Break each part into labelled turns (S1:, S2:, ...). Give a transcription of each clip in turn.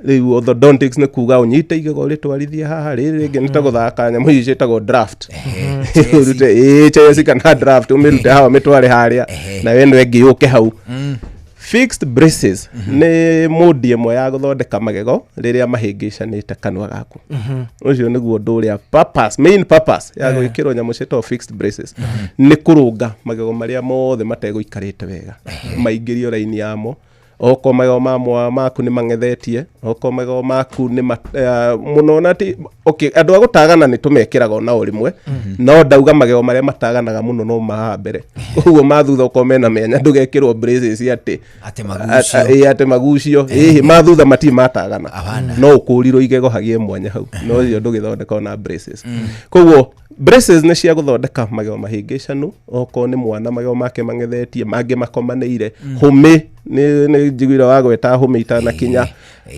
S1: riu orthodontics nĩ kuga ũnyite igego rĩtwarithie haha rĩrĩ rĩngĩ nĩ ta gũthaka nyamũ ici ciĩtagwo draft ũrute Chelsea kana draft ũmĩrute haha ũmĩtware harĩa na we no ĩngĩ yũke hau. Fixed braces nĩ modi ĩmwe ya gũthondeka magego rĩrĩa mahĩngĩcanĩte kanua gaku. Ũcio nĩguo ũndũ ũrĩa main purpose ya gwĩkĩrwo nyamũ ciĩtagwo fixed braces nĩ kũrũnga magego marĩa mothe mategũikarĩte wega maingĩrio raini yamo. Oko magego maku nĩ mang'ethetie, oko magego maku nĩ mũno na ti andũ a gũtagana nĩ tũmekĩraga na ũrimwe no ndauga magego marĩa mataganaga mũno no mahambere. Koguo mathutha oko mena menya ndũgekĩrwo braces atĩ magucio mathutha mati matagana no ũkũrirwo igego hagie mwanya hau no ũcio ndũgĩthondeka na braces. Koguo braces nĩ cia gũthondeka magego mahĩngĩcanu oko nĩ mwana magego make mang'ethetie mangĩ makomanĩire. Hũmĩ nĩ njiguire wa gweta hũmĩ itanakinya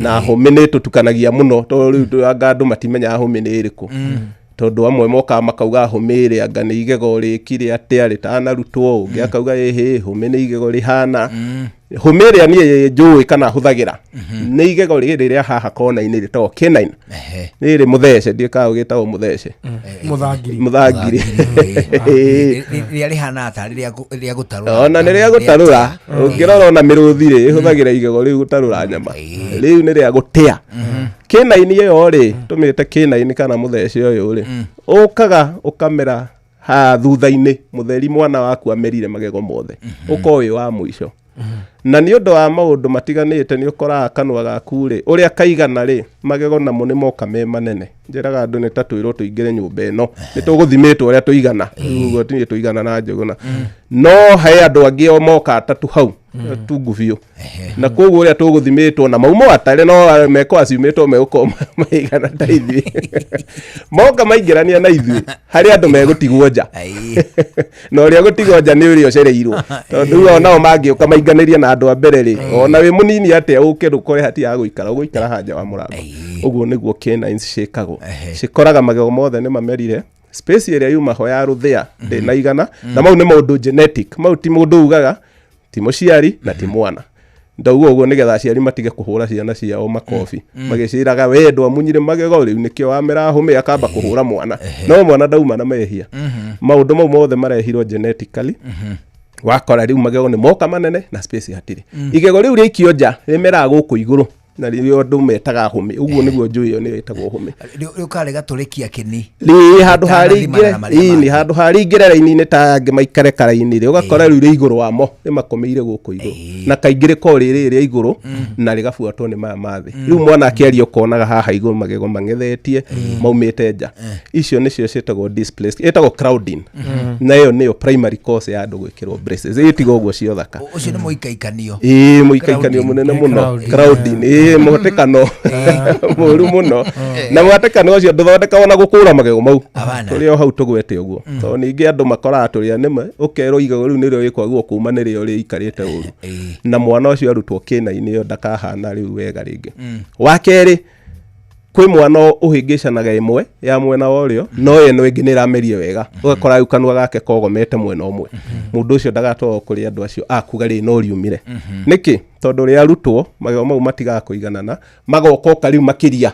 S1: na hũmĩ nĩ tũtukanagia mũno tondũ rĩu andũ matimenyaga hũmĩ nĩ ĩrĩkũ tondũ amwe moka makauga hũmĩ ĩrĩa anga nĩ igego rĩkire atĩa rĩtanarutwo ũngĩ akauga hũmĩ nĩ igego rĩhana. Hũmĩ ĩrĩa niĩ njũĩ kana hũthagĩra nĩ igego rĩrĩa haha kona-inĩ rĩtagwo canine rĩrĩ mũthece ndiĩkaga gĩtagwo mũthece mũthangiri
S2: rĩrĩa rĩhana ata rĩrĩa gũtarũra
S1: ona nĩ rĩa gũtarũra ũngĩrora ona mĩrũthi rĩ hũthagĩra igego rĩu gũtarũra nyama rĩu nĩ rĩa gũtĩa. Canine ĩyo rĩ tũmĩte canine kana mũthece ũyũ rĩ ũkaga ũkamera ha thutha-inĩ mũtheri mwana waku amerire magego mothe ũkoĩ wa mũico. Na nĩ ũndũ wa maũndũ matiganĩte nĩ ũkoraga kanua gaku rĩ ũrĩa kaigana rĩ magego namo nĩ moka me manene. Njĩraga andũ nĩ ta twĩrwo tũingĩre nyũmba ĩno nĩ tũgũthimĩtwo ũrĩa tũigana ũguo tinie tũigana na njũgũna no he andũ angĩ o moka atatũ hau tungu biũ na koguo ũrĩa tũgũthimĩtwo na maumo atarĩ no meko aciumĩtwo megũkorwo maigana ta ithuĩ moka maingĩrania na ithuĩ harĩ andũ megũtigwo nja na ũrĩa gũtigwo nja nĩ ũrĩa ũcereirwo tondũ onao mangĩũka mainganĩrie na andũ a mbere rĩ ona wĩ mũnini atĩa ũke ndũkore hatiaga gũikara haja wa mũrango. Ũguo nĩguo canines ciĩkagwo cikoraga magego mothe nĩ mamerire space ĩrĩa yuma ho ya rũthĩa ndĩnaigana na mau nĩ maũndũ genetic mau ti mũndũ ugaga ti mũciari na ti mwana. Ndauga ũguo nĩgetha aciari matige kũhũra ciana ciao makobi magĩciraga we ndwamunyire magego rĩu nĩkĩo wamera hũmĩ akamba kũhũra mwana no mwana ndauma na mehia. Maũndũ mau mothe marehirwo genetically wakora rĩu magego nĩ moka manene na space hatirĩ. Igego rĩu rĩikio nja rĩmeraga gũkũ igũrũ na rĩo andũ metaga hũmĩ ũguo nĩguo njũĩ ĩyo nĩ ĩtagwo hũmĩ.
S2: Rĩũkarega tũrĩkia kĩni
S1: nĩ handũ haringĩre raini-inĩ ta angĩ maikare karaini-rĩ ũgakora rĩu rĩ igũrũ wamo nĩ makomeire gũkũ igũrũ na kaingĩ rĩkoragwo rĩrĩ rĩa igũrũ na rĩgabuatwo nĩ maya mathĩ. Rĩu mwana akĩaria ũkonaga haha igũrũ magego mang'ethetie maumĩte nja. Icio nĩcio ciĩtagwo displaced ĩtagwo crowding na ĩyo nĩyo primary cause ya andũ gwĩkĩrwo braces ĩtiga ũguo cio thaka.
S2: Ũcio nĩ mũikaikanio
S1: mũikaikanio mũnene mũno crowding mũhatĩkano mũru mũno na mũhatĩkano ũcio ndũthondekagwo na gũkũra magego mau tũrĩ o hau tũgwete ũguo tondũ ningĩ andũ makoraga tũrĩa nĩme ũkerwo igego rĩu nĩrĩo rĩkwagwo kuma nĩrĩo rĩikarĩte ũru na mwana ũcio arutwo kĩna-inĩ ĩyo ndakahana rĩu wega rĩngĩ. Wa kerĩ kwĩ mwana ũhĩngĩcanaga ĩmwe ya mwena wa ũrĩo no ĩno ĩngĩ nĩ ĩramerie wega ũgakora rĩu kanua gake kogomete mwena ũmwe. Mũndũ ũcio ndagatwarwo kũrĩ andũ acio akuga rĩ no riumire nĩkĩ tondũ rĩa arutwo magego mau matigaga kũiganana magoka rĩu makĩria.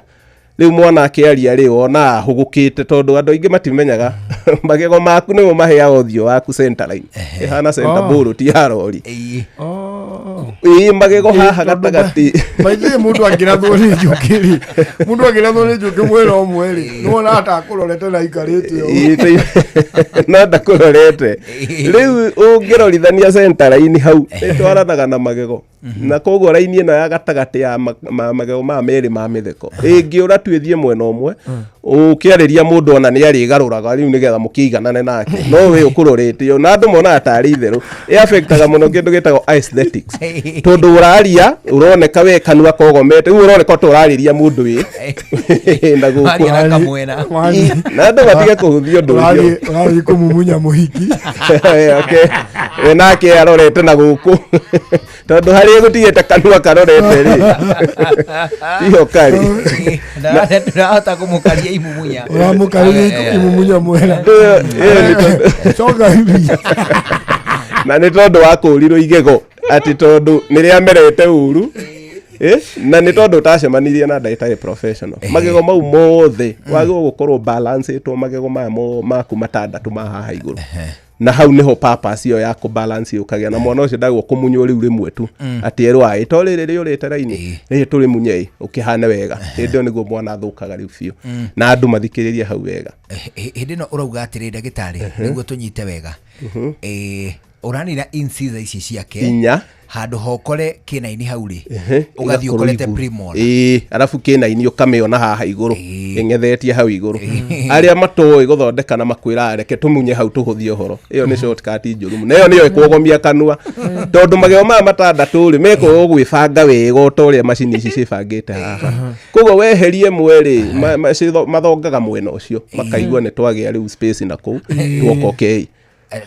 S1: Rĩu mwana akĩaria rĩ ona hũgũkĩte tondũ andũ aingĩ matimenyaga magego maku nĩmo maheaga ũthiũ waku center line ĩhana center ball ti ya rori magego haha gatagatĩ
S3: maithe mũndũ angĩrathwo nĩ njũkĩ mwena ũmwe rĩ nĩwona atakũrorete na ikarĩte
S1: no ndakũrorete. Rĩu ũngĩrorithania center line hau ĩtwaranaga na magego na koguo raini ĩno ya gatagatĩ ya magego maya merĩ ma mĩtheko ĩngĩũra twĩthiĩ mwena ũmwe ũkĩarĩria mũndũ ona nĩ arĩgarũraga rĩu nĩgetha mũkĩiganane nake no wĩ ũkũrorete na andũ monaga tarĩ itherũ ĩafectaga mũno kĩndũ gĩtagwo aesthetics tondũ ũraria ũroneka we kanua kogomete rĩu ũroneka ta ũrarĩria mũndũ wĩ na gũkũ na andũ matige kũhũthia ũndũ ũcio
S3: ũrathiĩ kũmumunya mũhiki
S1: we nake arorete na gũkũ tondũ harĩ gũtigĩte kanua karorete rĩ iho karĩ
S2: ndahota kũmũkaria imumunya
S3: ũramũkaria imumunya mwena
S1: na nĩ tondũ wa kũrirwo igego atĩ tondũ nĩrĩa merete ũru na nä tondå tacemanirie na ndagĩtarĩ professional magego mau mothe wagĩrĩirwo gũkorwo balancĩtwo magego maya maku matandatũ ma haha igũrũ na hau niho purpose iyo ya ku balance ukagĩa na mwana ũcio ndagwo kũmunywo rĩu rĩmwe tu atĩ erwo ai to rĩrĩ rĩũrĩte raini rĩrĩ tũrĩ munye ũkĩhana wega hĩndĩ ĩyo nĩguo mwana athũkaga rĩu biũ na andũ mathikĩrĩrie hau wega
S2: hĩndĩ ĩno ũrauga atĩrĩ ndagĩtarĩ nĩguo tũnyite wega ũranĩra incisor ici ciake
S1: inya
S2: handũ hokore kĩna-inĩ hau rĩ ũgathiĩ ũkorete primol
S1: arabu kĩna-inĩ ũkamĩona haha igũrũ ĩng'ethetie hau igũrũ arĩa matũĩ gũthondeka na makwĩra reke tũmunye hau tũhũthie ũhoro ĩyo nĩ shortcut njũru mũno ĩyo nĩyo ĩkũgomia kanua tondũ magego maya matandatũ rĩ mekũgwo gwĩbanga wega o ta ũrĩa macini ici cibangĩte haha koguo weherie mwerĩ mathongaga mwena ũcio makaigua nĩ twagĩa rĩu space na kũu tuoka okay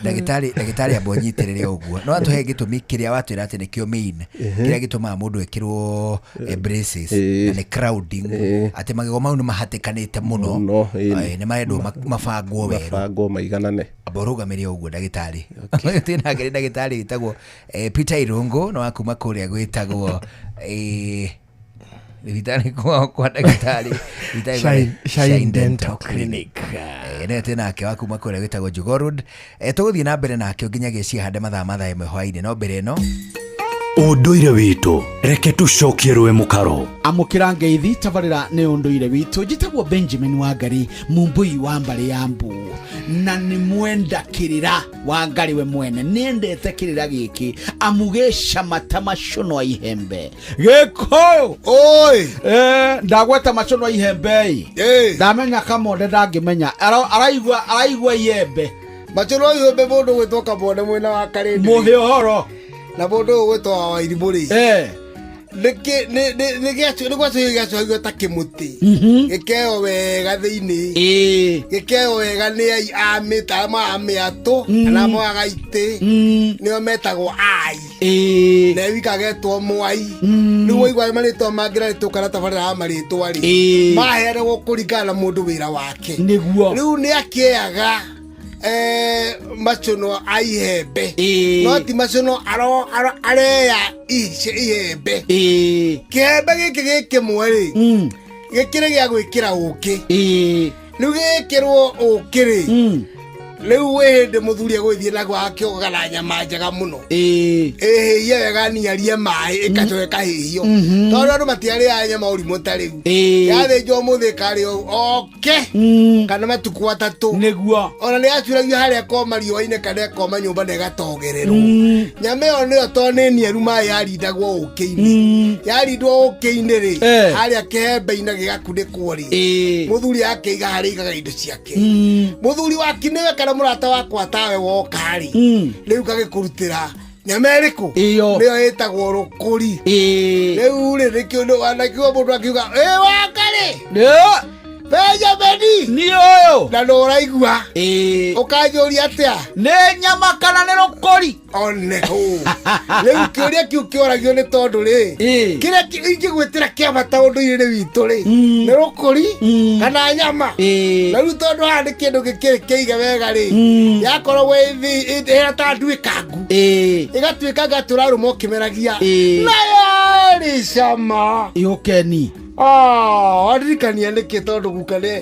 S1: ndagĩtarĩ amba ũnyitĩrĩre ũguo no atũhe gĩtũmi kĩrĩa watwĩra atĩ nĩkĩo main kĩrĩa gĩtũmaga mũndũ ekĩrwo braces na nĩ crowding atĩ magego mau nĩ mahatĩkanĩte mũno nĩ marendwo mabangwo wega mabangwo maiganane
S2: amba ũrũgamĩrĩre ũguo ndagĩtarĩ twĩnake nĩ ndagĩtarĩ wĩtagwo Peter Irũngũ na wakuma kũrĩa gwĩtagwo thibitarĩ kwa ndagĩtarĩ Shine Dental Clinic nete nake wakuma kũrĩa gwĩtagwo Jogoo Road tũgũthiĩ na mbere nake nginya gĩciĩ hande mathaa ĩmwe hwainĩ no mbere ĩno
S4: ũndũire witũ reke tũcokie rwe mũkaro
S5: amũkĩra ngeithi tabarĩra nĩ ũndũire witũ njĩtagwo Benjamin Wangari Mumbui wa mbarĩ ya Mbu na nĩ mwenda kĩrĩra Wangari we mwene nĩendete kĩrĩra gĩkĩ amugĩcama ta macono ihembe gĩkũyũ
S3: oi
S5: ndagweta macono ihembe ndamenya kamonde ndangĩmenya araigua ihembe
S3: macono ihembe mũndũ gwĩtwo Kabonde mwena wa Karĩndĩ
S5: mũhĩ ũhoro
S3: na mũndũ gwĩtwo wa Irimũ rĩ nĩ gwacũhio ta kĩmũtĩ gĩkeo wega thĩinĩ gĩkeo wega nĩ amĩta amĩatũ kana mwaga itĩ nĩo metagwo ai na wikagetwo mwai rĩu waigua marĩtwa mangĩrarĩtwo kana tabarĩra ya marĩtwa rĩ maheanagwo kũringana na mũndũ wĩra wake
S5: nĩguo
S3: rĩu nĩ akĩaga macono a ihembe no ti macono areya ihembe kĩhembe gĩkĩ gĩkĩmwe rĩ gĩkĩrĩ gĩa gwĩkĩra ũkĩ rĩu gĩkĩrwo ũkĩ rĩ rĩu wĩ hĩndĩ mũthuri egũthiĩ naguo akĩogana nyama njega mũno ĩhĩhie wega niarie maĩ ĩgacoka ĩkahĩhio tondũ andũ matiarĩaga nyama ũrimũ ta rĩu yathĩnjwo mũthĩ karĩ oke kana matuku atatũ
S5: nĩguo
S3: ona nĩ yacuragio harĩa koma riũa-inĩ kana ĩkoma nyũmba na ĩgatogererwo nyama ĩyo nĩyo tondũ nĩ niaru maĩ yarindagwo ũkĩ-inĩ yarindwo ũkĩ-inĩ rĩ harĩa kĩhembe-inĩ gĩgakunĩkwo rĩ mũthuri akĩiga harĩa igaga indo ciake mũthuri waki nĩwe kana mũrata wakwa tawe woka rĩ rĩu gagĩkũrutĩra nyama ĩrĩkũ nĩyo ĩtagwo rũkũri rĩu rĩ nĩkĩo wanakiuga mũndũ akiuga Wangari Benjamin
S5: nĩ ũyũ
S3: na ndũraigua ũkanjũria atĩa
S5: nĩ nyama kana nĩ rũkũri
S3: oneho rĩu kĩũria kĩu kĩoragio nĩ tondũ rĩ kĩrĩa ingĩgwĩtĩra kĩa bata ũndũire-inĩ witũ rĩ nĩ rũkũri kana nyama na rĩu tondũ haha nĩ kĩndũ gĩkĩrĩ kĩige wega rĩ yakoragwo ĩhana ta nduĩkangu ĩgatuĩkanga tũrarũma ũkĩmeragia nayo rĩ cama
S5: yũkeni
S3: aririkania nĩkĩ tondũ guka nĩ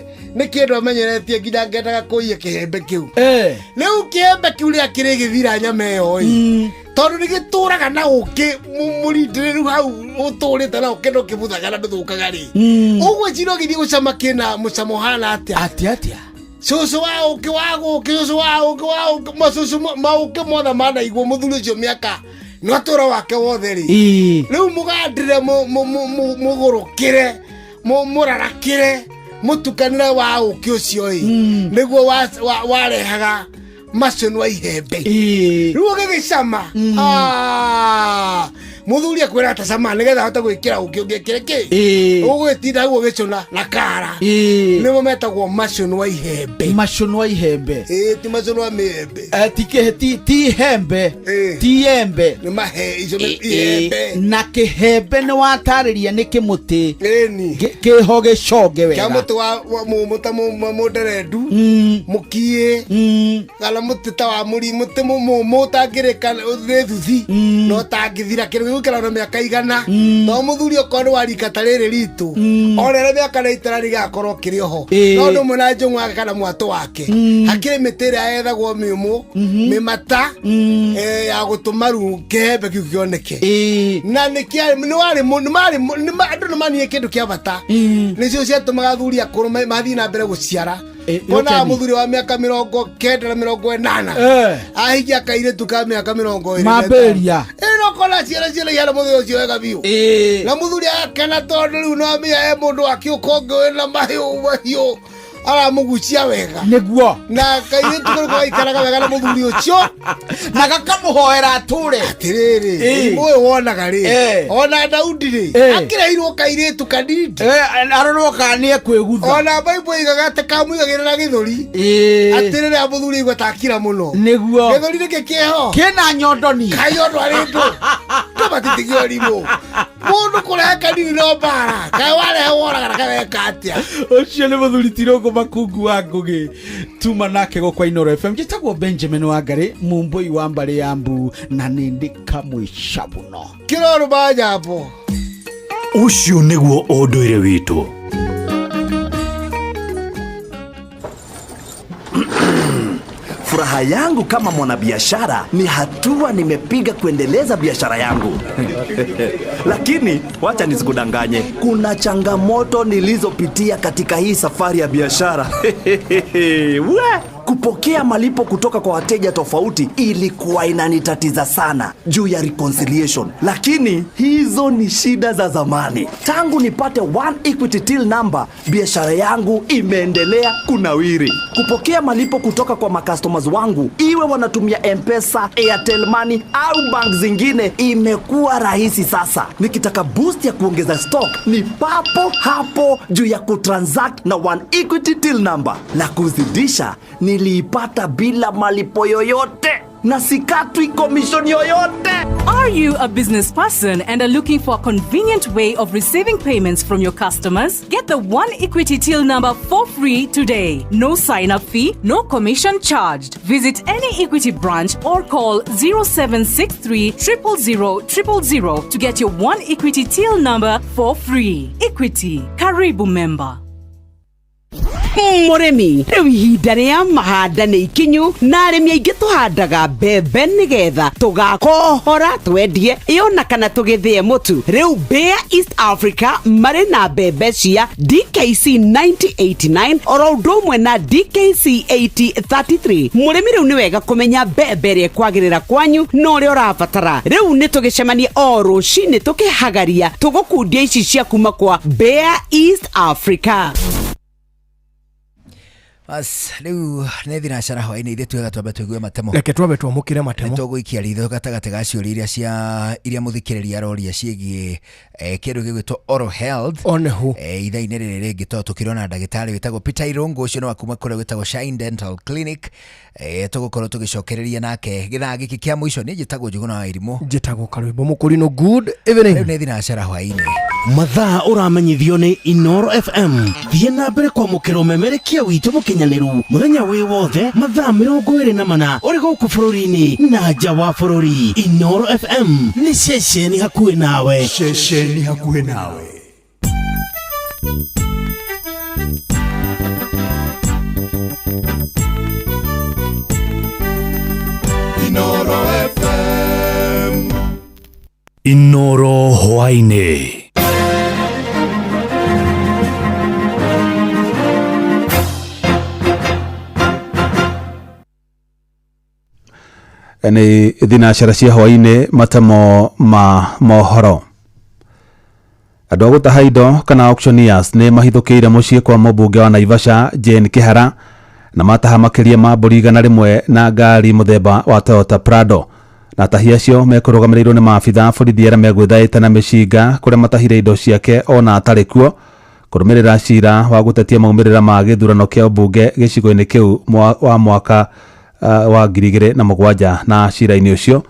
S3: kĩndũ amenyeretie nginya ngendaga kũiya kĩhembe kĩu rĩu kĩhembe kĩu rĩrĩa kĩrĩ gĩthira nyama ĩyo tondũ nĩ gĩtũraga na ũkĩ mũrindĩrĩru hau ũtũrĩte na ũkĩ ndũkĩbuthaga na ndũthũkaga rĩ ũguo cino gĩthiĩ gũcama kĩna mũcamo hana atĩa cũcũ wa ũkĩ wa gũkĩ cũcũ wa ũkĩ macũcũ maũkĩ mothe manaigwo mũthuri ũcio mĩaka no tũra wake wothe rĩ rĩu mũgandĩre mũgũrũkĩre mũrarakĩre mũtukanĩre wa ũkĩ ũcio ĩ nĩguo warehaga macono a ihembe rĩu ũgĩgĩcama mũthuri akwĩra atacama nĩgetha ahote gwĩkĩra ũkĩ ũngĩkĩre kĩ ũgwĩtinda hau ũgĩcũna na kara nĩmo metagwo macono a ihembe
S5: macono a ihembe
S3: ti macono a mĩembe
S5: ti ihembe ti ihembe
S3: nĩ mahe icio nĩ ihembe
S5: na kĩhembe nĩ watarĩria nĩ kĩmũtĩ kĩho gĩconge wega
S3: kĩa mũtĩ wa mũmũ ta mũnderendu mũkiĩ kana mũtĩ ta wa mũtĩ mũmũ ũtangĩrĩka thĩ thuthi no tangĩthira kĩrĩ gukira na miaka igana no muthuri okorwo warika tariri ritu orere miaka na itarari gakorwo kirioho no ndo mwana njungwa kana mwato wake hakire mitire aethagwo miumu mimata ya gutumaru kehembe kiu kioneke na nikia ni wari andu nimanie kindu kia bata nicio ciatumaga thuri akuru mathi na mbere guciara bona muthuri wa miaka 90 na 80 ahigia kaire tuka miaka 20
S5: maberia
S3: ino kona ciara yara muthuri ucio wega biu na muthuri akena tondu riu no amia mundu akiukongo na mahiu ara mugucia wega
S5: niguo
S3: na kaire tukuru kwa ikaraga wega na muthuri ucio
S5: na gakamuhoera ature
S3: atiriri moyo wonaga ri ona Daudi ri akireirwo kaire tukadidi
S5: arorwo kanie kwigutha
S3: ona Bible igagate kamuigagira na githuri atiriri amuthuri igwa takira muno
S5: niguo
S3: githuri rike kieho
S5: kina nyondoni
S3: kayondo arindu kabatithigio rimu mundu kureka ndini no bara kai wale woraga kaweka atia
S5: ucio ni muthuri tirongo makungu wa ngugi tuma nake go kwa Inoro FM gitagwo Benjamin Wangari mumbui wa mbare ya Mbu na nindi kamwisha buno
S3: kiroro bajapo
S4: ucio niguo unduire witu.
S6: Furaha yangu kama mwanabiashara ni hatua nimepiga kuendeleza biashara yangu. Lakini wacha nisikudanganye, kuna changamoto nilizopitia katika hii safari ya biashara. Kupokea malipo kutoka kwa wateja tofauti ilikuwa inanitatiza sana juu ya reconciliation. Lakini hizo ni shida za zamani. Tangu nipate One Equity Till number, biashara yangu imeendelea kunawiri. Kupokea malipo kutoka kwa customers wangu, iwe wanatumia M-Pesa, Airtel Money au bank zingine, imekuwa rahisi sasa. Nikitaka boost ya kuongeza stock, ni papo hapo juu ya kutransact na One Equity Till number. Na kuzidisha, niliipata bila malipo yoyote na sikatwi commission yoyote.
S7: Are you a business person and are looking for a convenient way of receiving payments from your customers? Get the One Equity Till number for free today. No sign-up fee, no commission charged. Visit any Equity branch or call 0763 000 000 to get your One Equity Till number for free. Equity, Karibu member.
S8: Murimi riu ihinda ria mahanda ni ikinyu na arimi aingi tuhandaga mbembe nigetha tugakohora twendie iona kana tugithie mutu. Riu Bayer East Africa mari na mbembe cia DKC 9089 oro ndomwe na DKC 8033. Murimi riu ni wega kumenya mbembe ria kwagirira kwanyu no ria urabatara. Riu ni tugicemanie o rucini tukihagaria tugukundia ici cia kuma kwa Bayer East Africa.
S2: As riu ne thinacara hwaini ithe twega twambe tuigue matemo
S9: reke twambe twamukire matemo
S2: tuguikia ritho gatagate ga ciuri iria muthikiriria roria ciegi kindu gigwitwo oral health
S9: onehu
S2: ithaini riri ringi to tukirona ndagitari witagwo Peter Irungu ucio no akuma kure witagwo Shine Dental Clinic tugukorwo tugicokereria nake githaa giki kia mwisho ni njitagwo Njuguna wa Irimu
S9: njitagwo Karwimbo Mukurino. Good evening.
S2: Riu ne thinacara hwaini
S4: mathaa uramenyithio ni Inoro FM. Thie na mbere kwa mukiro memerekia witu mukinyaniru muthenya wi wothe mathaa 24 uri guku bururi-ini na nja wa bururi. Inoro FM ni ceceni hakuhi nawe, ceceni hakuhi nawe.
S3: Inoro FM.
S4: Inoro hwaini.
S1: ni thinacara cia hwaini matamo ma mohoro. Andu a gutaha indo kana auctioneers ni mahithukire mucii kwa mubunge wa Naivasha Jane Kihara na mataha makiria ma mburi 100 na ngari muthemba wa Toyota Prado. Na tahia acio mekurugamiriirwo ni maabitha borithi aria megwithaite na micinga kuria matahire indo ciake ona atari kuo kurumirira cira wa gutetia maumirira ma githurano kia mbunge gicigo-ini kiu wa mwaka wa 2007 na cira-ini ucio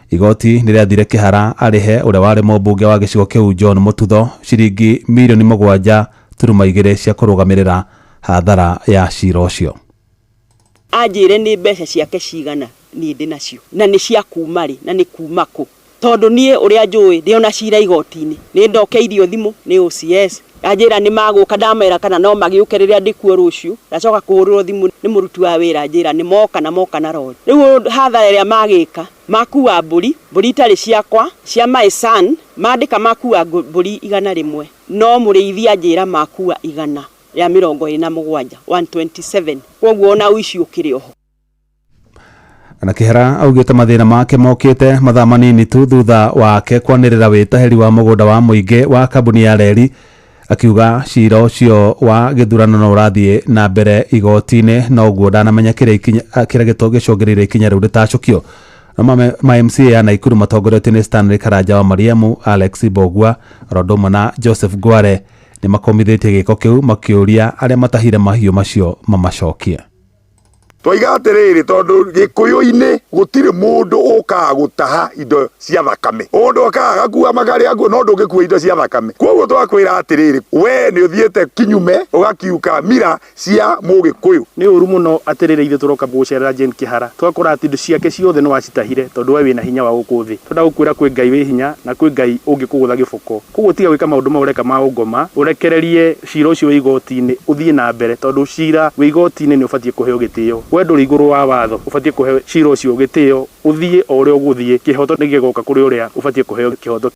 S1: igoti niriathire Kihara arihe uria wari mbunge wa gicigo kiu John Mututho ciringi milioni 7.2 cia kurugamirira hathara ya cira ucio.
S10: Anjire ni mbeca ciake cigana ni ndi nacio na ni cia kuma ri na ni kuma ku
S8: tondu nie uria njui ndiona cira igoti-ini ni ndokeirio thimu ni OCS ajira ni maguka ndamera kana no magiuke riria ndikuo ruciu ndacoka kuhurirwo thimu ni muruti wa wira ajira ni moka na rori riu hathara iria magika makua mburi itari ciakwa cia my son mandika makua mburi 100 no muriithi ajira makua 100 ya 27 127 koguo ona uici ukiri oho.
S10: Na Kihara augite mathina make mokite mathaa manini tu thutha wake kwanirira witaheri wa mugunda wa muingi wa kambuni ya reri, akiuga cira ucio wa githurano no urathie na mbere igoti-ini no guo ndanamenya kiria gicungirire ikinya riu ritacukio. Ma MCA ya Naikuru matongoretio ni Stanley Karanja wa Mariamu, Alex Bogua, Rodoma na Joseph Gware ni makomithitie giko kiu makiuria aria matahire mahiu macio mamacokie.
S11: Twiga atiriri tondu gikuyu-ini gutire mundu ukaga gutaha indo cia thakame. Mundu akaga gakua magari aguo no ndungikua indo cia thakame. Koguo twakwira atiriri we ni uthiete kinyume ugakiuka mira cia mugikuyu.
S12: Ni uru muno atiriri ithu turoka gucerera Jane Kihara twakora ati indo ciake ciothe no wacitahire tondu we wina hinya wa gukuthi. Tonda gukwira kwi Ngai wi hinya na kwi Ngai ungikugutha gibuko. Koguo tiga gwika maundu maureka ma ungoma urekererie cira ucio wi igoti-ini uthie na mbere tondu cira wi igoti-ini ni ubatie kuheo gitio. Wendo iguru wa watho ubatie kuheo cira ucio gitio uthie o uria uguthie kihoto ni gigoka kuri uria ubatie kuheo kihoto.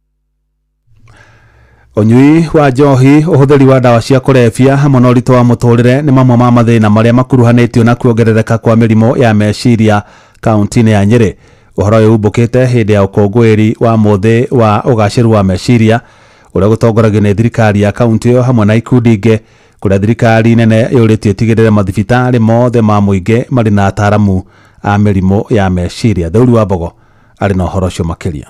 S10: Unyui wa njohi, uhuthiri wa dawa cia kurebia hamwe na uritu wa muturire ni mamwe ma mathina maria makuruhanitio na kuongerereka kwa mirimo ya meciria kaunti-ini ya Nyeri. Uhoro uyu ubukite hindi ya ukungwiri wa muthi wa ugaciru wa meciria uria gutongoragio ni thirikari ya kaunti yo hamwe na ikundi ingi, kuria thirikari nene yuritie tigirire mathibitari mothe ma muingi mari na ataramu a mirimo ya meciria. Thuri wa Mbogo ari na uhoro ucio makiria.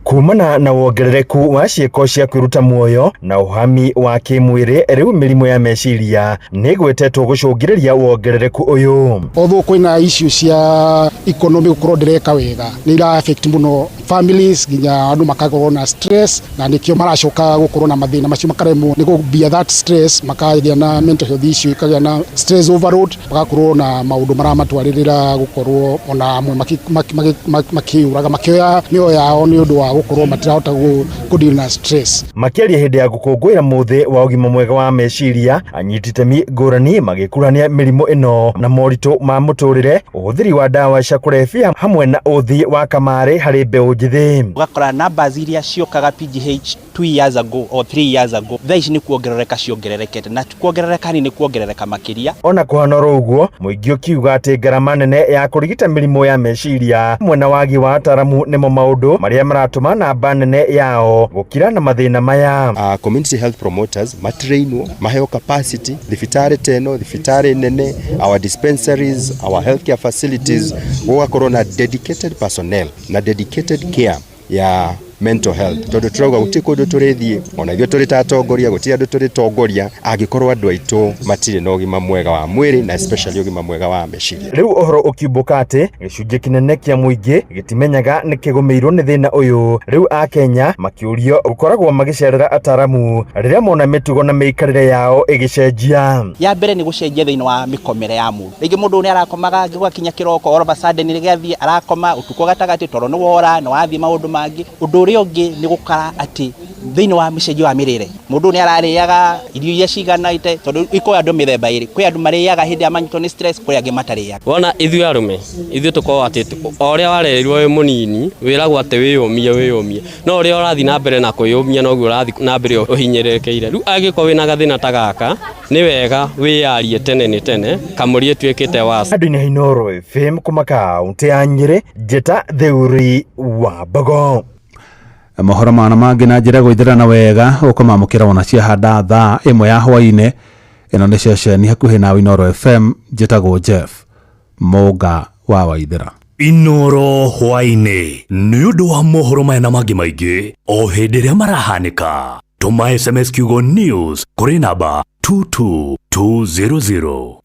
S13: Kumana na wongerereku wa ciiko cia kwiruta muoyo na uhami wa kimwiri riu mirimo ya meciria ni gwetetwo gucungiriria wongerereku uyu.
S3: Although kwina issue cia economy gukorwo ndireka wega ni ira affect muno families nginya andu makakorwo na stress na nikio maracoka gukorwo na mathina macio makaremwo ni gubia that stress makagia na mental health issue ikagia na stress overload bagakorwo na maundu maramatwaririra gukorwo ona amwe makiuraga makioya mioyo yao ni undu wa gukorwo matirahota kudeal na stress.
S13: Makiaria hindi ya gukungwira muthi wa ugima mwega wa meciria anyititemi ngurani magikurania mirimo ino na moritu ma muturire, uhuthiri wa dawa cia kurebia hamwe na uthi wa kamari hari mbeu njithi.
S14: Ugakora numbers iria ciokaga PGH 2 years ago or 3 years ago thaici ni kuongerereka ciongererekete na kuongerereka ni kuongerereka makiria.
S13: Ona kuhanora uguo muingi ukiuga ati ngarama nene ya kurigita mirimo ya meciria mwena wagi wa ataramu nimo maundu maria maratuma namba nene yao gukira na mathina maya.
S15: Community health promoters matrainwo maheo capacity thibitari teno thibitari nene, our dispensaries, our healthcare facilities gugakorwo na dedicated personnel na dedicated care ya mental health. Tondu turauga guti kundu turithie ona ithio turi tatongoria guti andu turi tongoria angikorwo andu aitu matire na ugima mwega wa mwiri na especially ugima mwega wa meciria.
S13: Riu uhoro ukiubuka ati gicunje kinene kia muingi gitimenyaga ni kigumirwo ni thina uyu. Riu a Kenya makiurio gukoragwo magicerera ataramu riria mona mitugo na meikarire yao igicenjia.
S14: Ya mbere ni gucenjia thina wa mikomere ya mundu. Ringi mundu ni arakomaga gigakinya kiroko all of a sudden ni giathie arakoma utuko gatagati toro ni wora no athie maundu mangi. Undu riongi ni gukara ati thini wa micenjio wa mirire mundu ni arariaga irio iria ciganaite tondu iko andu mithemba iri kwi andu mariaga hindi amanyitwo ni stress kwi angi matariaga.
S16: Wona ithu arume ithu tuko ati oria warerirwo wi munini wiragwo ati wiyumie no oria urathi na mbere na kuyumia no guo urathi na mbere uhinyerekeire. Riu agiko wina gathina ta gaka ni wega wiyarie tene ni tene kamurie twikite wasa.
S13: Andu ni Hinoro FM kuma kaunti ya Nyeri, Njeta Theuri wa Mbogo.
S10: Mohoro mana mangi na njira gwithirana wega ukamamukira ona cia handa thaa imwe ya hwaine. Ino ni ceceni hakuhi na Inoro FM. Njitagwo Jeff Moga wa Waithira.
S17: Inoro hwaine ni undu wa mohoro maya na mangi maingi o hindi ria marahanika. Tuma SMS kiugo news kuri namba 22200.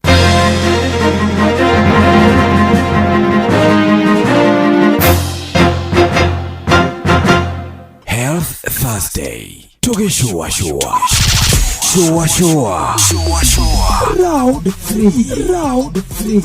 S18: Health Thursday. Tugishua. Round 3.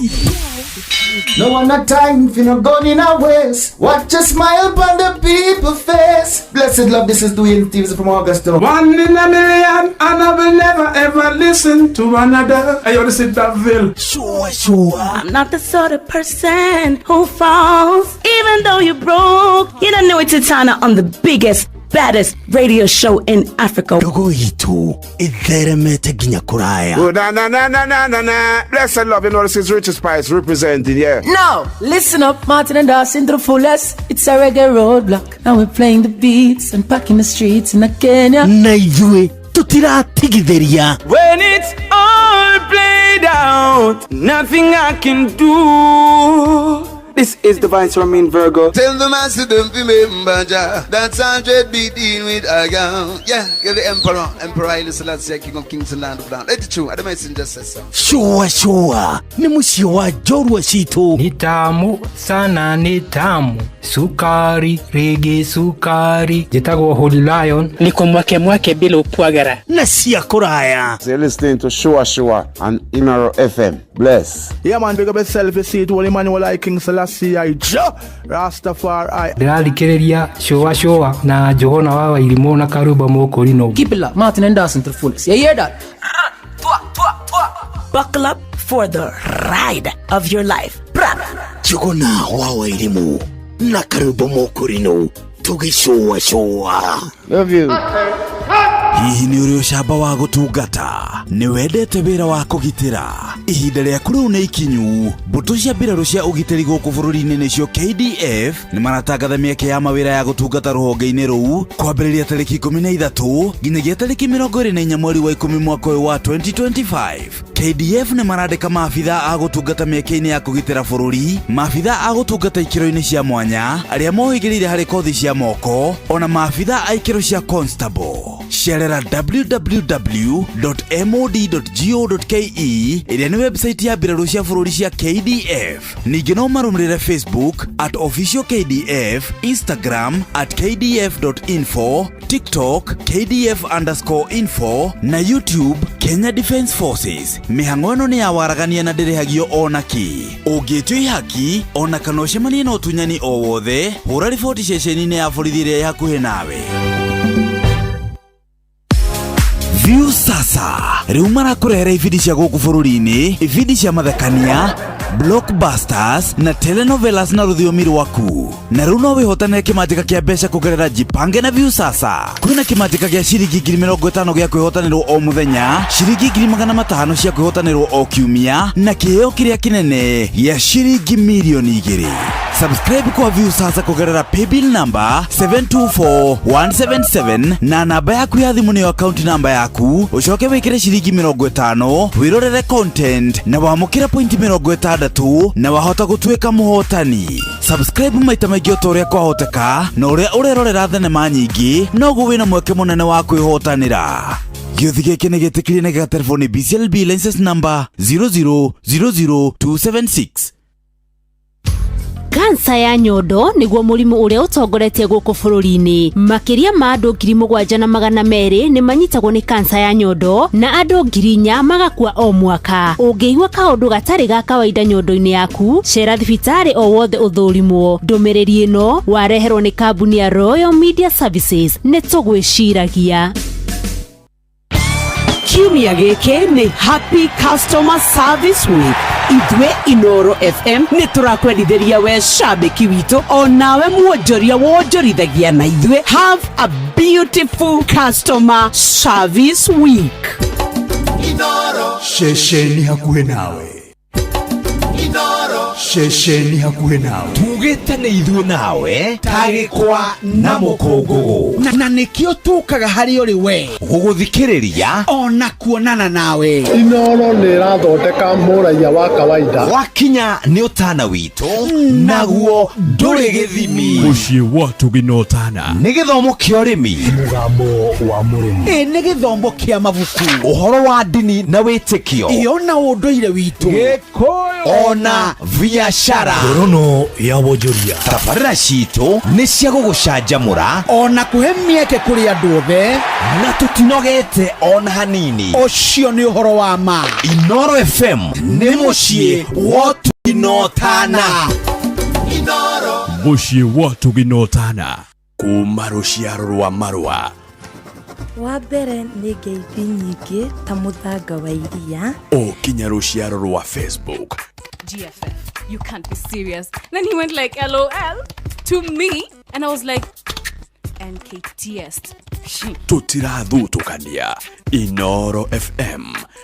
S3: No one a time if you not going in a waste. Watch a smile upon the people face. Blessed love, this is Dwayne Stevens from Augusta.
S19: 1 in a million, and I will never ever listen to another. I want to sit that Bill.
S8: Sure. I'm not the sort of person who falls. Even though you're broke, you don't know it's Tana on the biggest, baddest radio show in Africa.
S4: Dogo itu itheremete ginya kuraya.
S20: Oh, na. Blessed love, you know this is Richard Spice representing, yeah.
S21: No, listen up, Martin and Dawson to the fullest. It's a reggae roadblock. Now we're playing the beats and packing the streets in Kenya.
S4: Naijue tutiratigithiria.
S22: When it's all played out, nothing I can do. This is Divine Sermon Virgo.
S23: Tell the master don't remember that's 100 beating with a gun. Yeah, you're the emperor. Emperor Haile Selassie, king of kings and land of land. Let it true. The messenger says so.
S4: Sure. Ni musio wa jorwa situ.
S22: Ni tamu sana, ni tamu. Sukari, reggae sukari. Jitago Holy Lion.
S24: Niko mwake bila upwagara.
S4: Na siya kuraya.
S20: You're listening to Shua on Inaro FM. Bless.
S25: Yeah man, big up yourself, you see it. Holy Emmanuel I King Selassie I Rastafari.
S22: Ndĩrathikĩrĩria Shua na Johona wa Wairimu na Karuba Mokorino.
S21: Keep it locked, Martin and Dawson to the fullest. You hear that?
S8: Buckle up for the ride of your life.
S4: Jogona wa Wairimu na Karuba Mokorino. Tugishoa.
S20: Love you.
S4: Hihi ni uri ucamba wa gutungata ni wendete wira wa kugitira ihinda rĩa kuru nĩ ikinyu mbũtũ cia mbirarũ cia ũgitĩri gũkũ bũrũri-inĩ nĩcio KDF nĩ maratangatha mĩeke ya mawĩra ya gũtungata rũhonge-inĩ rũu kwambĩrĩria tarĩki 13 nginyagia tarĩki 24 mweri wa 10 mwaka ũyũ wa 2025. KDF nĩ marandĩka maabitha a gũtungata mĩeke-inĩ ya kũgitĩra bũrũri, maabitha a gũtungata ikĩro-inĩ cia mwanya arĩa mohĩgĩrĩire harĩ kothi cia moko ona maabitha a ikĩro cia constable. Cerera www.mod.go.ke ĩrĩa nĩ website ya mbirarũ cia bũrũri cia KDF. Ningĩ no marũmĩrĩre Facebook @officialKDF, Instagram @kdf.info, TikTok KDF_info na YouTube Kenya Defence Forces. Mĩhang'o ĩno nĩ ya waragania na ndĩrĩhagio ona ki. Ũngĩtio ihaki ona kana ũcemanie na ũtunyani o wothe, hũra riboti ceceni-inĩ ya borithi ĩrĩa hakuhĩ nawe. View sasa rĩu marakurehera ibindi cia gũkũ bũrũri-inĩ, ibindi cia mathekania, blockbusters na telenovelas na rũthiomi rwaku. Na rĩu no wĩhotanĩre kĩmanjĩka kĩa mbeca kũgerera Jipange na View sasa. Kwĩna kĩmanjĩka gĩa ciringi 50,000 gĩa kwĩhotanĩrwo o mũthenya, ciringi 500,000 cia kwĩhotanĩrwo o kiumia na kĩheo kĩrĩa kĩnene gĩa ciringi milioni 2. Subscribe kwa View sasa kugerera paybill number 724177 na namba yaku ya thimũ nĩyo account number yaku, ucoke wĩkĩre ciringi 50 wirorere content na wamũkĩra point 60 na wahota gũtuĩka mũhotani. Subscribe maita maingĩ o ta ũrĩa kwahoteka na ũrĩa ũrerorera thenema nyingĩ noguo wĩna mweke mũnene wa kwĩhotanĩra. Gĩothi gĩkĩ nĩ gĩtĩkĩrie na gĩa telefoni BCLB license number 0000276.
S26: Kansa ya nyondo niguo mũrimũ ũrĩa ũtongoretie gũkũ bũrũri-inĩ. Makĩria ma andũ 7,200 nĩ manyitagwo nĩ kansa ya nyondo na andũ 4,000 magakua o mwaka. Ũngĩigua kaũndũ gatarĩ ga kawaida nyondo-inĩ yaku, cera thibitarĩ o wothe ũthũrimwo. Ndũmĩrĩri ĩno wareherwo nĩ kambuni ya Royal Media Services. Nĩ tũgwĩciragia.
S8: Kiumia gĩkĩ nĩ Happy Customer Service Week. Ithuĩ Inoro FM nĩ tũrakwendithĩria we shabiki witũ o nawe muonjoria wonjorithagia na ithuĩ. Have a beautiful Customer Service Week.
S23: Inoro
S4: Shesheni hakuhĩ nawe.
S23: Inoro
S4: Shesheni hakuhĩ nawe. Tugĩte nĩ ithuĩ nawe tagĩkwa na mũkũngũgũ.
S5: Na nĩkĩo tũkaga harĩ ũrĩ we
S4: gũgũthikĩrĩria
S5: ona kuonana nawe.
S3: Inoro nĩ ĩrathondeka mũraia wa kawaida.
S4: Wakinya nĩ ũtana witũ naguo ndũrĩ gĩthimi.
S18: Mũciĩ wa Tũginotana
S4: nĩ gĩthomo kĩa ũrĩmi, mũgambo wa mũrĩmi,
S5: nĩ gĩthomo kĩa mabuku,
S4: ũhoro wa ndini na wĩtĩkio,
S5: ona ũndũire witũ,
S4: Gĩkũyũ ona
S1: biashara
S17: ngorono ya wonjoria
S1: tabarĩra citũ nĩ cia gũgũcanjamũra
S5: ona kũhe mĩeke kũrĩ andũ othe
S1: na tũtinogete ona hanini.
S5: Ũcio nĩ ũhoro wa ma.
S1: Inoro FM nĩ mũciĩ wa tũginotana.
S18: Mũciĩ wa tũginotana
S17: kuma rũciaro rwa marũa.
S2: Wa mbere nĩ ngeithi nyingĩ ta mũthanga wa iria.
S17: Kinya rũciaro rwa Facebook.
S6: GFF, you can't be serious. Then he went like LOL to me and I was like NKTS.
S17: Tũtirathutukania. Inoro FM,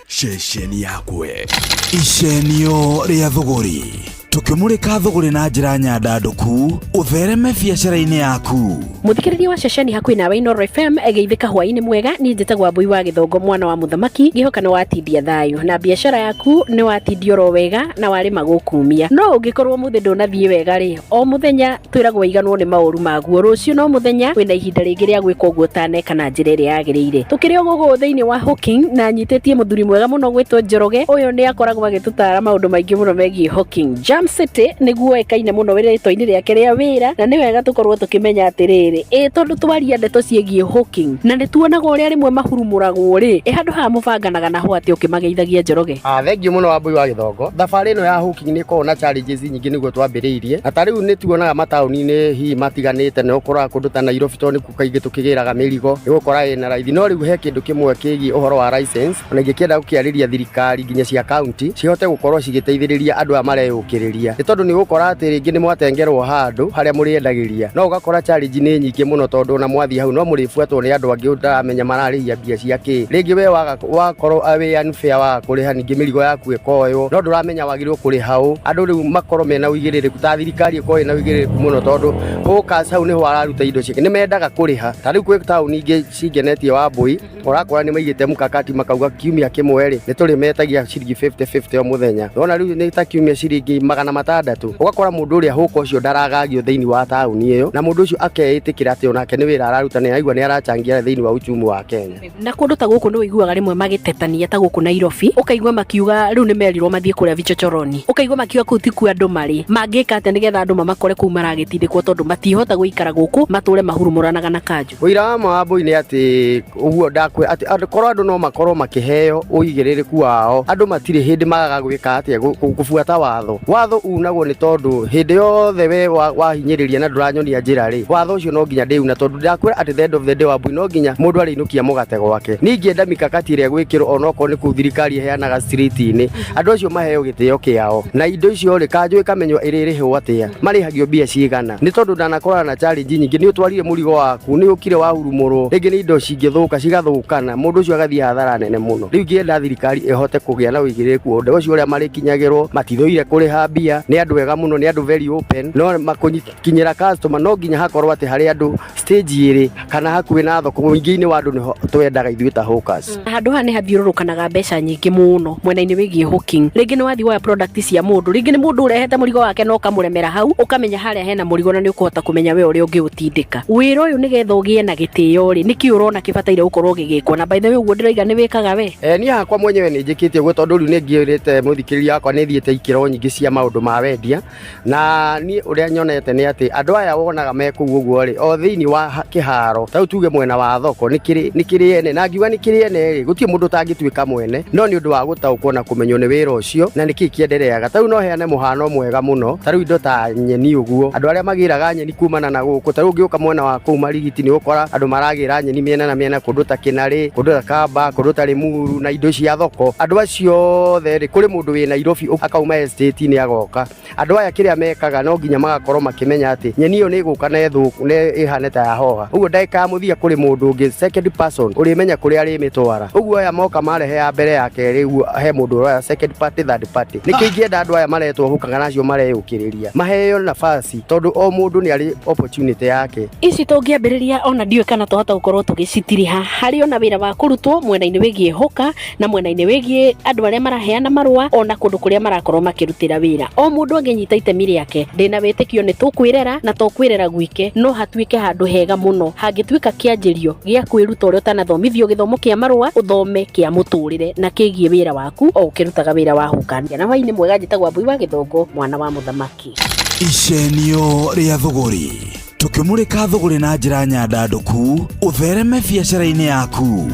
S17: ceceni yakwe,
S1: icenio rĩa thũgũri, tukimurika thũgũri na njĩra nyandandũku, uthereme biacara-inĩ yaku.
S7: Muthikiriria wa ceceni hakuhĩ nawe Inoro FM egeithĩka hwaĩ-inĩ mwega, niĩ njĩtagwo Wambui wa Gĩthongo mwana wa mũthamaki, ngĩhoka nĩ watindia thayũ na biacara yaku nĩ watindio ro wega na warĩma gũkumia. No ũngĩkorwo mũthĩ ndũnathiĩ wega rĩ, o mũthenya twĩragwo iganwo nĩ maũru maguo, rũciũ no mũthenya wĩna ihinda rĩngĩ rĩa gwĩka ũguo ũtaneka na njĩra ĩrĩa yagĩrĩire. Tũkĩrĩ o gũkũ thĩinĩ wa Hawking na nyitĩtie mũthuri mwega mũno gwĩtwo Njoroge, ũyũ nĩ akoragwo agĩtũtara maũndũ maingĩ mũno megiĩ Hawking. Jam City nĩguo ekaine mũno rĩtwa-inĩ rĩake rĩa wĩra, na nĩ wega tũkorwo tũkĩmenya atĩrĩrĩ, tondũ twaria ndeto ciĩgiĩ Hawking na nĩ tuonaga ũrĩa rĩmwe mahurumũragwo rĩ, handũ ha mũbanganaga na ho atĩ ũkĩmageithagia Njoroge.
S9: Thengiũ mũno Wambui wa Gĩthongo. Thabarĩ ĩno ya Hawking nĩ ĩkoragwo na challenges nyingĩ nĩguo twambĩrĩirie, na ta rĩu nĩ tuonaga mataũni-inĩ hihi matiganĩte, nĩ ũkoraga kũndũ ta Nairobi tondũ nĩkuo kaingĩ tũkĩgĩraga mĩrigo, nĩ gũkora ĩna raithi. No rĩu he kĩndũ kĩmwe kĩgiĩ ũhoro wa license, na ingĩkĩenda gũkĩarĩria thirikari nginya cia county cihote gũkorwo cigĩteithĩrĩria andũ a mareyũkĩrĩria, nĩ tondũ nĩ gũkora atĩ rĩngĩ nĩ mwatengerwo handũ harĩa mũrĩendagĩria, no ũgakora challenge nĩ nyingĩ mũno tondũ na mwathi hau no mũrĩbuatwo nĩ andũ angĩ ũtaramenya mararĩhia mbia ciake. Rĩngĩ we wakorwo wĩ unfair wa kũrĩha, ningĩ mĩrigo yaku ĩkoywo, no ndũramenya wagĩrĩirwo kũrĩha ũ. Andũ rĩu makorwo mena ũigĩrĩrĩku, ta thirikari ĩkorwo ĩna ũigĩrĩrĩku mũno tondũ hawkers hau nĩho araruta indo ciake, nĩ mendaga kũrĩha. Ta rĩu kwĩ taũni ingĩ cingenetie Wambui, ũrakora nĩ maigĩte mkakati makauga kiumia kĩmwe rĩ nĩ tũrĩmetagia ciringi 50 o mũthenya. Ona rĩu nĩ ta kiumia ciringi 600. Ũgakora mũndũ ũrĩa hũka ũcio ndaragagio thĩinĩ wa taũni ĩyo, na mũndũ ũcio akeĩtĩkĩra atĩ onake nĩ wĩra araruta, nĩ aigua nĩ arachangia thĩinĩ wa uchumi wa Kenya.
S7: Na kũndũ ta gũkũ nĩ ũiguaga rĩmwe magĩtetania ta gũkũ Nairobi, ũkaigua makiuga rĩu nĩ merirwo mathiĩ kũrĩa vichochoroni, ũkaigua makiuga kũu ti kuo andũ marĩ, mangĩka atĩ nĩgetha andũ mamakore kũu maragĩtindĩkwo tondũ matihota gũikara gũkũ matũre mahurumũranaga na kanjũ. Ũira
S9: wa Wambui nĩ atĩ ũguo ndakwe atĩ korwo andũ no makorwo makĩheo ũigĩrĩrĩku wao, andũ matirĩ hĩndĩ magaga gwĩka atĩa gũbuata watho. Watho unagwo nĩ tondũ hĩndĩ yothe we wahinyĩrĩria na ndũranyonia njĩra rĩ, watho ũcio no nginya ndĩuna, tondũ ndakwĩra atĩ the end of the day Wambui no nginya mũndũ arĩinũkia mũgate gwake. Ningĩ enda mikakati ĩrĩa gwĩkĩrwo onokorwo nĩ kũu thirikari ĩheanaga street-inĩ, andũ acio maheo gĩtĩo kĩao, na indo icio rĩ kanjũ ĩkamenywo ĩrĩrĩhwo atĩa, marĩhagio mbia cigana. Nĩ tondũ ndanakorana na challenge nyingĩ, nĩ ũtwarire mũrigo waku, nĩ ũkire wahurumũrwo, rĩngĩ nĩ indo cingĩthũka cigathũkana, mũndũ ũcio agathiĩ hathara nene mũno. Rĩu ingĩenda thirikari ĩhote kũgĩa na ũigĩrĩrĩku ũndũ ũcio ũrĩa marĩkinyagĩrwo, matithũire kũrĩha mbia, nĩ andũ wega mũno, nĩ andũ very open, no makũkinyĩra customer no nginya hakorwo atĩ harĩ andũ stage ĩrĩ kana hakuhĩ na thoko. Mũingĩ-inĩ wa andũ nĩho twendaga ithuĩ ta hawkers.
S7: Handũ ha nĩ hathiũrũrũkanaga mbeca nyingĩ mũno mwena-inĩ wĩgiĩ Hawking. Rĩngĩ nĩ wathiĩ woya product cia mũndũ, rĩngĩ nĩ mũndũ ũrehete mũrigo wake no ũkamũremera hau, ũkamenya harĩa hena mũrigo na nĩ ũkũhota kũmenya we ũrĩa ũngĩũtindĩka. Wĩra ũyũ nĩgetha ũgĩe na gĩtĩo rĩ, nĩkĩ ũrona kĩbataire gũkorwo gĩgĩkwo, na by the way ũguo ndĩraiga nĩ wĩkaga we?
S9: Niĩ hakwa mwenyewe nĩ njĩkĩte ũguo tondũ rĩu nĩ ngĩrĩte mũthikĩrĩria wakwa nĩ thiĩte ikĩro nyingĩ cia maũndũ ma wendia, na niĩ ũrĩa nyonete nĩ atĩ andũ aya wonaga me kũu ũguo rĩ, o thĩinĩ wa kĩharo ta tuge mwena wa thoko nĩ kĩrĩ ene, na ngiuga nĩ kĩrĩ ene rĩ, gũtirĩ mũndũ tangĩtuĩka mwene, no nĩ ũndũ wa gũtaũkwo na kũmenywo nĩ wĩra ũcio na nĩkĩ kĩendereaga. Ta rĩu no heane mũhano mwega mũno, ta rĩu indo ta nyeni ũguo, andũ arĩa magĩraga nyeni kumana na gũkũ, ta rĩu ũngĩũka mwena wa kũu Marigiti nĩ ũkora andũ maragĩra nyeni mĩena na mĩena, kũndũ ta Kĩnarĩ, kũndũ ta Kamba, kũndũ ta Limuru na indo cia thoko. Andũ acio othe rĩ, kũrĩ mũndũ wĩ Nairobi akauma estate-inĩ agoka, andũ aya kĩrĩa mekaga no nginya magakorwo makĩmenya atĩ nyeni ĩyo nĩ ĩgũka na ĩhane ta yahoha. Ũguo ndagĩka mũthia kũrĩ mũndũ ũngĩ second person ũrĩmenya kũrĩa arĩmĩtwara. Ũguo aya moka marehe ya mbere yake rĩu he mũndũ ũrĩa second party third party. Nĩkĩ ingĩenda andũ aya maretwo hũkaga nacio mareyũkĩrĩria maheo nafasi, tondũ o mũndũ nĩ arĩ opportunity yake.
S7: Ici tũngĩambĩrĩria ona ndiũĩ kana twahota gũkorwo tũgĩcitiriha, harĩ ona wĩra wa kũrutwo mwena-inĩ wĩgiĩ hũka na mwena-inĩ wĩgiĩ andũ arĩa maraheana marũa, ona kũndũ kũrĩa marakorwo makĩrutĩra wĩra. Kenya o mundu angenyita itemi riake ndina witikio ni tukwirera na tukwirera gwike no hatuike handu hega muno hangituika kianjirio gia kwiruta uria utanathomithio githomo kia marua uthome kia muturire na kigie wira waku o ukirutaga wira wa hukania na waini mwega njitagwa Mbui wa Githongo mwana wa muthamaki
S1: Icenio ria thogori tukimurika thogori na njira nyandanduku uthereme biacara-ini yaku.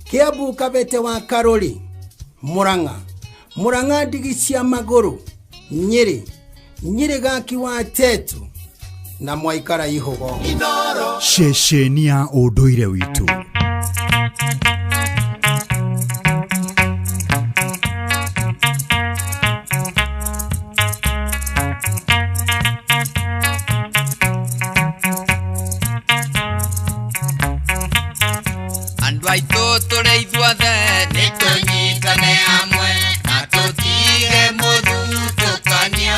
S11: Kiambu Kabete wa Karori, Murang'a ndigi cia maguru, Nyeri gaki wa Tetu na Mwaikara Ihogo.
S18: Ceceni ya unduire witu.
S12: Andwaito tore ithuothe nitunyitane hamwe na tutige muthutukania.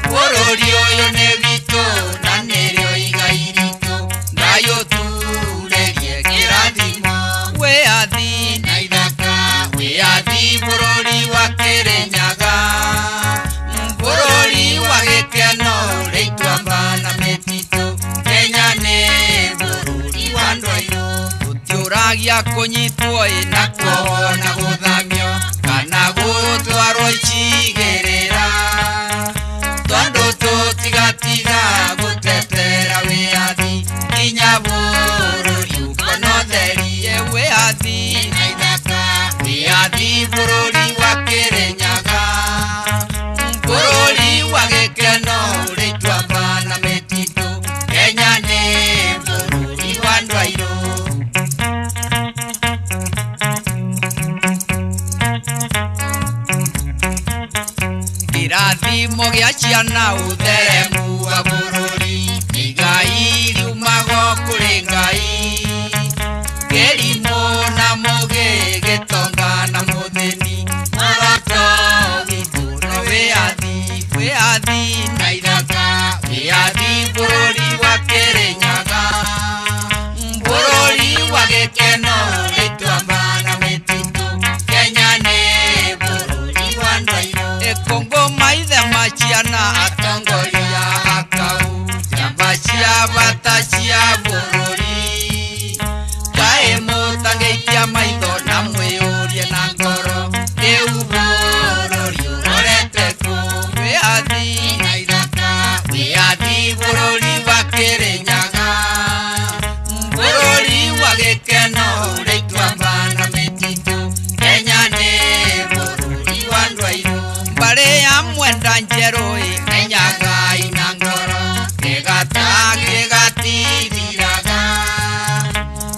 S12: Bururi uyu ni witu na nirio igai ritu, thayu turerie kirathimo. Wiathi na ithaka, wiathi bururi wa Kirinyaga, bururi wa gikeno riitwamba na mititu. Kenya ni bururi wa ndwairo turagia kunyitwo na kuona guthamio kana gutwarwo ichigerera tondu tutigatiga gutetera wiathi nginya bururi ukonotherie wiathi na ithaka wiathi bururi wa Kirinyaga bururi wa gikeno riitwamba na mititu. Kenya ni bururi wa ndwairo irathimo gia ciana utheremu wa bururi igai riumago kuri Ngai kerimo na muge gitonga na muthini marato witu no wiathi na ithaka wiathi bururi wa Kirinyaga bururi wa gikeno ritwamba na mititu. Kenya ni bururi wa ndwairo Kongo maithe maciana atongoria akau jamba cia bata cia bururi kae mutangeikia maitho na mwiyurie na ngoro riu bururi urorete ku wiathi na ithaka wiathi bururi wa Kirinyaga bururi wa gikeno riitwamba na mititu. Kenya ni bururi wa ndwairo mbare ya mwenda njeru Kenyaga ina ngoro kigatithiraga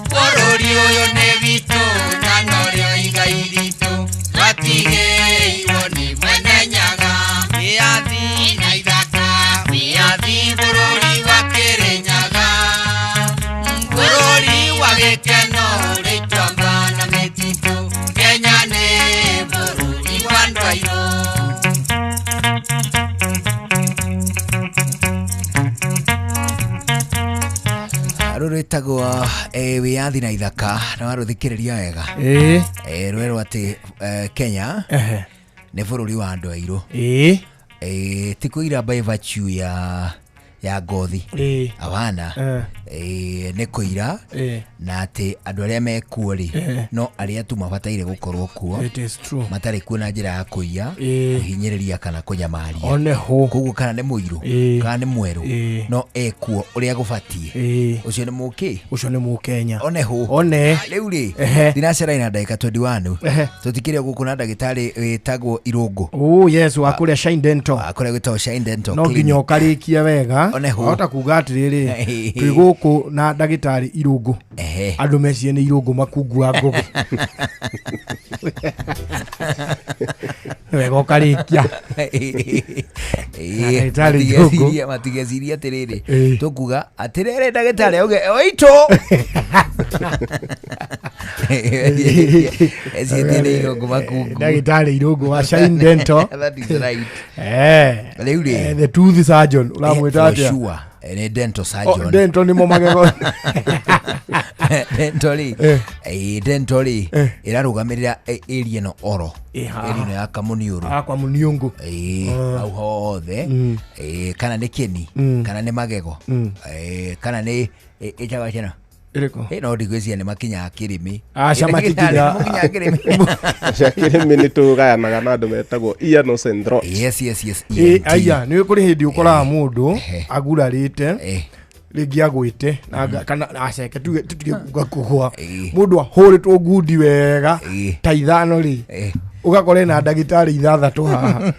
S12: bururi uyu ni witu na norio igai ritu twatigeirwo ni mwene Nyaga wiathi na ithaka wiathi bururi wa Kirinyaga bururi wa gikeno riitwamba na mititu. Kenya ni bururi wa ndwairo
S13: rwitagwo wiathi na ithaka na waruthikiriria wega rwerwo ati Kenya ni bururi wa andu airu ti kuira by virtue ya ngothi awana ni kuira na ati andu aria mekuo ri no aria tu mabataire gukorwo kuo matari kuo na njira ya kuiya kuhinyiriria kana kunyamaria
S5: oneho
S13: koguo kana ni muiru kana ni mweru no ekuo uria gubatie ucio ni muki
S5: ucio ni mukenya
S13: oneho
S5: one
S13: riu ri dinacera ina ndagika 21 tutikire guku na ndagitari witagwo Irungu
S5: yes wa kuria Shine Dental
S13: akuria gwitagwo Shine Dental
S5: no nginya ukarikia wega hota kuga atiriri twi guku na ndagitari Irungu andu mecie ni Irungu makungua ngugu wega ukarikia ndagitari Irungu
S13: matigeciria atiriri tukuga atiriri ndagitari auge oito esietire Irungu makungu
S5: ndagitari Irungu wa Shine Dental
S13: that is right
S5: riu ri the tooth surgeon uramwita atia
S13: ni dental surgeon
S5: dental ni mo magego
S13: Dentori irarugamirira area no oro area no ya Kamuniuru
S3: kwa Muniungu
S13: au hothe kana ni Keni kana ni Magego kana ni itawa chena
S3: iriko
S13: no ndigwĩcia nĩ makinya Kirimi
S3: makinya
S10: Kirimi nĩ tũgayanaga na andũ metagwo Iano Central.
S13: Yes
S3: aya nĩ kũrĩ hĩndĩ ũkoraga mũndũ agurarĩte rĩngĩ agwĩte kana aceke tutige gakũgwa mũndũ ahũrĩtwo ngundi wega ta ithano rĩ ũgakora na ndagĩtarĩ 6 haha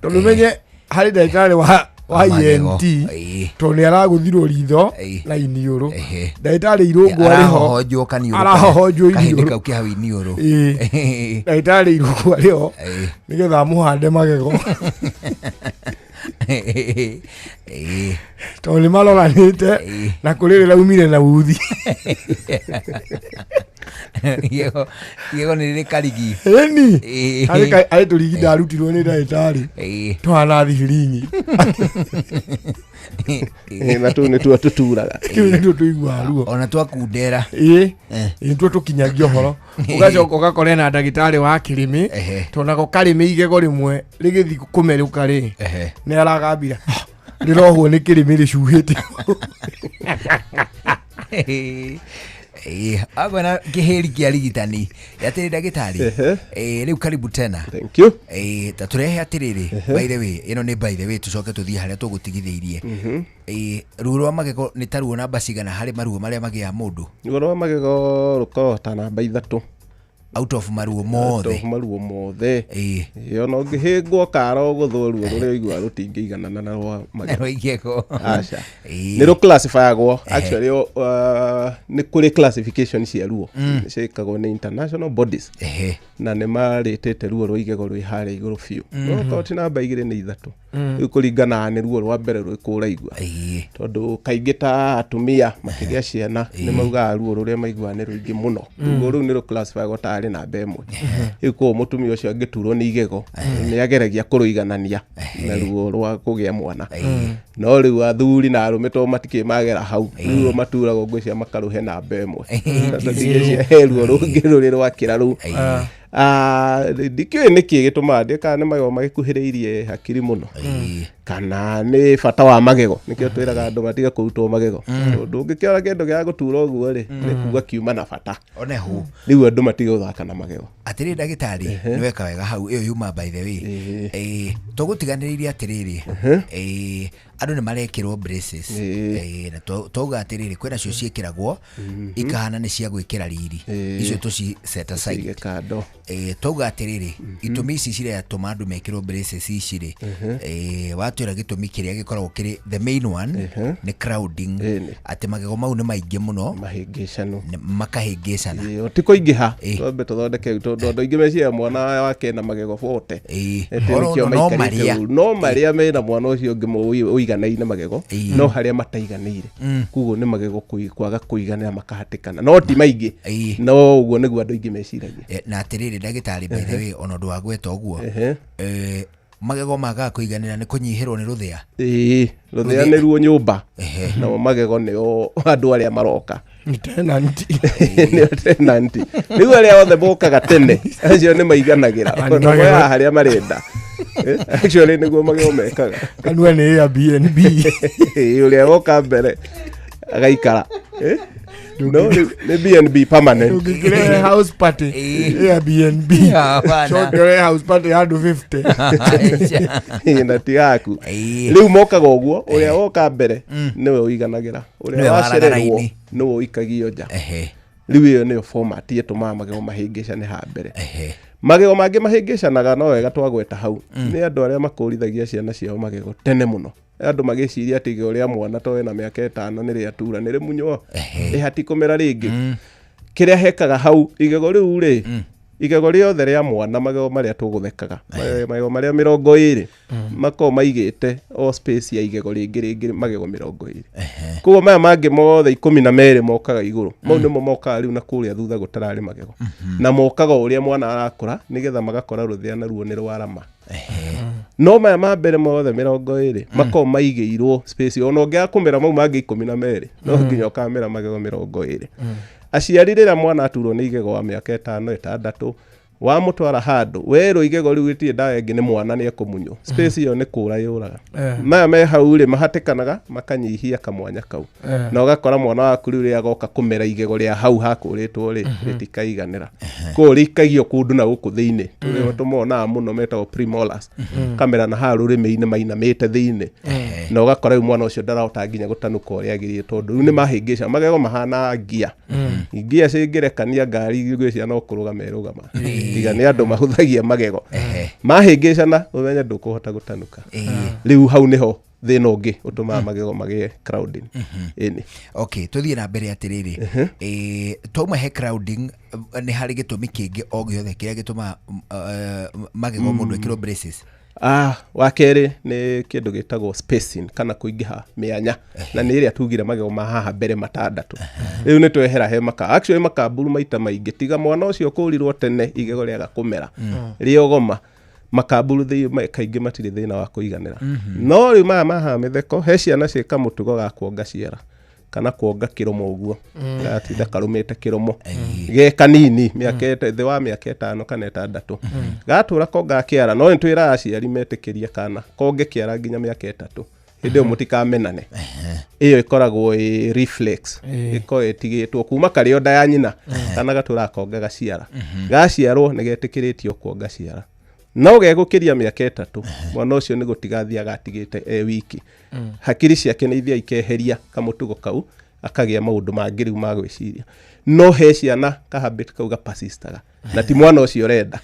S3: tondũ menye harĩ ndagĩtarĩ wa ENT to nĩ aragũthirwo ritho na iniũrũ ndagĩtarĩ irũngu arĩho arahohonjwo iniũrũ ndagĩtarĩ irũngu arĩho nĩgetha mũhande magego to nĩ maroranĩte na kũrĩrĩra umire na uthi
S13: yego nĩ rĩ karigi
S3: arĩ tũrigi ndarutirwo nĩ ndagĩtarĩ tũhana thibiringi
S10: na tũ nĩ tuo tũturaga
S3: nĩtuo tũiguaga ruo
S13: ona twakundera
S3: nĩtuo tũkinyagia ũhoro ũgacoka ũgakora na ndagĩtarĩ wa Kirimi tonako Karĩmĩ igego rĩmwe rĩgĩthiĩ kũmerũka rĩ nĩ aragambira rĩrohwo nĩ Kirimi rĩcuhĩte
S13: agona kiheri kia rigitani yatiri ndagitari riu karibu tena.
S10: Thank you.
S13: Ta turehe atiriri by the way ino ni by the way tucoke tuthie haria tugutigitheirie ruo rwa magego ni taruo namba cigana hari maruo maria magia mundu.
S10: Ruo rwa magego ruko ta namba 3
S13: out of maruo mothe
S10: yo no ngihingwo karo guthwo ruo ruria igwa rutingigana na rwa
S13: magego
S10: acha ni ro classifyagwo actually ni kuri classification cia ruo cekagwo ni international bodies na ne maritete ruo rwa igego rwi hare iguru fiu no koti namba 2 ni 3 ikuringana ni ruo rwa mbere rwi kuraigwa tondu kaingi ta atumia makiria ciana ni mauga ruo ruria maigwa ni ruingi muno ruo ru ni ro classifyagwo ta na bemwe iko mutumia ucio angiturwo ni igego ni ageragia kuruiganania na ruo rwa kugia mwana no riu athuri na arume to matike magera hau ruo maturagwo ngwicia makaruhe na bemwe tatigecia ruo rungi ruri rwa kiraru dikyo niki gituma ndika ne mayo magikuhiriirie hakiri muno kana ni bata wa magego nikio twiraga andu matiga kurutwo magego ndungikiora kendo gia gutura uguo ri ni kuga kiuma na bata
S13: onehu
S10: riu andu matiga uthaka na magego
S13: atiri ndagitari ni weka wega hau iyo yuma by the way tugutiganiriria atiriri andu ni marekirwo braces na toga atiriri kwena cio ciekiragwo ikahana ni cia gwikira riri icio tuci set aside
S10: kando
S13: toga atiriri itumi ici cire atuma andu mekirwo braces iciri watwira gitumi kiria gikoragwo kiri the main one ni crowding ati magego mau ni maingi muno
S10: mahingicano
S13: makahingicana
S10: tiko ingiha twambe tuthondeke tondu andu ingi mecia mwana wake na magego 40 no maria mena mwana ucio ngi uiganaine magego no haria mataiganire kugo ni magego kwaga kuiganira makahatikana no ti maingi no uguo niguo andu ingi meciragia
S13: na atiriri ndagitari by the way ono ndwa gweta uguo magego maga kuiganira ni kunyihirwo ni ruthia
S10: ruthia ni ruo nyumba na magego ni o andu aria maroka
S3: tenanti
S10: nigu aria othe bokaga tene acio ni maiganagira no ya haria marenda actually niguo magego mekaga
S3: kanua ni Airbnb
S10: uria woka mbere agaikara no the BNB permanent
S3: ungikire house party Airbnb chokere house party hadu 50
S10: ina tiaku riu mokaga uguo uria woka mbere niwe uiganagira uria wacererwo niwe uikagio nja riu iyo niyo format yetuma magego mahingicane ha mbere magego mangi mahingicanaga no wega twagweta hau ni andu aria makurithagia ciana ciao magego tene muno andu magiciria ati igego ria mwana to wena miaka 5 ni ria tura ni rimunyo hati kumera ringi kiria hekaga hau igego riu ri igego riothe ria mwana magego maria tuguthekaga magego maria 20 mako maigite o space ya igego ringi magego 20 kuo maya mangi mothe 12 mokaga iguru mau nimo mokaga riu na kuria thutha gutarari magego na mokaga uria mwana arakura nigetha magakora ruthia na ruo ni rwarama no maya ma mbere mothe 20 mako maigĩirwo space ona ũngĩaga kũmera mau mangĩ 12 no nginya ũkamera magego 20 aciari rĩrĩa mwana aturwo nĩ igego wa mĩaka 5-6 wa mũtwara handũ werũ igego rĩu gĩtirĩ ndawa ĩngĩ nĩ mwana nĩ ekũmunywo space iyo nĩ kũra yũraga maya me hau rĩ mahatĩkanaga makanyihia kamwanya kau na ũgakora mwana waku rĩu rĩrĩa agoka kũmera igego rĩa hau hakũrĩtwo rĩ rĩtikaiganĩra kũu rĩikagio kũndũ na gũkũ thĩinĩ tũrĩa tũmonaga mũno metagwo premolars kamera na ha rũrĩmĩ-inĩ mainamĩte thĩinĩ na ũgakora rĩu mwana ũcio ndarahota nginya gũtanuka ũrĩa agĩrĩire tondũ rĩu nĩ mahĩngĩca magego mahana ngia cingĩrekania ngari gwĩcia no kũrũgama erũgama tiga nĩ andũ mahũthagia magego mahĩngĩcana ũmenye ndũkũhota gũtanuka rĩu hau nĩho thĩna ũngĩ ũtũmaga magego magĩe crowding ĩni
S13: okay tuthiĩ na mbere atĩrĩrĩ twauma he crowding nĩ harĩ gĩtũmi kĩngĩ o gĩothe kĩrĩa gĩtũmaga magego mũndũ ekĩrwo braces
S10: wa kerĩ nĩ kĩndũ gĩtagwo spacing kana kũingĩha mĩanya na nĩ ĩrĩa tugire magego ma haha mbere 6 rĩu nĩ twehera he actually makamburu maita maingĩ tiga mwana ũcio kũrirwo tene igego rĩaga kũmera rĩogoma makamburu kaingĩ matirĩ thĩna wa kũiganĩra no rĩu maya maha mĩtheko he ciana ciĩka mũtugo ga kuonga ciara kana kuonga kĩromo ũguo gatinda karũmĩte kĩromo ge kanini thĩ wa mĩaka 5 kana 6 gatũra konga kĩara no nĩtwĩraga aciari metĩkĩrie kana konge kĩara nginya mĩaka 3 hĩndĩ ĩyo mũtikamenane ĩyo ĩkoragwo reflex ĩkoragwo ĩtigĩtwo kuma karĩ nda ya nyina kana gatũra konga gaciara gaciarwo nĩgetĩkĩrĩtio kuonga ciara no gegũkĩria mĩaka 3 mwana ũcio nĩ gũtigathiaga gatigĩte wiki hakiri ciake nĩ ithia ikeheria kamũtugo kau akagĩa maũndũ mangĩ rĩu ma gwĩciria no he ciana kahabit kau gapasistaga na ti mwana ũcio renda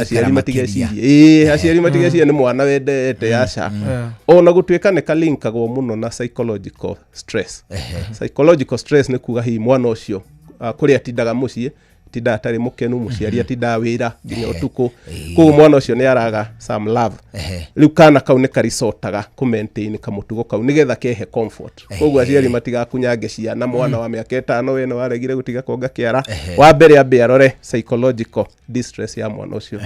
S10: aciari matigecirie aciari matigecirie nĩ mwana wendete aca ona gũtuĩka nĩ kalinkagwo mũno na psychological stress nĩ kuga hihi mwana ũcio kũrĩa atindaga mũciĩ tinda atarĩ mũkenu mũciari atinda wĩra nginya ũtukũ koguo mwana ũcio nĩ araga some love rĩu kana kau nĩ karicotaga kũ-maintain kamũtugo kau nĩgetha kehe comfort koguo aciari matigakunyange ciana mwana wa mĩaka 5 we nĩ waregire gũtiga kuonga kĩara wa mbere ambe arore psychological distress ya mwana ũcio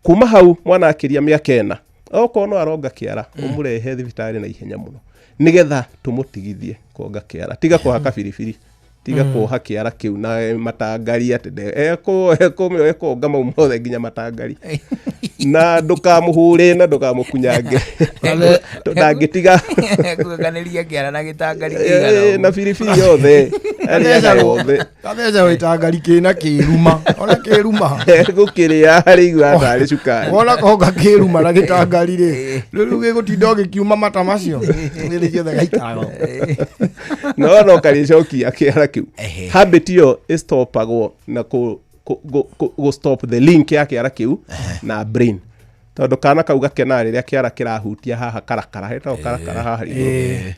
S10: kuma hau mwana akĩria mĩaka 4 okorwo no aronga kĩara ũmũrehe thibitarĩ na ihenya mũno nĩgetha tũmũtigithie kuonga kĩara tiga kũhaka biribiri tiga kuoha kĩara kĩu na matangari atĩ ekũonga mau mothe nginya matangari na ndũkamũhũre na ndũkamũkunyange ndangĩtiga
S13: kuonganĩria kĩara na gĩtangari
S10: na biribiri yothe
S3: katheca wĩtangari kĩna kĩruma ona kĩruma
S10: gũkĩrĩa harĩigua tarĩ cukari
S3: wona konga kĩruma na gĩtangari rĩ rĩu gĩgũtinda gĩkiuma mata macio rĩrĩ ciothe gaikaraga
S10: no karĩcokia kĩara kĩu habit iyo stopagwo na go stop the link ya kĩara kĩu na brain tondũ kana kau gakena rĩrĩa kĩara kĩrahutia haha karakara hetao karakara haha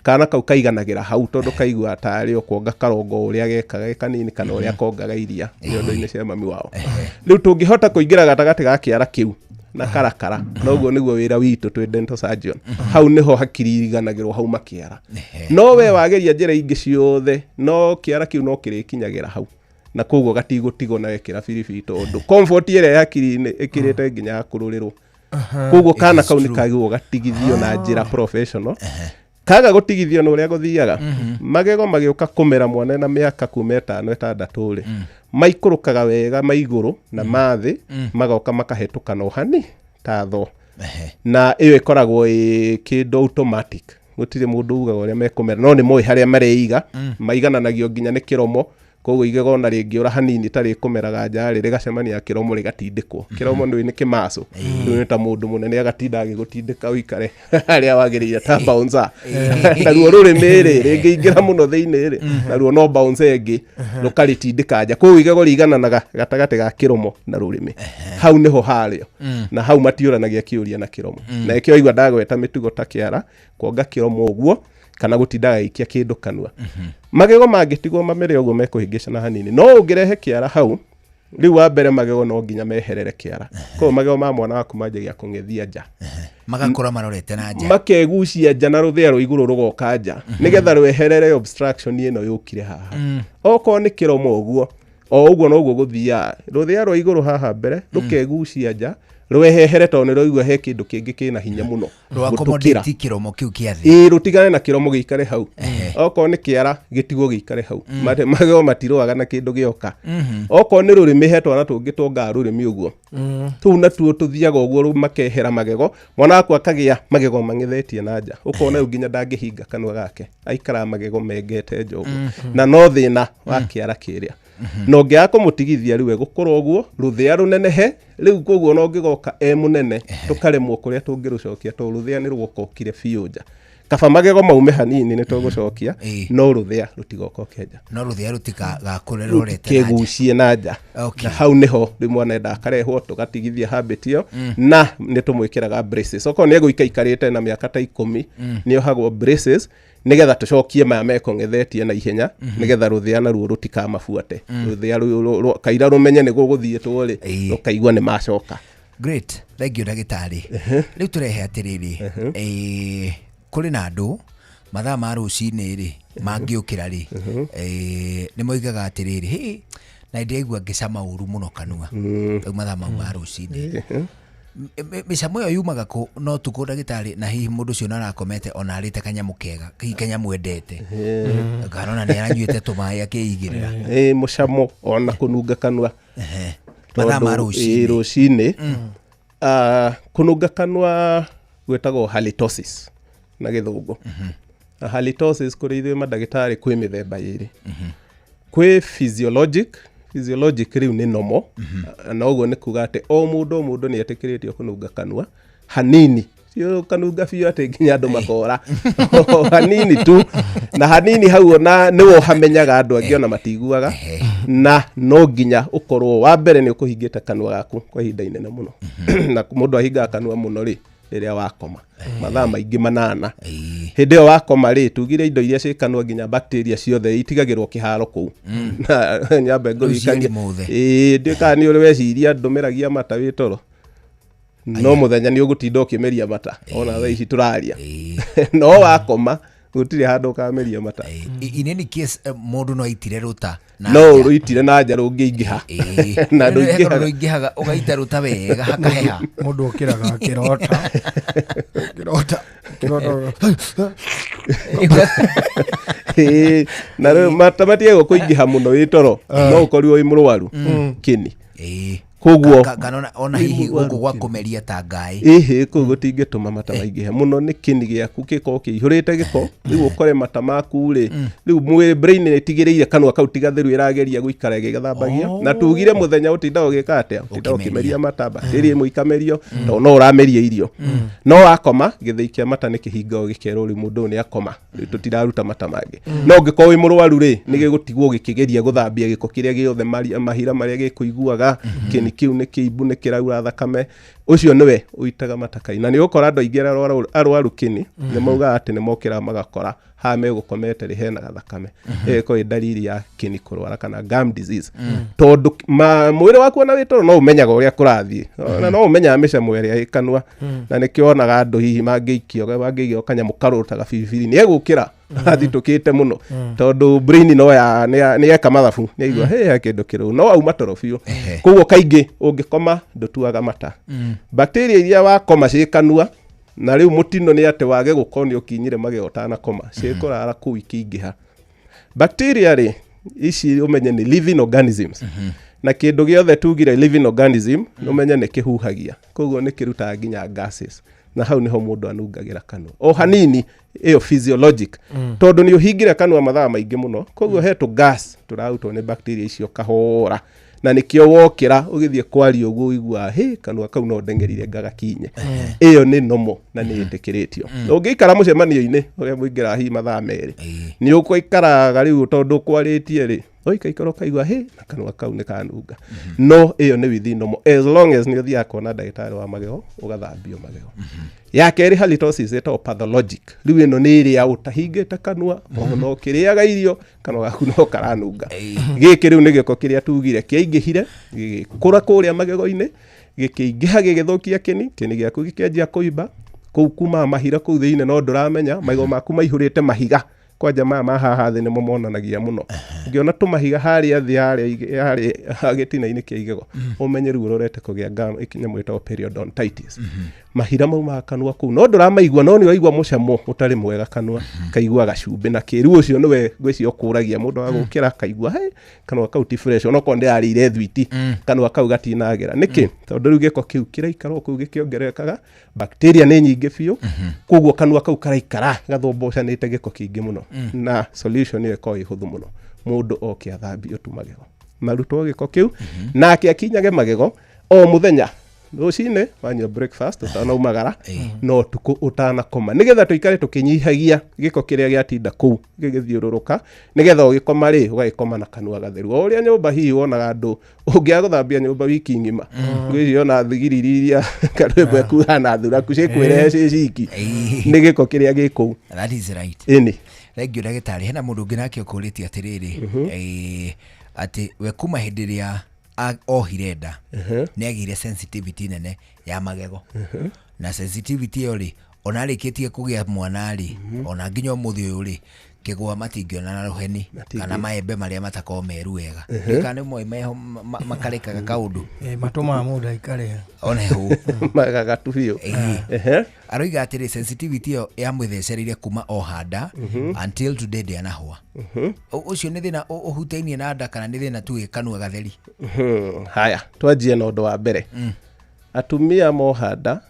S10: kana kau kaiganagĩra hau tondũ kaigua tarĩ kuonga karongo ũrĩa gekaga kanini kana ũrĩa kongaga iria nyondo-inĩ cia mami wao rĩu tũngĩhota kũingĩra gatagatĩ ga kĩara kĩu na karakara noguo nĩguo wĩra witũ twĩ dental surgeon hau nĩho hakiri iganagĩrwo hau makĩara no we wageria njĩra ingĩ ciothe no kĩara kĩu no kĩrĩkinyagĩra hau na koguo gatigũtigwo na wekĩra biribiri tondũ comfort ĩrĩa hakiri-inĩ ĩkĩrĩte nginya kũrũrĩrwo koguo kana kau nĩ kagĩrwo gatigithio na njĩra professional kaga gũtigithio na ũrĩa gũthiaga magego magĩũka kũmera mwana na mĩaka kuma 5-6 rĩ maikũrũkaga wega maigũrũ na mathĩ magoka makahetũka na ũhani ta tho na ĩyo ĩkoragwo kĩndũ automatic gũtirĩ mũndũ ugaga ũrĩa mekũmera no nĩ moĩ harĩa mareiga maigananagio nginya nĩ kĩromo koguo igego na rĩngĩ ũra hanini tarĩ kũmeraga nja rĩrĩ gacemania kĩromo rĩgatindĩkwo kĩromo nĩ kĩmaco nĩ ta mũndũ mũnene agatinda agĩgũtindĩka ũikare harĩa wagĩrĩire ta bouncer na ruo rũrĩmĩ rĩngĩ ingĩra mũno thĩinĩ rĩ na ruo no bouncer ĩngĩ rũkarĩtindĩka nja koguo igego rĩigananaga gatagatĩ ga kĩromo na rũrĩmĩ hau nĩho harĩo na hau matiũranagia kĩũria na kĩromo na ĩkĩo igua ndagweta mĩtugo ta kĩara kuonga kĩromo ũguo kana gũtindaga ikia kĩndũ kanua magego mangĩtigwo mamere ũguo mekũhĩngĩcana hanini no ũngĩrehe kĩara hau rĩu wa mbere magego no nginya meherere kĩara koguo magego ma mwana waku manjagia kũng'ethia nja
S13: magakora marorete na nja
S10: makegucia nja na rũthĩa rwa igũrũ rũgoka nja nĩgetha rweherere obstruction ĩno yũkire haha okorwo nĩ kĩromo ũguo o ũguo noguo gũthiaga rũthĩa rwa igũrũ haha mbere rũkegucia nja rwehehere to nä roigua he kä ndå kä ngä kä na hinya må no
S13: rwakomodeti kä romo kä u kä athä
S10: rå tigane na kä romo gä ikare hau okorwo nä kä ara gä tigwo gä ikare hau magego matirwaga na kä ndå gä oka okorwo nä rå rä mä he twana tå ngä tongaa rå rä mä å guo tå u natuo tå thiaga å guo makehera magego mwana wakwa akagä a magego mang'ethetie na nja å kona rä u nginya ndangä hinga kanua gake aikara magego mengete njogu na no thä na wa kä ara kä rä a no ngä akå må tigithia rä u egå korwo å guo rå thä a rå nenehe rä u koguo no ngä goka må nene tå karemwo kå rä a tå ngä rå cokia to rå thä a nä rwokokire biå nja kaba magego maume hanini nä tå gå cokia no rå thä a rå tigoka kenja
S13: no rå thä a rå tigakå re rå rete
S10: kä gucie na nja na hau nä ho rä mwana enda akarehwo tå gatigithia habit ä yo na nä tå mwä kä raga braces okorwo nä egå ikaikarä te na mä aka ta 10 nä ohagwo braces nä getha tå cokie maya mekong'ethetie na ihenya nä getha rå thä a naruo rå tikamabuate rå thä a kaira rå menye nä gå gå thiä two rä rå kaigua nä macoka
S13: great thank you ndagĩtarĩ rĩu tũrehe atĩrĩrĩ kũrĩ na andũ mathaa ma rũcinĩ rĩ mangĩũkĩra rĩ nĩ moigaga atĩrĩrĩ na ndĩraigua ngĩcama ũru mũno kanua rĩu mathaa mau ma rũcinĩ mĩcamo ĩyo yumaga kũ no tukũ ndagĩtarĩ na hihi mũndũ ũcio narakomete ona arĩte kanyamũ kega hihi kanyamũ endete kanona nĩ aranyuĩte tũmaĩ akĩigĩrĩra
S10: mũcamo ona kũnunga kanua
S13: mathaa ma
S10: rũcinĩ kũnunga kanua gwĩtagwo halitosis na gĩthũngũ halitosis kũrĩ ithuĩ mandagĩtarĩ kwĩ mĩthemba ĩrĩ kwĩ physiologic rĩu nĩ nomo na ũguo nĩ kuga atĩ o mũndũ nĩ etĩkĩrĩtio kũnunga kanua hanini sio kanunga biũ atĩ nginya andũ makora hanini tu na hanini hau ona nĩwo hamenyaga andũ angĩ ona matiguaga na no nginya ũkorwo wa mbere nĩ ũkũhingĩte kanua gaku kwa ihinda inene mũno na mũndũ ahingaga kanua mũno rĩ rĩrĩa wakoma mathaa maingĩ manana hĩndĩ ĩyo wakoma rĩ tugire indo iria ciĩkanua nginya bacteria ciothe itigagĩrwo kĩharo kũu na nyambe ngũririkanie ndiũĩ kana nĩ ũrĩ weciria ndũmĩragia mata wĩ toro no mũthenya nĩ ũgũtinda ũkĩmeria mata ona thaa ici tũraria no wakoma gũtirĩ handũ ũkameria mata
S13: in any case mũndũ no aitire rũta
S10: no rũitire na nja rũngĩingĩha na
S13: rũingĩhaga ũgaita rũta wega hakaheha
S3: mũndũ ũkĩraga akĩrota
S10: na mata matiegwo kũingĩha mũno wĩ toro no ũkorirwo wĩ mũrwaru kĩni koguo
S13: kanona ona hihi gũkũ gwa kũmeria ta ngaĩ
S10: kũu gũtingĩtũma mata maingĩhe mũno nĩ kĩni gĩaku gĩkorwo kĩihũrĩte gĩko rĩu ũkore mata maku rĩ rĩu brain nĩ ĩtigĩrĩire kanua kau tigatheru ĩrageria gũikara ĩgĩgathambagia na tugire mũthenya ũtinda ũgĩka atĩa ũtinda ũkĩmeria mata bacteria ĩmwe ikamerio to no ũrameria irio no wakoma gĩthĩi kĩa mata nĩ kĩhingao gĩkerwo rĩu mũndũ nĩ akoma rĩu tũtiraruta mata mangĩ no ũngĩkorwo wĩ mũrwaru rĩ nĩ gĩgũtigwo gĩkĩgeria gũthambia gĩko kĩrĩa gĩothe mahira marĩa gĩkũiguaga kĩni kiu nĩ kĩimbu nĩ kĩraura thakame ũcio nĩwe ũitaga matakai na nĩ ũkora andũ aingĩ arwaru kĩni nĩ maugaga atĩ nĩ mokĩra magakora haha megũkomete rĩ hena gathakame ĩko ĩ dalili ya kĩni kũrwara kana gum disease tondũ mwĩrĩ waku ona wĩ toro no ũmenyaga ũrĩa kũrathiĩ na no ũmenyaga mĩcamo ĩrĩa ĩ kanua na nĩkĩo onaga andũ hihi mangĩikio kanyamũ karũtaga biribiri nĩ egũkĩra athitũkĩte mũno tondũ brain no nĩ eka mathabu nĩ aigua he kĩndũ kĩrũu no auma toro biũ koguo kaingĩ ũngĩkoma ndũtuaga mata bacteria iria wakoma ciĩ kanua na rĩu mũtino nĩ atĩ wage gũkorwo nĩ ũkinyire magego ũtanakoma ciĩkũrara kũu ikĩingĩha bacteria rĩ ici ũmenye nĩ living organisms na kĩndũ gĩothe tugire living organism ũmenye nĩ kĩhuhagia koguo nĩ kĩrutaga nginya gases na hau niho mũndũ anungagĩra kanua o hanini ĩyo physiologic tondũ nĩ ũhingire kanua mathaa maingĩ mũno koguo hetũ gas tũrarutwo nĩ bacteria icio kahora na nĩkĩo wokĩra ũgĩthiĩ kwaria ũguo ũigua kanua kau no ndengerire ngagakinye ĩyo nĩ nomo na nĩ ĩtĩkĩrĩtio ũngĩikara mũcemanio-inĩ ũrĩa mũingĩra hihi mathaa merĩ nĩ ũgũikaraga rĩu tondũ kwarĩtie rĩ ũikaikara ũkaigua na kanua kau nĩ kanunga no ĩyo nĩ within normal as long as nĩ ũthiaga kuona ndagĩtarĩ wa magego ũgathambio magego ya kerĩ halitosis ĩtagwo pathologic rĩu ĩno nĩ ĩrĩa ũtahingĩte kanua ona ũkĩrĩaga irio kanua gaku no karanunga gĩkĩ rĩu nĩ gĩko kĩrĩa tugire kĩaingĩhire gĩkũra kũrĩa magego-inĩ gĩkĩingĩha gĩgĩthũkia kĩni gĩaku gĩkĩanjia kũimba kũu kuma mahira kũu thĩinĩ no ndũramenya magego maku maihũrĩte mahiga kwanja mama haha thĩ nĩmo monanagia mũno ngiona tũmahiga harĩa thĩ harĩa gĩtina-inĩ kĩa igego ũmenye rĩu ũrorete kũgĩa nyamũ ĩtagwo periodontitis mahira mau ma kanua kũu no ndũramaigua no nĩwaigua mũcamo ũtarĩ mwega kanua kaigua gacumbĩ na kĩru ũcio nĩwe ngwĩciria ũkũragia mũndũ wa gũkĩra kaigua kanua kau ti fresh onokorwo ndĩrarĩire thwiti kanua kau gatinagĩra nĩkĩ tondũ rĩu gĩko kĩu kĩraikara kũu gĩkĩongererekaga bacteria nĩ nyingĩ biũ koguo kanua kau karaikara gathombocanĩte gĩko kĩingĩ mũno na solution ĩyo ĩkoragwo ĩ hũthũ mũno mũndũ oke athambio tu magego marutwo gĩko kĩu nake akinyage magego o mũthenya rũcinĩ wanyua breakfast ũtanaumagara no tukũ ũtanakoma nĩgetha tũikare tũkĩnyihagia gĩko kĩrĩa gĩatinda kũu gĩgĩthiũrũrũka nĩgetha ũgĩkoma ũgagĩkoma na kanua gatheru o ũrĩa nyũmba hihi wonaga andũ ũngĩaga gũthambia nyũmba wiki ng'ima ngwĩciona thigiriri iria karwĩmbo kuhana thuraku cikwĩrehe ciciki nĩ gĩko kĩrĩa gĩ kũu.
S13: That is right.
S10: Ĩni
S13: thengio ndagĩtarĩ hena mũndũ ũngĩ nake ũkũrĩtie atĩrĩrĩ atĩ we kuma hĩndĩ ĩrĩa ohire nda nĩ agĩire sensitivity nene ya magego na sensitivity ĩyo rĩ ona arĩkĩtie kũgĩa mwana rĩ ona nginya ũmũthĩ ũyũ rĩ kĩgwa matingĩona na rũheni kana maembe marĩa matakorwo meru wega kana nĩ moĩ meho makarekaga kaũndũ
S14: matũmaga mũndũ aikare
S13: ona hũ
S10: magagatu biũ
S13: aroiga atĩrĩ sensitivity ĩyo yamwĩthecereire kuma o handa until today ndĩanahũa ũcio nĩ thĩna ũhutainie na nda kana nĩ thĩna tu kanua gatheri.
S10: Haya twanjie na ũndũ wa mbere atumia mohanda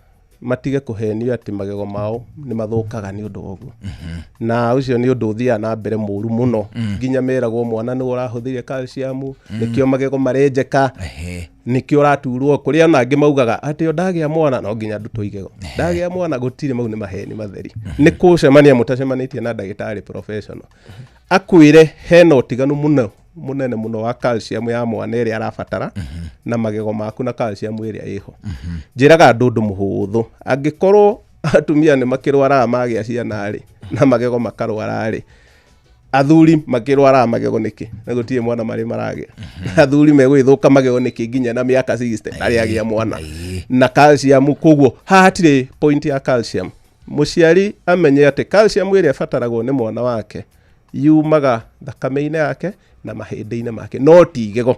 S10: matige kũhenio atĩ magego mao nĩ mathũkaga nĩ ũndũ woguo na ũcio nĩ ũndũ ũthiaga na mbere mũru mũno nginya meragwo mwana nĩ ũrahũthĩire calcium nĩkĩo magego marenjeka nĩkĩo ũraturwo kũrĩa ona angĩ maugaga atĩ ndagĩa mwana no nginya ndutwo igego ndagĩa mwana gũtirĩ mau nĩ maheni matheri nĩ kũcemania mũtacemanĩtie na ndagĩtarĩ professional akwĩre hena ũtiganu munene muno wa calcium ya mwana ĩrĩa arabatara na magego maku na calcium ĩrĩa ĩho njĩraga andũ ũndũ mũhũthũ angĩkorwo atumia nĩ makĩrwaraga magĩa ciana rĩ na magego makarwara rĩ athuri makĩrwaraga magego nĩkĩ na gũtirĩ mwana marĩ maragĩa athuri megwĩthũka magego nĩkĩ nginya na mĩaka 60 ndarĩ agĩa mwana na calcium koguo hatirĩ point ya calcium mũciari amenye atĩ calcium ĩrĩa abataragwo nĩ mwana wake yumaga thakame-inĩ yake na mahĩndĩ-inĩ make no ti igego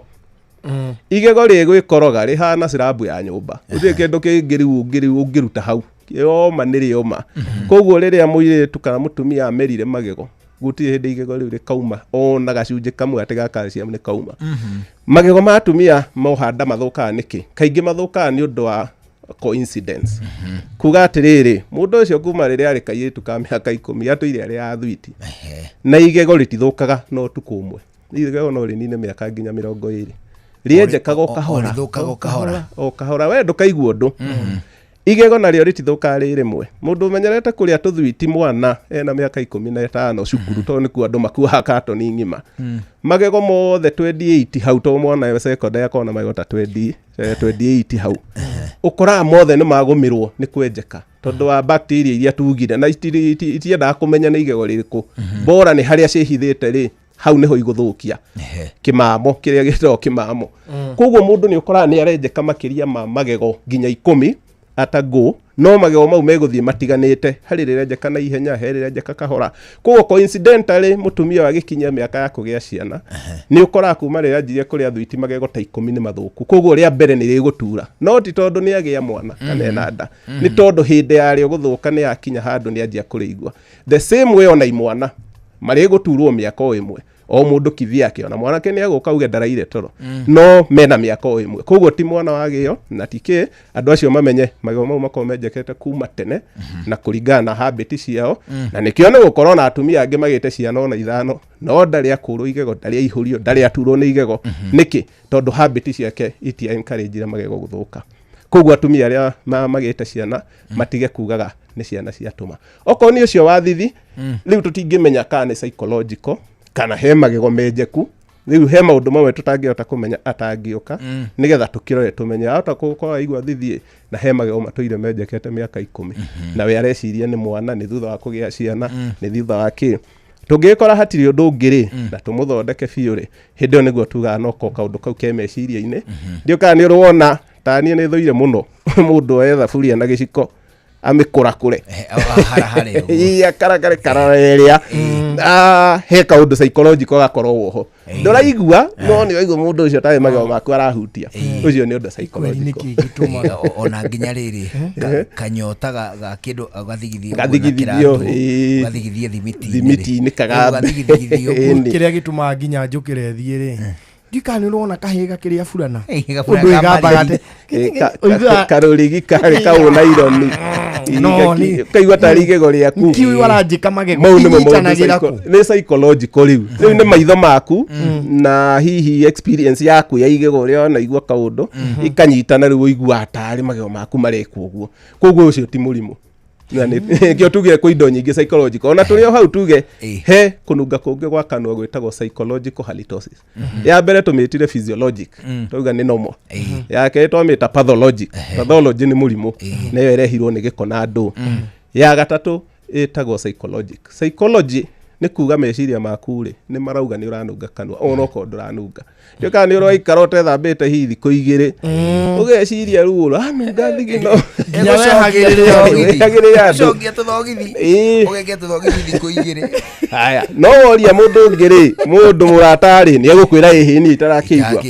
S10: igego rĩgwĩkoroga rĩhana cirambu ya nyũmba gũtirĩ kĩndũ kĩngĩ ũngĩruta hau yoma nĩ rĩoma koguo rĩrĩa mũirĩtu kana mũtumia amerire magego gũtirĩ hĩndĩ igego rĩu rĩkauma ona gacunjĩ kamwe atĩ ga calcium nĩ kauma magego ma atumia mohanda mathũkaga nĩkĩ kaingĩ mathũkaga nĩ ũndũ wa coincidence kuga atĩrĩrĩ mũndũ ũcio kuma rĩrĩa arĩ kairĩtu ka mĩaka 10 atũire arĩ ya thwiti na igego rĩtithũkaga no tukũ ũmwe igego no rĩnine mĩaka nginya 20 rĩenjekaga o kahora we ndũkaigua ũndũ igego narĩo rĩtithũkaga rĩ rĩmwe mũndũ ũmenyerete kũrĩa tũthwiti mwana ena mĩaka 15 cukuru tondũ nĩkuo andũ makuaga katoni ng'ima magego mothe 28 hau to mwana wa secondary akona magego ta 28 hau ũkoraga mothe nĩ magũmĩrwo nĩ kwenjeka tondũ wa bacteria iria tugire na itiendaga kũmenya nĩ igego rĩrĩkũ bora nĩ harĩa ciĩhithĩte rĩ hau niho igũthũkia kĩmamo kĩrĩa gĩtagwo kĩmamo koguo mũndũ nĩ ũkoraga nĩ arenjeka makĩria ma magego nginya 10 atago no magego mau megũthiĩ matiganĩte harĩ rĩrenjeka na ihenya harĩ rĩrenjeka kahora koguo coincidentally mũtumia wa gĩkinyia mĩaka ya kũgĩa ciana nĩ ũkoraga kuma rĩrĩa anjirie kũrĩa thwiti magego ta 10 nĩ mathũku koguo rĩa mbere nĩ rĩgũtura no ti tondũ nĩ agĩa mwana kana ena nda nĩ tondũ hĩndĩ yarĩo gũthũka nĩ yakinya handũ nĩ anjia kũrĩigua the same way ona imwana marĩ gũturwo mĩaka o ĩmwe o mũndũ kivyake ona mwanake nĩ agũka uge ndaraire toro no mena mĩaka o ĩmwe koguo ti mwana wagĩo na tikĩ andũ acio mamenye magego mau makorwo menjekete kuma tene na kũringana na habit ciao na nĩkĩo nĩ gũkorwo na atumia angĩ magĩte ciana ona ithano no ndarĩ akũrwo igego ndarĩ aihũrio ndarĩ aturwo nĩ igego nĩkĩ tondũ habit ciake itia encourage magego gũthũka koguo atumia arĩa magĩte ciana matige kugaga nĩ ciana ciatũma okorwo nĩ ũcio wa thithi rĩu tũtingĩmenya kana nĩ psychological kana he magego menjeku rĩu he maũndũ mamwe tũtangĩhota kũmenya atangĩũka nĩgetha tũkĩrore tũmenye ahota gũkorwo aigua thithi na he magego matũire menjekete mĩaka 10 na we areciria nĩ mwana nĩ thutha wa kũgĩa ciana nĩ thutha wa kĩ tũngĩkora hatirĩ ũndũ ũngĩ na tũmũthondeke biũ rĩ hĩndĩ ĩyo nĩguo tugaga no kaũndũ kau ke meciria-inĩ ndĩũkaga nĩ ũrwona ta niĩ nĩ thũire mũno mũndũ oe thaburia na gĩciko amikura kure akarakare karareria he kaundu psychological gakorwo woho nduraigua no ni waigua mundu ucio tari magego maku arahutia ucio ni undu psychological
S13: ona nginya riri kanyota ga kindu gathigithio thimiti ni
S14: gathigithio kiria gituma nginya njukire thie ri ndikani urona kahiga kiria furana undu igambagate
S10: karurigi kari kauna ironi
S14: no
S10: kaigua tari gego riaku
S14: kiwi waranjika magego
S10: ni psychological riu ni maitho maku na hihi experience yaku ya igego ria na igua kaundu ikanyitana riu igua atari magego maku marekwo guo koguo ucio ti murimu kio tuge ko indo nyingi psychological ona turi hau tuge he kununga kungi gwa kanwa gwitagwo psychological halitosis ya mbere tumitire physiologic tuga ni normal ya ke tumita pathologic pathology ni murimu nayo irehirwo ni giko na andu ya gatatu itagwo psychology ni kuga meciria maku ri ni marauga ni uranunga kanwa ona ko nduranunga ndio kana ni uroikara utethambite hihi thiko igiri ugeciria ruo anunga thigino
S13: shogia tuthogithi ugekia tuthogithi thiko igiri
S10: haya no woria mundu ngiri mundu muratari ni egukwira hihi ni itarakigwa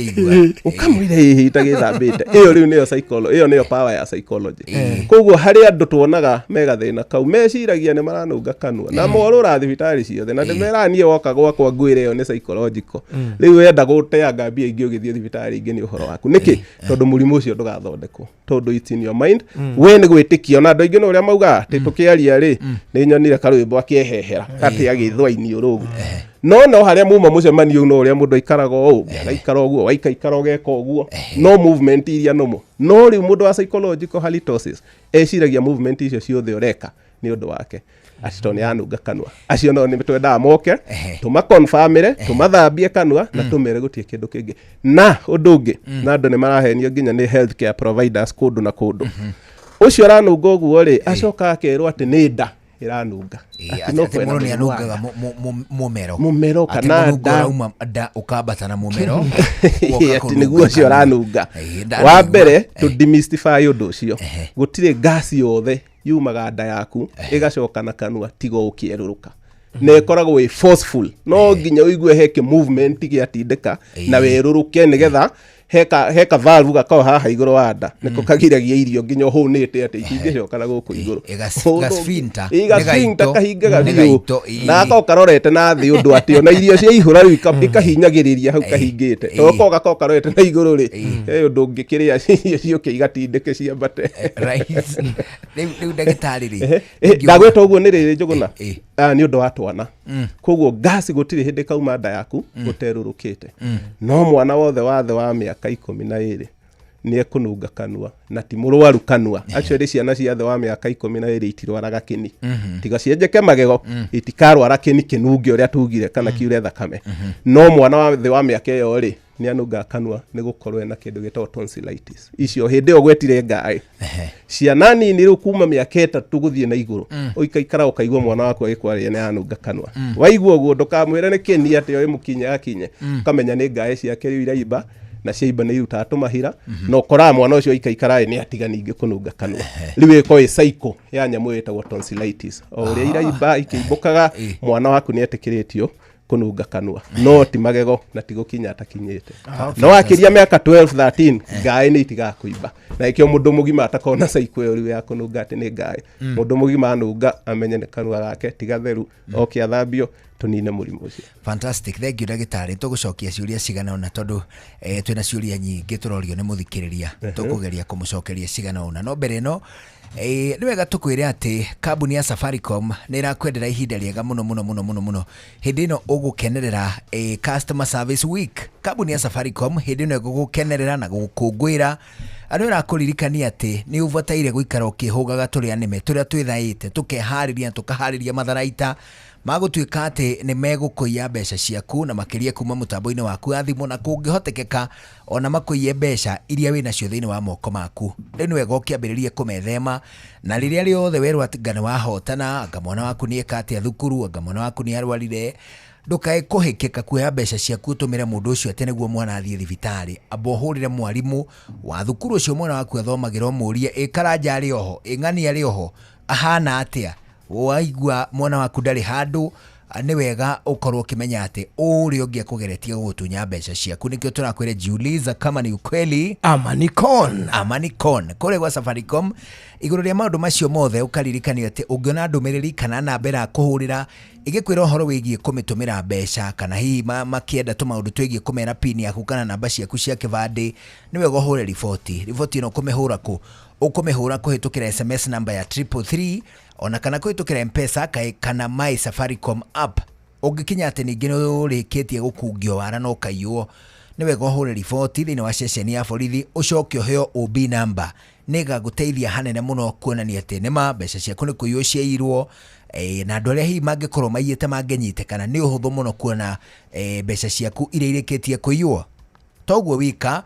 S10: ukamwira hihi itagithambite iyo riu niyo psychology iyo niyo power ya psychology koguo hari andu tuonaga mega thina kau meciragia ni maranunga kanwa na morura thibitari ciothe na ndemeranie woka gwakwa ngwire iyo ni psychological riu wenda guteanga mbia ingi ugithie thibitari ingi ni uhoro waku niki tondu murimu ucio ndugathondekwo tondu it's in your mind we ni gwitikia na andu ingi no uria mauga ti tukiaria ri ni nyonire karwimbo akiehehera kati agithwa-ini urugu no haria muma mucemanio no uria mundu aikaraga o aikara uguo waikaikara ugeka uguo no movement iria no riu mundu wa psychological halitosis eciragia movement icio ciothe ureka ni undu wake atitoni anunga kanwa acio no ni twenda moke tuma confirmire tumathambie kanwa na tumere gutie kindu kingi na undu ungi na andu ni marahenio nginya ni healthcare providers kundu na kundu ucio aranunga uguo ri acoka akerwo ati ni nda iranunga
S13: ati muno ni anungaga mumero
S10: kana
S13: nda ukambata na mumero
S10: ati niguo ucio aranunga wa mbere to demystify undu ucio gutire gas yothe yumaga nda yaku igacoka na kanwa tigo ukieruruka ne koragwo we forceful no nginya uigue heke movement giatindika na weruruke nigetha heka valve gakao haha iguru wa nda niko kagiragia irio nginya hunite ati itingicoka na guku iguru
S13: gasfinta
S10: kahingaga biu na ako karorete na thi undu ati ona irio cia ihura riu ikahinyagiriria hau kahingite toko gako karorete na iguru ri undu ngikiria cio kigatindike ciambate
S13: riu ndagitari ri
S10: ndagweta uguo ni riri njuguna ni undu wa twana koguo gas gutiri hindi kauma nda yaku guterurukite no mwana wothe wa miaka 12 ni ekununga kanwa na ti murwaru kanwa actually ciana cia the wa miaka 12 itirwaraga kini tiga cienjeke magego itikarwara kini kinungi uria tugire kana kiure thakame no mwana wa the wa miaka iyo ri ni anunga kanwa ni gukorwo na kindu gitwa tonsillitis icio hindi ogwetire ngai ciana nini riu kuma miaka 3 guthie na iguru uikaikara ukaigwa mwana wako agikwaria ni anunga kanwa waigwa uguo ndukamwire ni kini ati oy mukinya akinye kamenya ni ngai ciake riu iraiba na ciaiba ni iruta tumahira no kora mwana ucio ikaikara ni atiga ningi kununga kanwa riu iko cycle ya nyamu yetagwo tonsillitis o ria iraiba ikimbukaga mwana waku ni etikiritio kununga kanwa no ti magego na ti gukinya atakinyite no akiria miaka 12 13 ngai ni itiga kuiba na ikio mundu mugima atakona cycle iyo riu ya kununga ati ni ngai mundu mugima anunga amenye ni kanwa gake tiga theru oke athambio tunine murimu ucio.
S13: Fantastic. Thank you ndagitari tugucokia ciuria cigana ona tondu twina ciuria nyingi turorio ni muthikiriria tukugeria kumucokeria cigana ona no mbere no ni wega tukwire ati kambuni ya Safaricom ni irakwendera ihinda riega muno hindi ino ugukenerera customer service week. Kambuni ya Safaricom hindi ino gugukenerera na gukungwira andu irakuririkania ati ni ubataire guikara ukihugaga turi anime turia twithaite tukehariria tukahariria matharaita magutuika ati ni megukuia mbeca ciaku na makiria kuma mutambo-ini waku wa thimu na kungihotekeka ona makuiye mbeca iria wina cio thiini wa moko maku. Riu ni wega ukiambiririe kumethema na riria riothe werwo ati ngana wahotana anga mwana waku ni eka atia thukuru anga mwana waku ni arwarire ndukae kuhikika kuoya mbeca ciaku utumire mundu ucio ate niguo mwana athie thibitari amba uhurire mwarimu wa thukuru ucio mwana waku athomagira murie ikaranja ari oho ing'ani ari oho ahana atia waigua mwana waku ndari handu ni wega ukorwo ukimenya ati uri ungia kugeretia gutunya mbeca ciaku nikio turakwire jiuliza kama ni ukweli
S14: ama ni con
S13: kore gwa Safaricom iguru ria maundu macio mothe ukaririkania ati ungiona ndumiriri kana namba ira kuhurira igikwira uhoro wigie kumitumira mbeca kana hi makienda tumaundu twigie kumera pin yaku kana namba ciaku cia kivandi ni wega uhure riboti ino kumihura ku ukumihura kuhitukira SMS namba ya 333 ona kana kuhitukira M-Pesa kana My Safaricom app ungikinya ati ningi urikitie gukungio wara no kaiyo ni wega uhure riboti thini wa session ya borithi ucokio heo OB number niga guteithia hanene muno kuonania ati nima mbeca ciaku ni kuiyo ciairwo na andu aria hi mangikorwo maiyite mangenyite kana ni uhuthu muno kuona mbeca ciaku iria irikitie kuiywo toguo wika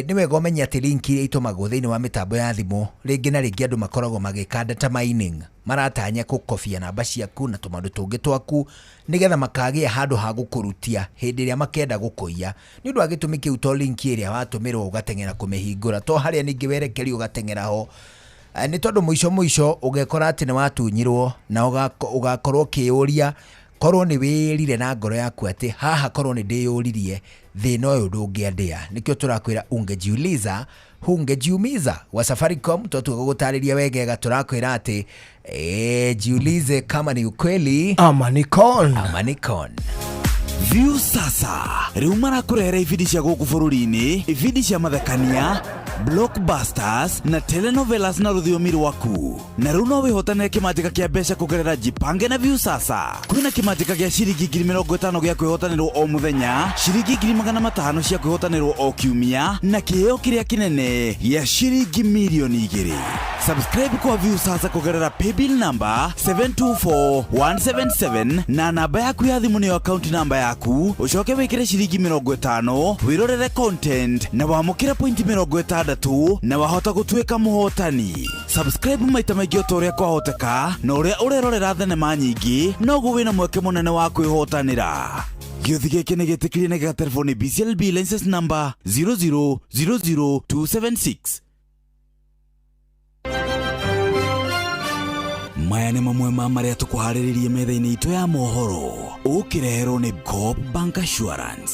S13: ni wega umenya ati link iria itumagwo thiini wa mitambo ya thimu ringi na ringi andu makoragwo magika data mining maratanya gukobia namba ciaku na tumandu tungi twaku nigetha makagia handu ha gukurutia hindi iria makenda gukuia ni undu agitumi kiu to link iria watumirwo ugatengera kumihingura to haria ningi werekeri ugatengera ho ni tondu muico ugekora ati ni watunyirwo na ugakorwo kiuria korwo ni wirire na ngoro yaku ati haha korwo ni ndiyuririe thina uyu ndungiendia nikio turakwira ungejiuliza hungejiumiza wa Safaricom tutugutariria wegega turakwira ati jiulize kama ni ukweli
S14: ama ni con
S1: View sasa riu marakurehera ibindi cia guku bururi-ini ibindi cia mathekania blockbusters na telenovelas na rũthiomi rwaku na riu no wihotanire kimanjika kia mbeca kugerera Jipange na View sasa kwina kimanjika gia ciringi 50,000 gia kwihotanirwo o muthenya ciringi 500,000 cia kwihotanirwo o kiumia na kiheo kiria kinene gia ciringi milioni 2 subscribe kwa View sasa kugerera paybill number 724177 na namba yaku ya thimu ni account number yaku ucoke wikire ciringi 50 wirorere content na wamukire point 60 na wahota gutuika muhotani subscribe maita maingĩ o toria kwahoteka na uria urerorera thenema nyingi noguo wina mweke munene wa kwihotanira gĩuthi gĩkĩ nĩ gĩtĩkĩrie na gĩgatelefoni BCLB license number 0000276 maya nĩ mamwe ma marĩa tũkũharĩrĩirie metha-inĩ itũ ya mohoro ũkĩreherwo nĩ Coop Bank Assurance.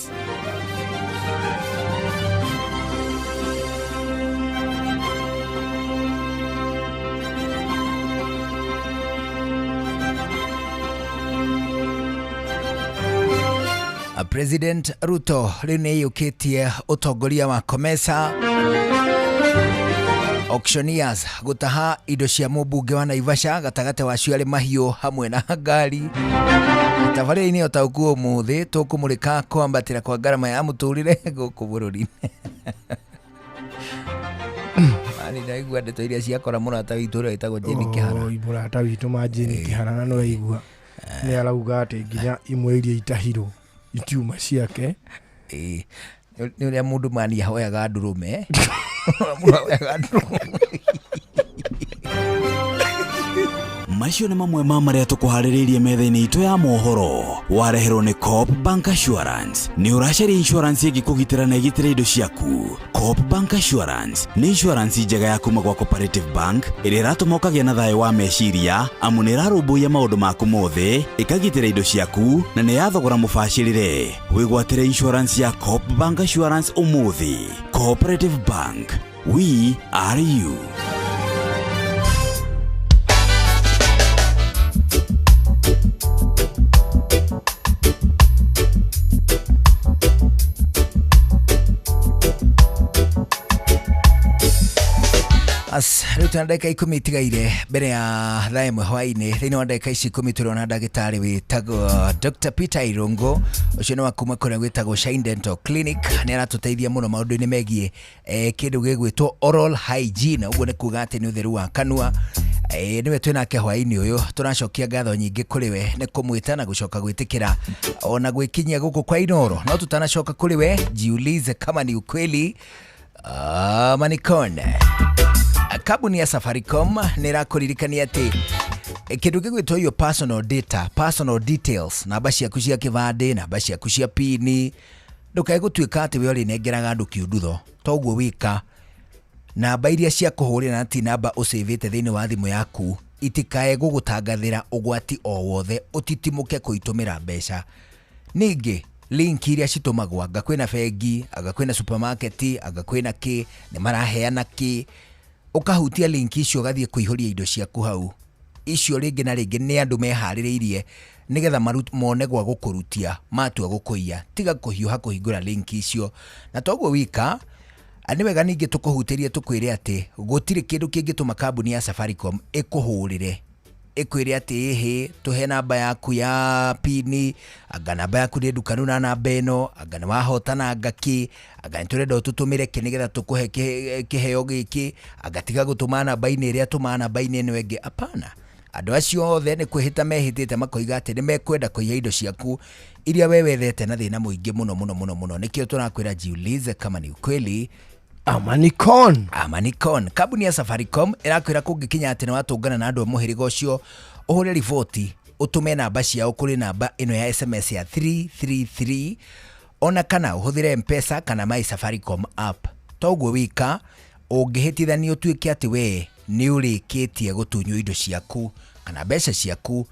S13: President Ruto riu ni yukitie utongoria wa COMESA auctioneers gutaha indo cia mubunge wa Naivasha gatagate wa ciari mahiu hamwe na ngari tabarĩri-inĩ otaukuo muthi tukumurika kwambatira kwa garama ya muturire guku bururi ani ndaigua ndeto iria ciakora murata witu uria witagwo Jane Kihara
S14: murata witu ma Jane Kihara na no igua ni arauga ati nginya imwe iria itahirwo itiuma ciake
S13: ni uria mundu mani ahoyaga ndurume mundu ahoyaga ndurume
S1: macio nĩ mamwe ma marĩa tũkũharĩrĩirie metha-inĩ itũ ya mohoro wareherwo nĩ Coop Bank Assurance nĩ ũracaria insurance ĩngĩkũgitĩra na ĩgitĩre indo ciaku. Coop Bank Assurance nĩ insurance njega ya kuma gwa Cooperative Bank ĩrĩa ĩratũma ũkagĩa na thayũ wa meciria amu nĩ ĩrarũmbũiya maũndũ maku mothe ĩkagitĩra indo ciaku na nĩ ya thogora mũbacĩrĩre. Wĩgwatĩre insurance ya Coop Bank Assurance ũmũthĩ. Cooperative Bank, we are you.
S13: Riu tuna ndagika 10 itigaire mbere ya thaa imwe hwaini thiini wa ndagika ici 10 turi na ndagitari witagwo Dr. Peter Irungu ucio ni wa kuma kuria gwitagwo Shine Dental Clinic ni aratuteithia muno maundu-ini megie kindu gigwitwo oral hygiene uguo ni kuga ati ni utheru wa kanua niwe twinake hwaini uyu turacokia ngatho nyingi kuri we ni kumwita na gucoka gwitikira ona gwikinyia guku kwa Inoro no tutanacoka kuri we jiulize kama ni ukweli manikone. Kabuni ya Safaricom nirakuririkania ati Kindu gigwitwo yo personal data, personal details, namba ciaku cia kibande, namba ciaku cia pini, ndukae gutuika ati we uri nengeraga andu kiundutho toguo wika. Namba iria cia kuhurira ti namba usavite thiini wa thimu yaku itikae gugutangathira ugwati o wothe utitimuke kuitumira mbeca. Ningi link iria citumagwo anga kwina bengi, anga kwina supermarket, anga kwina ki ni maraheana ki, ukahutia link icio gathie kuihuria indo ciaku hau. Icio ringi na ringi ni andu mehaririirie nigetha mone gwa gukurutia matua gukuia, tiga kuhiuha kuhingura link icio. Na toguo wika ani wega ningi tukuhutirie tukwire ati gutire kindu kingituma kambuni ya Safaricom ikuhurire ikwire ati ehe tuhe namba yaku ya pini, anga namba yaku ni ndukanu na namba ino, anga ni wahotana ngaki, anga nturenda tutumire kinigetha tukuhe kiheo giki, anga tiga gutuma namba ini iria tuma namba ini ino enge. Apana, andu acio othe ni kwihita mehitite makoiga ati ni mekwenda kuiya indo ciaku iria we wethete na thina muingi muno. Nikio turakwira jiulize kama ni ukweli. Amanicon kabuni ya Safaricom irakwira kungikinya ati ni watungana na andu a muhirigo ucio uhure riboti utume namba ciao kuri namba ino ya SMS ya 333 ona kana uhuthire M-Pesa kana My Safaricom app. Toguo wika ungihitithania utuike ati we ni urikitie gutunywo indo ciaku kana mbeca ciaku,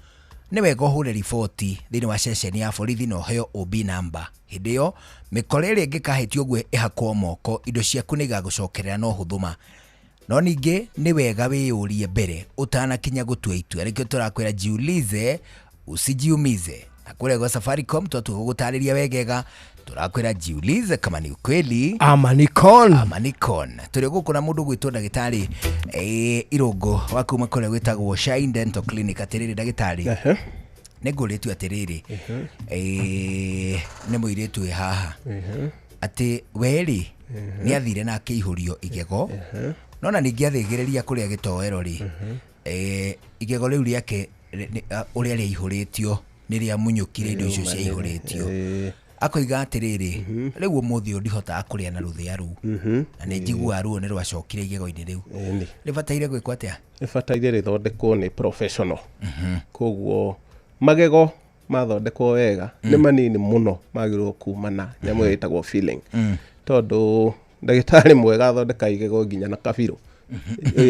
S13: ni wega uhure riboti thiini wa ceceni ya borithi no heo OB number. Hindi yo mikore iri ngikahitio gwe ihakwo moko indo ciaku ni gagucokerera no huthuma. No ningi ni wega wiyurie mbere utanakinya gutua itua. Nikio turakwira jiulize usijiumize. Na kule kwa Safaricom tutugutariria wegega turakwira jiulize kama ni ukweli. Amanicon turi gukuna mundu gwitwo ndagitari Irungu wa kuma kule gwitagwo Shine Dental Clinic. Atiriri ndagitari niguritwe atiriri ni muiritu wi haha ati weri ni athire na akiihurio igego nona ningi athigereria kuria gitoero ri igego riu riake uria riihuritio ni ria munyukire indo icio cia ihuritio akoiga atiriri riu umuthi ndihota kuria na ruthia ru na ni njigua ruo ni rwacokire igego-ini riu ribataire gwikwo atia
S10: ribataire rithondekwo ni professional koguo magego mathondekwo wega ni manini muno magirwo kumana nyamu yitagwo filling tondu ndagitari mwega athondeka igego nginya na kabiro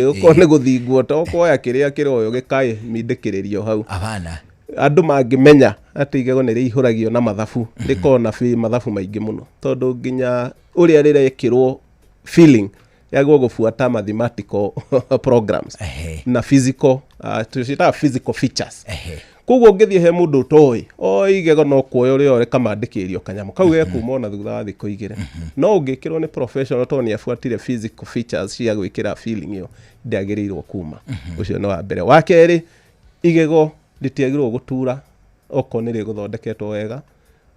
S10: uko ni guthingwo to koya kiria kiroyo gikae mindikiririo hau
S13: abana
S10: andu mangimenya ati igego ni rihuragio na mathabu rikona mathabu maingi muno tondu nginya uria rirekirwo filling yagwo gufuata mathematical programs na physical tushita physical features koguo ngithie he mundu toy igego no kuoyo uri ore kamandikirio kanyamu kau gekuma ona thutha wa thiku igire no ungikirwo ni professional to ni afuatire physical features cia gwikira filling iyo ndiagirirwo kuma ucio no wa mbere. Wa keri igego ritiagirwo gutura oko ni riguthondeketwo wega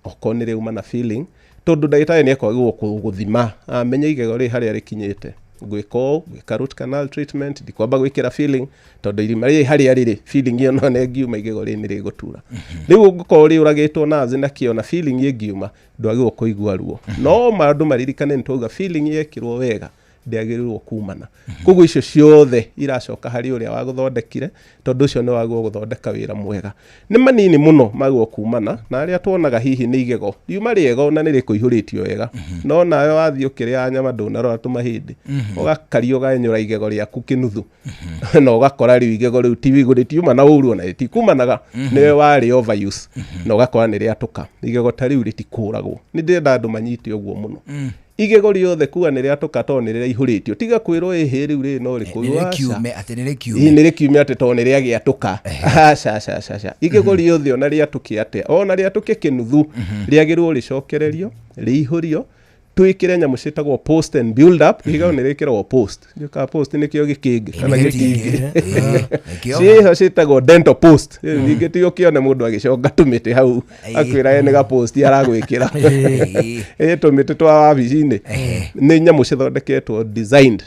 S10: oko ni riuma na filling tondu ndagitari ni akwagirwo guthima amenye igego ri haria rikinyite gwiko root canal treatment ndikwamba gwikira filling tondu irima ri haria riri filling iyo no ne ngiuma igego ri ni rigutura riu nguko ri uragitwo nerves na kio na filling ye ngiuma ndwagirwo kuigua ruo no maundu maririkane ntuga filling yekirwo wega ndiagirirwo kumana koguo icio ciothe iracoka hari uria wa guthondekire tondu ucio ni wagwo guthondeka wira mwega ni manini muno magwo kumana na aria tuonaga hihi ni igego riuma riego na ni rikuihuritio wega no nayo wathii ukiria nyama ndunarora tumahindi ugakario ganyura igego riaku kinuthu no ugakora riu igego riu TV guritiuma na uru na ritikumanaga niwe wari overuse no ugakora ni riatuka igego tariu ritikuragwo ni ndenda andu manyite uguo muno igego riothe kuga ni riatuka to ni riihuritio tiga kwirwo ehe riu ri no rikuwa
S13: kiume ati ni
S10: rikiume ati to ni riagiatuka sha igego riothe ona riatuki ate ona riatuki kinuthu riagirwo ricokererio riihurio twikire nyamu citagwo post and build up igego ni rikirwo post joka post ni kio gikingi kana gikingi ciho citagwo dental post ningi tio kione mundu agicoka tumite hau akwira ene ga post aragwikira tumite twa wabicine ni nyamu cithondeketwo designed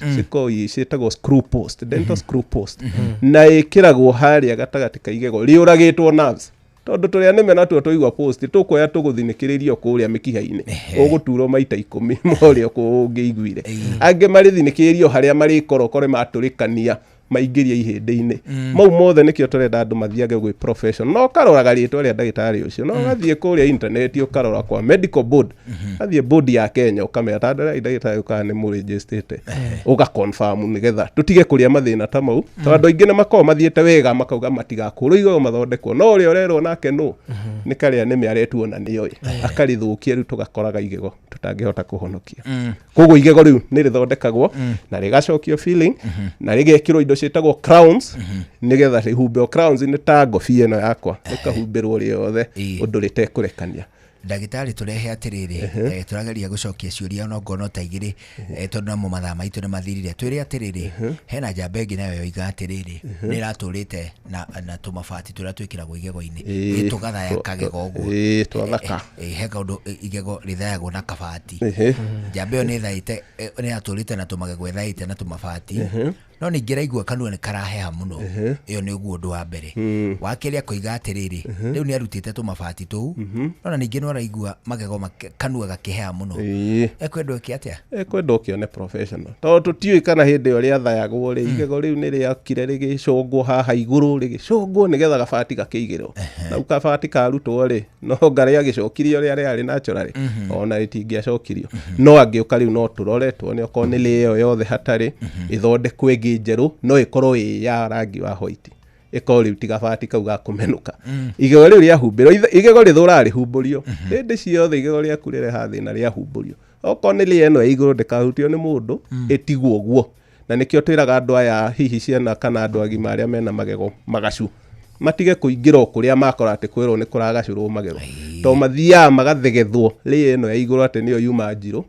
S10: citagwo screw post dental screw post na ikiragwo haria gatagati ka igego riuragitwo nerves tondu turia nime natuo tuigwa post tukoya tuguthinikiririo kuria mikiha-ini uguturwo maita 10 morio kungiiguire ange marithinikirio haria mari korokore maturikania maingĩria ihĩndĩ-inĩ mau mothe nĩkĩo tũrenda andũ mathiage gwĩ profession no karoraga rĩtwa rĩa ndagĩtarĩ ũcio no gathiĩ kũrĩa internet ũkarora kwa medical board athiĩ board ya Kenya ũkamenya ndagĩtarĩ ũkana nĩ mũregistrĩte ũgaconfirm nĩgetha tũtige kũrĩa mathĩna ta mau tondũ andũ aingĩ nĩ makoragwo mathiĩte wega makauga matigakũrwo igũrũ mathondekwo no ũrĩa ũrerwo nake no nĩ karĩa nĩme aretuona nĩoĩ akarithũkia rĩu tũgakoraga igego tũtangĩhota kũhonokia koguo igego rĩu nĩ rĩthondekagwo na rĩgacokio filling na rĩgekĩrwo indo ciĩtagwo crowns nĩgetha rĩhumbĩrwo crowns nĩ ta ngobia ĩno yakwa rĩkahumbĩrwo rĩothe ũndũ rĩtekũrekania
S13: ndagĩtarĩ tũrehe atĩrĩrĩ tũrageria gũcokia ciũria no ngono ta igĩrĩ tondũ namo mathaa maitũ nĩ mathirire twĩre atĩrĩrĩ hena njamba ĩngĩ nayo yoiga atĩrĩrĩ nĩ iratũrĩte na tũmabati tũrĩa twĩkĩragwo igego-inĩ tũgathaya kagego ũguo
S10: twathaka
S13: he kaũndũ igego rĩthayagwo na kabati njamba ĩyo nĩ yatũrĩte na tũmagego ĩthaĩte na tũmabati no ningĩ raigua kanua nĩ karaheha mũno ĩyo nĩ ũguo ũndũ wa mbere wa kerĩ akoiga atĩrĩrĩ rĩu nĩ arutĩte tũmabati tũu no na ningĩ no araigua magego kanua gakĩheha mũno ekwenda oke atĩa
S10: ekwenda oke one professional tondũ tũtiũĩ kana hĩndĩ ĩyo rĩathayagwo rĩ igego rĩu nĩ rĩakire rĩgĩcũngwo haha igũrũ rĩgĩcũngwo nĩgetha gabati gakĩigĩrwo nau kabati karutwo rĩ no ngarĩ agĩcokirio rĩrĩa rĩarĩ naturally ona rĩtingĩacokirio no angĩũka rĩu no tũrore tuone okorwo nĩ lĩyo yothe hatarĩ ĩthondekwo ĩngĩ njerũ no ĩkorwo ĩ ya rangi wa white ĩkorwo rĩu tigabati kau ga kũmenũka igego rĩu rĩahumbĩrwo igego rĩthũraga rĩhumbũrio hĩndĩ ciothe igego rĩaku rĩreha thĩna rĩahumbũrio okorwo nĩ rĩeno ya igũrũ ndĩkahutio nĩ mũndũ ĩtigwo ũguo na nĩkĩo twĩraga andũ aya hihi ciana kana andũ agima arĩa mena magego magacu matige kũingĩra kũrĩa makora atĩ kwĩrwo nĩ kũragacũrwo magego to mathiaga magathegethwo rĩeno ya igũrũ atĩ nĩyo yuma njirũ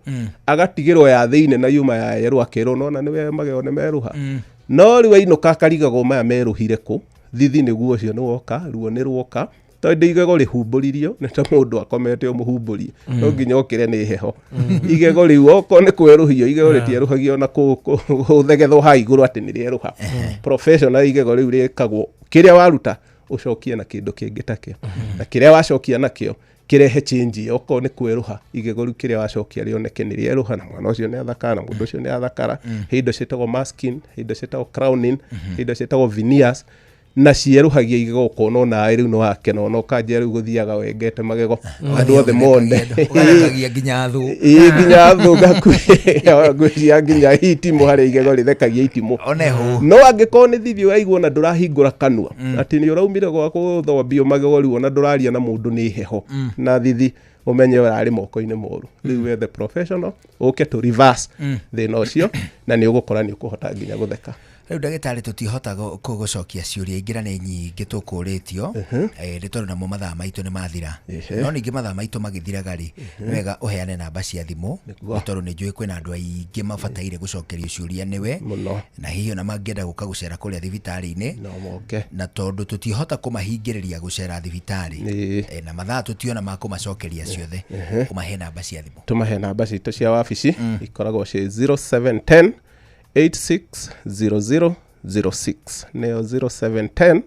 S10: agatigĩrwo ya thĩinĩ na yuma ya yerũ akerwo nona nĩwe magego nĩ meruha no rĩu ainũka akarigagwo maya meruhire kũ thithi nĩguo ũcio nĩ woka ruo nĩ ruoka tondũ igego rĩhumbũririo nĩ ta mũndũ akomete ũmũhumbũrie no nginya okĩre nĩ heho igego rĩu okorwo nĩ kwĩruhio igego rĩtierũhagio na gũthegethwo ha igũrũ atĩ nĩ rĩeruha professional igego rĩu rĩkagwo kĩrĩa waruta ũcokie na kĩndũ kĩngĩ takĩo na kĩrĩa wacokia nakĩo kĩrehe change okorwo nĩ kwĩruha igego rĩu kĩrĩa wacokia rĩoneke nĩ rĩeruha na mwana ũcio nĩ athakara na mũndũ ũcio nĩ athakara indo ciĩtagwo masking indo ciĩtagwo crowning indo ciĩtagwo veneers na cieruhagia igego ũkona nawe rĩu no wake no ũkanjia rĩu gũthiaga wengete magego andũ othe monde
S13: ũgaragia nginya thũ
S10: nginya thũ ngwĩcia nginya itimũ harĩa igego rĩthekagia itimũ no angĩkorwo nĩ thithi ũraigua na ndũrahingũra kanua atĩ nĩ ũraumire gwakwo gũthambio magego rĩu ona ndũraria na mũndũ nĩ heho na thithi umenye ũrarĩ moko-inĩ moru rĩu wethe professional ũke to reverse thĩna ũcio na nĩ ũgũkora nĩ ũkũhota nginya gũtheka
S13: rĩu ndagĩtarĩ tũtihota gũcokia ciũria ingĩra nĩ nyingĩ tũkũrĩtio nĩ tondũ namo mathaa maitũ nĩ mathira no ningĩ mathaa maitũ magĩthiraga rĩ nĩ wega ũheane namba cia thimũ nĩ tondũ nĩ njũĩ kwĩna andũ aingĩ mabataire gũcokerio ciũria nĩwe na hihi ona mangĩenda gũka gũcera kũrĩa thibitarĩ-inĩ na tondũ tũtihota kũmahingĩrĩria gũcera thibitarĩ na mathaa tũtiona ma kũmacokeria ciothe ũmahe namba cia thimũ
S10: tũmahe namba citũ cia wabici ikoragwo ciĩ 0710 860006 neo 0710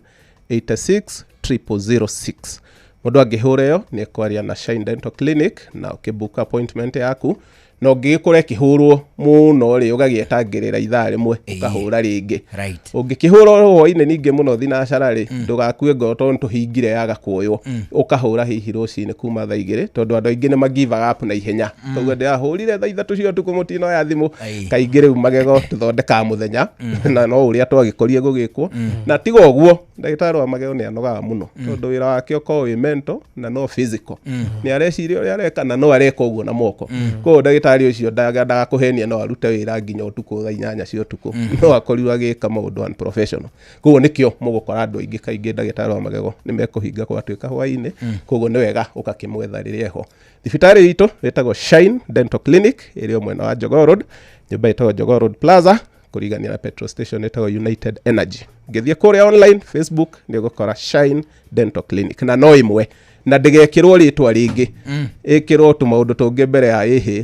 S10: 860006 mũndũ angĩhũra ĩyo nĩ ekwaria na Shine Dental Clinic na ũkĩbook appointment yaku no ngĩkũra kĩhũrwo mũno rĩ ũgagĩetangĩrĩra ithaa rĩmwe ũkahũra rĩngĩ ũngĩkĩhũra hwaĩ-inĩ ningĩ mũno thinacara rĩ ndũgakue ngoro tondũ tũhingire yaga kuoywo ũkahũra hihi rũcinĩ kuma thaa 2 tondũ andũ aingĩ nĩ ma-give up na ihenya koguo ndĩrahũrire thaa 3 cia ũtukũ mũtino ya thimũ kaingĩ rĩu magego tũthondekaga mũthenya na no ũrĩa twagĩkorie gũgĩkwo na tiga ũguo ndagĩtarĩ wa magego nĩ anogaga mũno tondũ wĩra wake ũkorwo wĩ mental na no physical nĩ areciria ũrĩa areka na no areka ũguo na moko koguo ndagĩtarĩ ũcio ndagakũhenia no arute wĩra nginya ũtukũ thaa 8 cia ũtukũ no akorirwo agĩka maũndũ unprofessional koguo nĩkĩo mũgũkora andũ aingĩ kaingĩ ndagĩtarĩ wa magego nĩ mekũhinga gwatuĩka hwaĩ-inĩ koguo nĩ wega ũgakĩmwetha rĩrĩa ho thibitarĩ itũ ĩtagwo Shine Dental Clinic ĩrĩ mwena wa Jogoo Road nyũmba ĩtagwo Jogoo Road Plaza kũrigania na petrol station ĩtagwo United Energy ngĩthiĩ kũrĩa online Facebook nĩ ũgũkora Shine Dental Clinic na no ĩmwe na ndĩgekĩrwo rĩtwa rĩngĩ ĩkĩrwo tũmaũndũ tũngĩ mbere ya ĩhĩ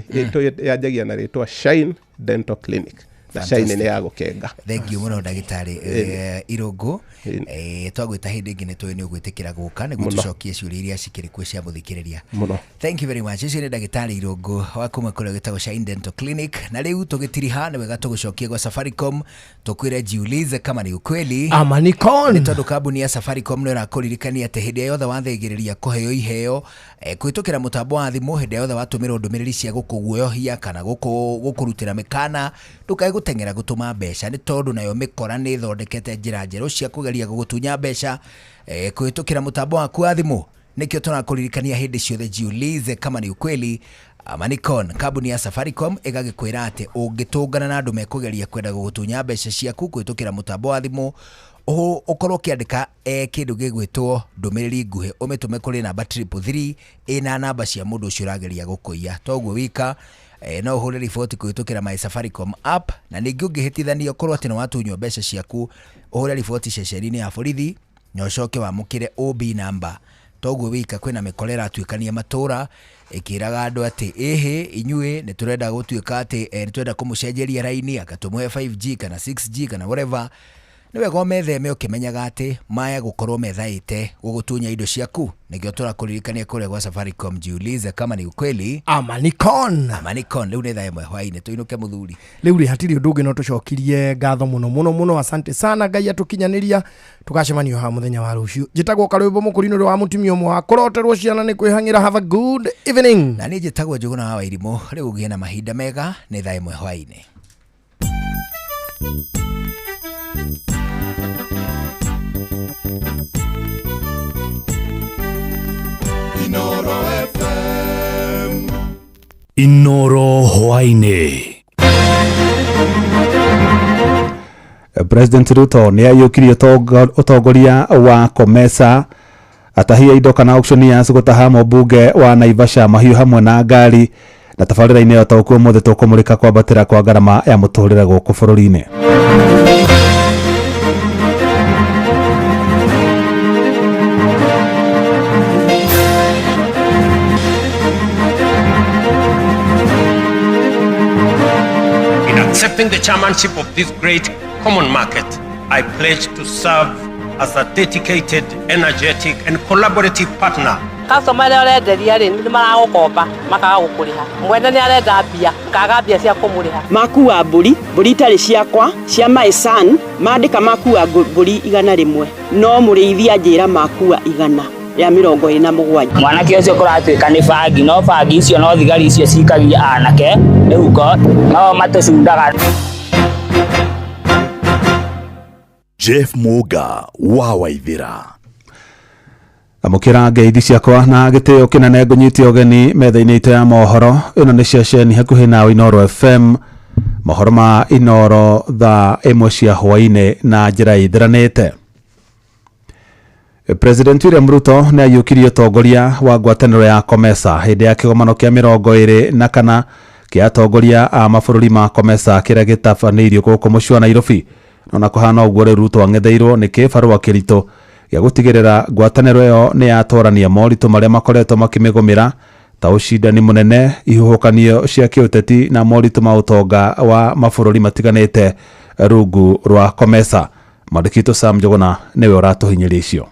S10: yanjagia na rĩtwa Shine Dental Clinic na caine nĩ ya gũkenga.
S13: Thank you mũno ndagĩtarĩ Irungu. Twagwĩta hĩndĩ ĩngĩ nĩ tũĩ nĩ ũgwĩtĩkĩra gũka nĩguo tũcokie ciũria iria cikĩrĩ kuo cia mũthikĩrĩria. Thank you very much. Ũcio nĩ ndagĩtarĩ Irungu wa kuma kũrĩa gwĩtagwo Shine Dental Clinic, na rĩu tũgĩtiriha nĩ wega tũgũcokie gwa Safaricom tũkwĩre jiulize kama nĩ ukweli
S14: ama nĩ con.
S13: Nĩ tondũ kambuni ya Safaricom nĩ ĩrakũririkania atĩ hĩndĩ yothe wathegĩrĩria kũheo iheo kũhĩtũkĩra mũtambo wa thimũ, hĩndĩ yothe watũmĩrwo ndũmĩrĩri cia gũkũguoyohia kana gũkũrutĩra mĩkana, ndũkae gũteng'era gũtũma mbeca, nĩ tondũ nayo mĩkora nĩ ĩthondekete njĩra njerũ cia kũgeria gũgũtunya mbeca kũhĩtũkĩra mũtambo waku wa thimũ. Nĩkĩo tũrakũririkania hĩndĩ ciothe jiulize kama nĩ ukweli ama nĩ con. Kambuni ya Safaricom ĩgagĩkwĩra atĩ ũngĩtũngana na andũ mekũgeria kwenda gũgũtunya mbeca ciaku kũhĩtũkĩra mũtambo wa thimũ, ũkorwo ũkĩandĩka kĩndũ gĩgwĩtwo ndũmĩrĩri nguhĩ, ũmĩtũme kũrĩ namba 333 ĩna namba cia mũndũ ũcio ũrageria gũkũiya. Toguo wika no ũhũre riboti kũhĩtũkĩra My Safaricom app, na ningĩ ũngĩhĩtithania ũkorwo atĩ nĩ watunywo mbeca ciaku, ũhũre riboti ceceni-inĩ ya borithi na ũcoke wamũkĩre OB number. Toguo wika kwĩna mĩkora ĩratuĩkania matũra ĩkĩraga andũ atĩ inyuĩ nĩ tũrenda gũtuĩka atĩ nĩ tũrenda kũmũcenjeria raini akatũmũhe 5G kana 6G kana whatever. Nĩ wega ũmetheme ũkĩmenyaga atĩ maya gũkorwo methaĩte gũgũtunya indo ciaku. Nĩkĩo tũrakũririkania kũrĩa gwa Safaricom jiulize kama nĩ ukweli
S14: ama nĩ con.
S13: Rĩu nĩ thaa ĩmwe hwaĩ-inĩ tũinũke mũthuri.
S14: Rĩu rĩ hatirĩ ũndũ ũngĩ no tũcokirie ngatho mũno. Asante sana, Ngai atũkinyanĩria. Tũgacemanio ha mũthenya wa rũciũ. Njĩtagwo Karwĩmbo Mũkũrinũ ũrĩa wa mũtumia ũmwe wa kũroterwo ciana nĩ kwĩhang'ĩra. Have a good evening.
S13: Na niĩ njĩtagwo Njũgũna wa Wairimũ. Rĩu ũgĩe na mahinda mega. Nĩ thaa ĩmwe hwaĩ-inĩ.
S17: Inoro FM. Inoro hwaĩ-inĩ.
S15: President Ruto nĩ ayũkirie ũtongoria wa COMESA atahia indo kana auctioneers gũtaha mũmbunge wa Naivasha mahiũ hamwe na ngari, na tabarĩra-inĩ ĩyo tũkuo mũthĩ tũkũmũrĩka kwambatĩra kwa ngarama ya mũtũrĩre gũkũ bũrũri-inĩ.
S16: Accepting the chairmanship of this great common market, I pledge to serve as a dedicated, energetic and collaborative partner.
S19: Customer arenderia rĩ nĩ maragũkomba makaga gũkũrĩha. Mwene nĩ arenda mbia, makaga mbia cia kũmũrĩha.
S8: Makua mbũri itarĩ ciakwa cia my son, mandĩka makua mbũri 100 no mũrĩithia njĩra makua 100 ya 27.
S22: Mwanake ũcio kũratuĩka nĩ bangi, no bangi icio no thigari icio cikagia anake mĩhuko no matũcundaga.
S17: Jeff Muga wa Waithira.
S15: Amũkĩra ngeithi ciakwa na gĩtĩo kĩnene ngũnyitie ũgeni metha-inĩ itũ ya mohoro. Ĩno nĩ ceceni hakuhĩ nawe Inoro FM, mohoro ma Inoro thaa 1 cia hwaĩ-inĩ na njĩra ĩthiranĩte. President William Ruto nĩ ayũkirie ũtongoria wa ngwatanĩro ya COMESA hĩndĩ ya kĩgomano kĩa 24 kĩa atongoria a mabũrũri ma COMESA kĩrĩa gĩtabanĩirio gũkũ mũciĩ wa Nairobi. Na kũhana ũguo rĩu Ruto ang'etheirwo nĩ kĩbarũa kĩritũ gĩa gũtigĩrĩra ngwatanĩro ĩyo nĩ yatwarania moritũ marĩa makoretwo makĩmĩgũmĩra ta ũcindani mũnene, ihuhũkanio cia kĩũteti na moritũ ma ũtonga wa mabũrũri matiganĩte rungu rwa COMESA. Mwandĩki Sam Njũgũna nĩwe ũratũhinyĩria icio.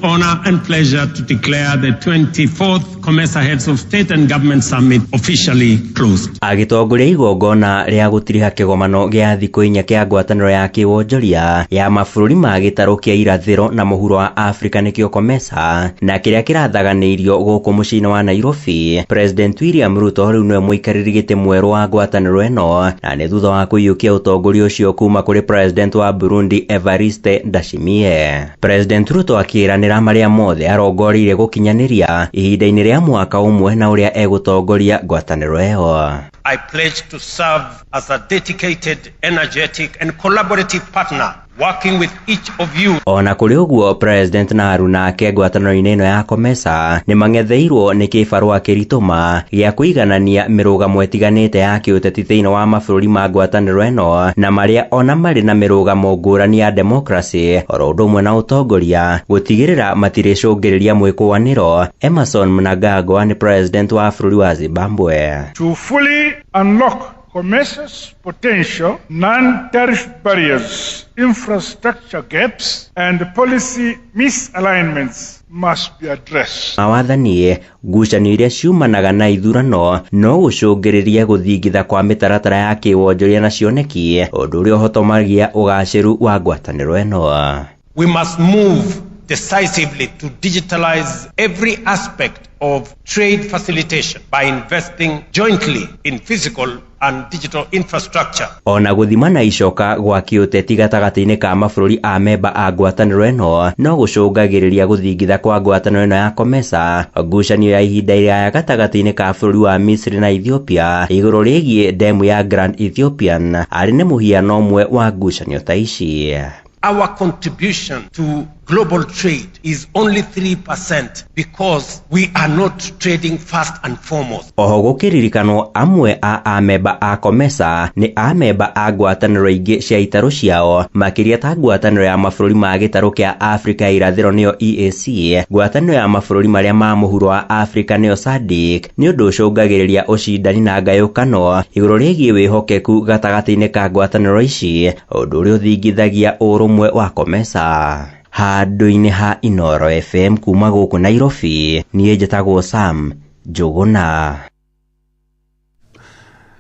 S16: Honor and pleasure to declare the 24th COMESA Heads of State and Government Summit officially closed.
S24: Agĩtongoria igongona rĩa gũtiriha kĩgomano gĩa thikũ 4 kĩa ngwatanĩro ya kĩwonjoria ya mabũrũri ma gĩtarũ kĩa irathĩro na mũhuro wa Afrika nĩkĩo COMESA, na kĩrĩa kĩrathaganĩirio gũkũ mũciĩ-inĩ wa Nairobi. President William Ruto rĩu nĩwe mũikarĩri gĩtĩ mwerũ wa ngwatanĩro ĩno, na nĩ thutha wa kũiyũkia ũtongoria ũcio kuma kũrĩ President wa Burundi Evariste Ndayishimiye. President Ruto akĩĩranĩra marĩa mothe arongoriire gũkinyanĩria ihinda-inĩ rĩa mwaka ũmwe na ũrĩa egũtongoria ngwatanĩro ĩyo.
S16: I pledge to serve as a dedicated, energetic and collaborative partner working with each of you.
S24: Ona kũrĩ ũguo, President na aruna ake ngwatanĩro-inĩ ĩno ya COMESA nĩ mang'etheirwo nĩ kĩbarũa kĩritũma gĩa kũiganania mĩrũgamo ĩtiganĩte ya kĩũteti thĩinĩ wa mabũrũri ma ngwatanĩro ĩno, na marĩa ona marĩ na mĩrũgamo ngũrani ya democracy oro ũndũ ũmwe na ũtongoria, gũtigĩrĩra matirĩcũngĩrĩria mwĩkũanĩro. Emerson Mnangagwa nĩ President wa bũrũri wa Zimbabwe.
S25: To fully unlock
S4: COMESA's potential non-tariff barriers, infrastructure gaps, and policy misalignments must be addressed.
S24: Mawathanie ngucanio iria ciumanaga na ithurano no gucungiriria guthingitha kwa mitaratara ya kiwonjoria na cioneki undu uria uhotomagia ugaciru wa ngwataniro eno.
S16: We must move decisively to digitalize every aspect of trade facilitation by investing jointly in physical and digital infrastructure.
S24: Ona guthima na icoka gwa kiuteti gatagati-ini ka mabũrũri a memba a ngwatanĩro ĩno no gũcũngagĩrĩria gũthingitha kwa ngwatanĩro ĩno ya COMESA. Ngucanio ya ihinda iraya gatagati-ini ka bũrũri wa Misiri na Ethiopia igũrũ rĩgiĩ ndemu ya Grand Ethiopian arĩ nĩ mũhiano ũmwe wa ngucanio ta ici.
S16: Our contribution to global trade is only 3% because we are not trading first and foremost.
S24: Oho gũkĩririkanwo amwe a amemba a COMESA nĩ amemba a ngwatanĩro ingĩ cia itarũ ciao makĩria ta ngwatanĩro ya mabũrũri ma gĩtarũ kĩa Africa ya irathĩro nĩyo EAC, ngwatanĩro ya mabũrũri marĩa ma mũhuro wa Africa nĩyo SADC, nĩ ũndũ ũcũngagĩrĩria ũcindani na ngayũkano igũrũ rĩgiĩ wĩhokeku gatagati-inĩ ka ngwatanĩro ici, ũndũ ũrĩa ũthingithagia ũrũmwe wa COMESA. Handũ-inĩ ha Inooro FM kuma gũkũ Nairobi, niĩ njĩtagwo Sam Njũgũna.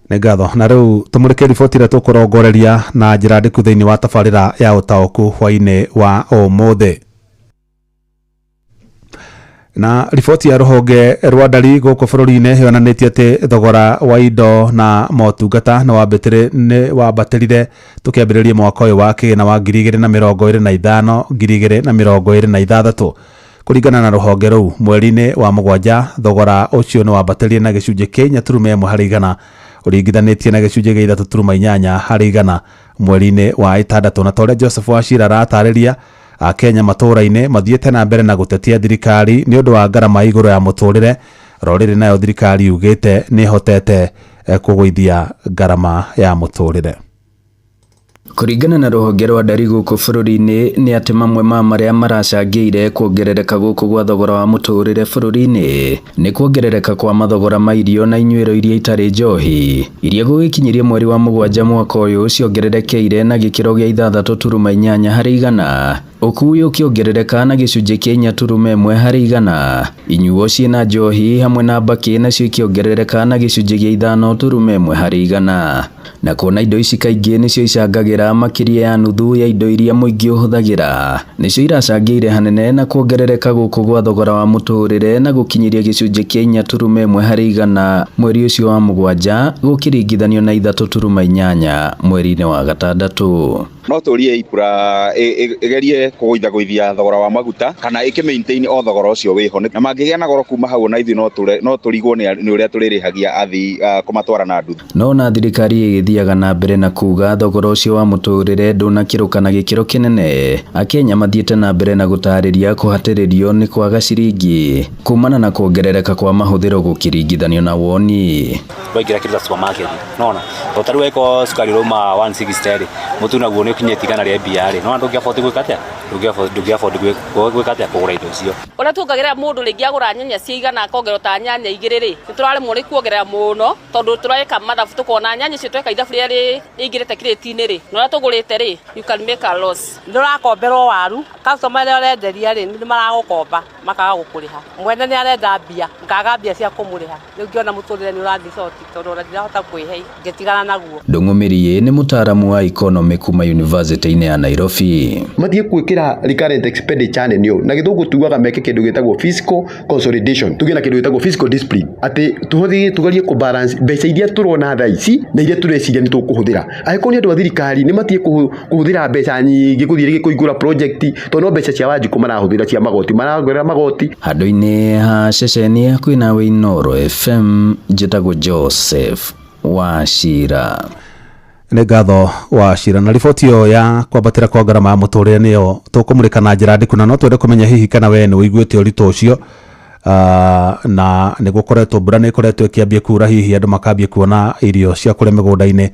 S15: Nĩ ngatho na rĩu tũmũrĩke riboti ĩrĩa tũkũrongoreria na njĩra ndĩku thĩinĩ wa tabarĩra ya ũtaũku hwainĩ wa ũmũthĩ. Na riboti ya rũhonge rwa ndari gũkũ bũrũri-inĩ yonanĩtie atĩ thogora wa indo na motungata nĩ wambatĩrire tũkĩambĩrĩria mwaka ũyũ wa kĩgĩna wa 2025 2026. Kũringana na rũhonge rũu, mweri-inĩ wa mũgwanja thogora ũcio nĩ wambatĩrire na gĩcunjĩ kĩa 4.1% ũringithanĩtie na gĩcunjĩ gĩa 3.8% mweri-inĩ wa ĩtandatũ. Na torĩa Joseph Wachira aratarĩria, Akenya matũũra-inĩ mathiĩte na mbere na gũtetia thirikari nĩ ũndũ wa ngarama igũrũ ya mũtũrĩre, rorĩrĩ nayo thirikari yugĩte nĩ hotete kũgũithia ngarama ya mũtũrĩre.
S20: Kũringana na rũhonge rwa ndari gũkũ bũrũri-inĩ nĩ atĩ mamwe ma marĩa maracangĩire kuongerereka gũkũ gwa thogora wa mũtũrĩre bũrũri-inĩ nĩ kuongerereka kwa mathogora ma irio na inyuĩro iria itarĩ njohi, iria gũgĩkinyĩria mweri wa mũgwanja mwaka ũyũ ciongererekeire na gĩkĩro gĩa 6.8 harĩ igana, ũkui ũkĩongerereka na gĩcunjĩ kĩa 4.1 harĩ igana, inyuo ciĩna njohi hamwe na mbakĩ nacio ikĩongerereka na gĩcunjĩ gĩa 5.1 harĩ igana, na kuona indo ici kaingĩ nĩcio icangagĩra makĩria ya nuthu ya indo iria mũingĩ ũhũthagĩra nĩcio iracangĩire hanene na kuongerereka gũkũ gwa thogora wa mũtũrĩre na gũkinyĩria gĩcunjĩ kĩa 4.1 harĩ igana mweri ũcio wa mũgwanja gũkĩringithanio na 3.8 mweri-inĩ wa gatandatũ.
S21: No tũrie ipura igerie kũgũithagũithia thogora wa maguta kana ĩkĩ-maintain o thogora ũcio wĩho, na mangĩgĩa na goro kuma hau na ithuĩ no tũrigwo nĩ ũrĩa tũrĩrĩhagia athii kũmatwara na nduthi.
S20: No na thirikari ĩgĩthiaga na mbere na kuga thogora ũcio wa mũtũrĩre ndũnakĩrũka na gĩkĩro kĩnene, Akenya mathiĩte na mbere na gũtarĩria kũhatĩrĩrio nĩ kwaga ciringi kumana na kuongerereka kwa mahũthĩro gũkĩringithanio na woni.
S23: Waingĩra kĩrĩa supermarket nona ũtaru weko sukari roma 160 mũtu naguo nĩ kinyĩti kana rĩa mbia rĩ, no ndũngĩabote gwĩka atĩa, ndũngĩabote gwĩka atĩa kũgũra indo icio.
S19: Ũrĩa tuongagĩrĩra mũndũ rĩngĩ agũra nyanya cigana akongerwo ta nyanya 2 rĩ, nĩ tũraremwo nĩ kuongerera mũno tondũ tũreka mathabu tũkona nyanya icio tweka ithabu rĩrĩa ĩingĩrĩte kirĩti-inĩ rĩ, no ũrĩa tũgũrĩte rĩ, you can make a loss. Ndũrakomberwo waru, customer rĩa ũrenderia rĩ nĩ maragũkomba makaga gũkũrĩha, mwene nĩ arenda mbia ngaga mbia cia kũmũrĩha, rĩu ngĩona mũtũrĩre nĩ ũrathi coti tondũ ndirahota kwĩhe ngĩtigana naguo.
S20: Ndũng'ũmĩri nĩ mũtaaramu wa economy kuma University-inĩ ya Nairobi.
S25: Mathiĩ gwĩkĩra recurrent expenditure nĩyo na gĩthũngũ tugaga meke kĩndũ gĩtagwo fiscal consolidation, tuge na kĩndũ gĩtagwo fiscal discipline, atĩ tugerie kũbalance mbeca iria tũrona thaa ici na iria tũreciria nĩ tũkũhũthĩra. Angĩkorwo nĩ andũ a thirikari nĩ mathiĩ kũhũthĩra mbeca nyingĩ gũthiĩ rĩngĩ kũhingũra project tondũ no mbeca cia Wanjikũ marahũthĩra cia magoti, maragũrĩra magoti.
S20: Handũ-inĩ ha ceceni hakuhĩ nawe Inooro FM, njĩtagwo Joseph Wachira.
S15: Nĩ ngatho Wachira na riboti ĩyo ya kwambatĩra kwa ngarama ya mũtũrĩre nĩyo tũkũmũrĩka na njĩra ndĩku, na no twende kũmenya hihi kana we nĩ ũiguĩte ũritũ ũcio, na nĩ gũkoretwo mbura nĩ ĩkoretwo ĩkĩambia kuura, hihi andũ makambia kuona irio cia kũrĩa mĩgũnda-inĩ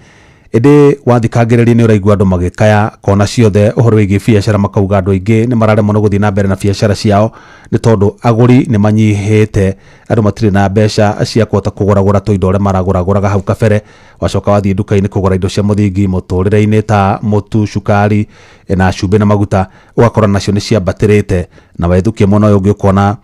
S15: indi wathikagiriria ni uraigua andu magikaya kona ciothe uhoro wigi biacara makauga andu aingi ni mararemwo no guthii na mbere na biacara ciao ni tondu aguri ni manyihite andu matire na mbeca cia kuhota kugura tuindo uria maraguraga hau kabere wacoka wathii nduka-ini kugura indo cia muthingi muturire-ini ta mutu cukari na cumbi na maguta ugakora nacio ni ciambatirite na wethukia mwena uyu ungi ukona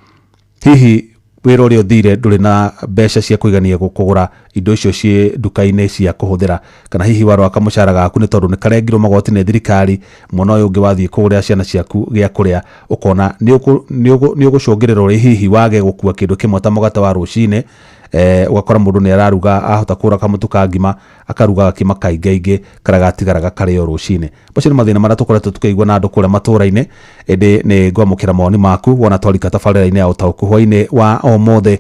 S15: hihi wira uria uthire nduri na mbeca cia kuigania kugura indo icio cie nduka-ini cia kuhuthira kana hihi warwaka mucara gaku ni tondu ni karengirwo magoti ni thirikari mwena uyu ungi wathii kugura ciana ciaku gia kuria ukona ni ugucungirira uri hihi wage gukua kindu kimwe ta mugate wa rucini ugakora mundu ni araruga ahota kura kamutu ka ngima akaruga gakima kaingaingi kara gatigaraga kario rucini bacio ni mathina maria tukoretwo tukaigua na andu kuria matura-ini indi ni ngwamukira mawoni maku wona twarika tabarĩra-inĩ ya ũtaũku hwainĩ wa omothe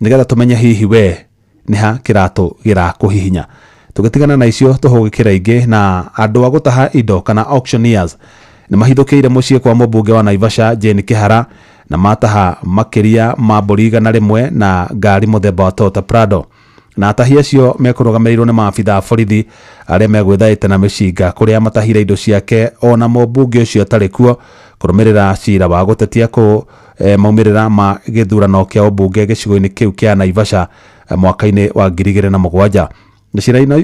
S15: nigetha tumenye hihi we ni ha kiratu girakuhihinya tugitigana na icio tuhugikira ingi na andu a gutaha indo kana auctioneers ni mahithukiire mucii kwa mũmbunge wa Naivasha Jane Kihara na mataha makiria ma mbũri 100 na ngari muthemba wa Toyota Prado na atahi acio mekurugamĩrĩirwo nĩ maabitha a borithi arĩa megwĩthaĩte na mĩcinga kũrĩa matahire indo ciake ona mũmbunge ũcio atarĩ kuo kũrũmĩrĩra cira wa gũtetia maumĩrĩra ma gĩthurano kĩa ũmbunge gĩcigo-inĩ kĩu kĩa Naivasha mwaka-inĩ wa 2007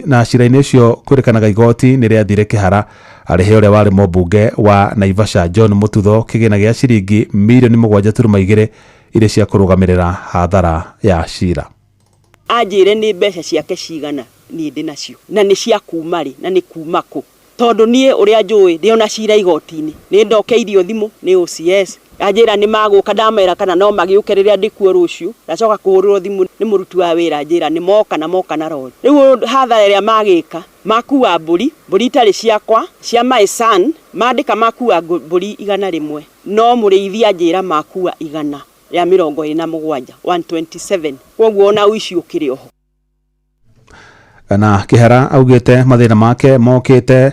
S15: na cira-inĩ ũcio kwĩrĩkanaga igoti nĩ rĩathire Kĩhara arĩhe ũrĩa warĩ mũmbunge wa Naivasha John Mũtutho kĩgĩna gĩa ciringi mirioni 7.2 iria cia kũrũgamĩrĩra hathara ya cira.
S8: Anjire ni mbeca ciake cigana ni ndi nacio na ni cia kuma ri na ni kuma ku tondu nie uria njui ndiona cira igoti-ini ni ndokeirio thimu ni OCS anjira ni maguka ndamera kana no magiuke riria ndikuo ruciu ndacoka kuhurirwo thimu ni muruti wa wira anjira ni moka na rori riu hathara iria magika makuwa mburi itari ciakwa cia my son mandika makuwa mburi 100 no muriithia anjira makuwa 100 ya 27 127 koguo ona uici ukiri oho
S15: na Kihara augite mathina make mokite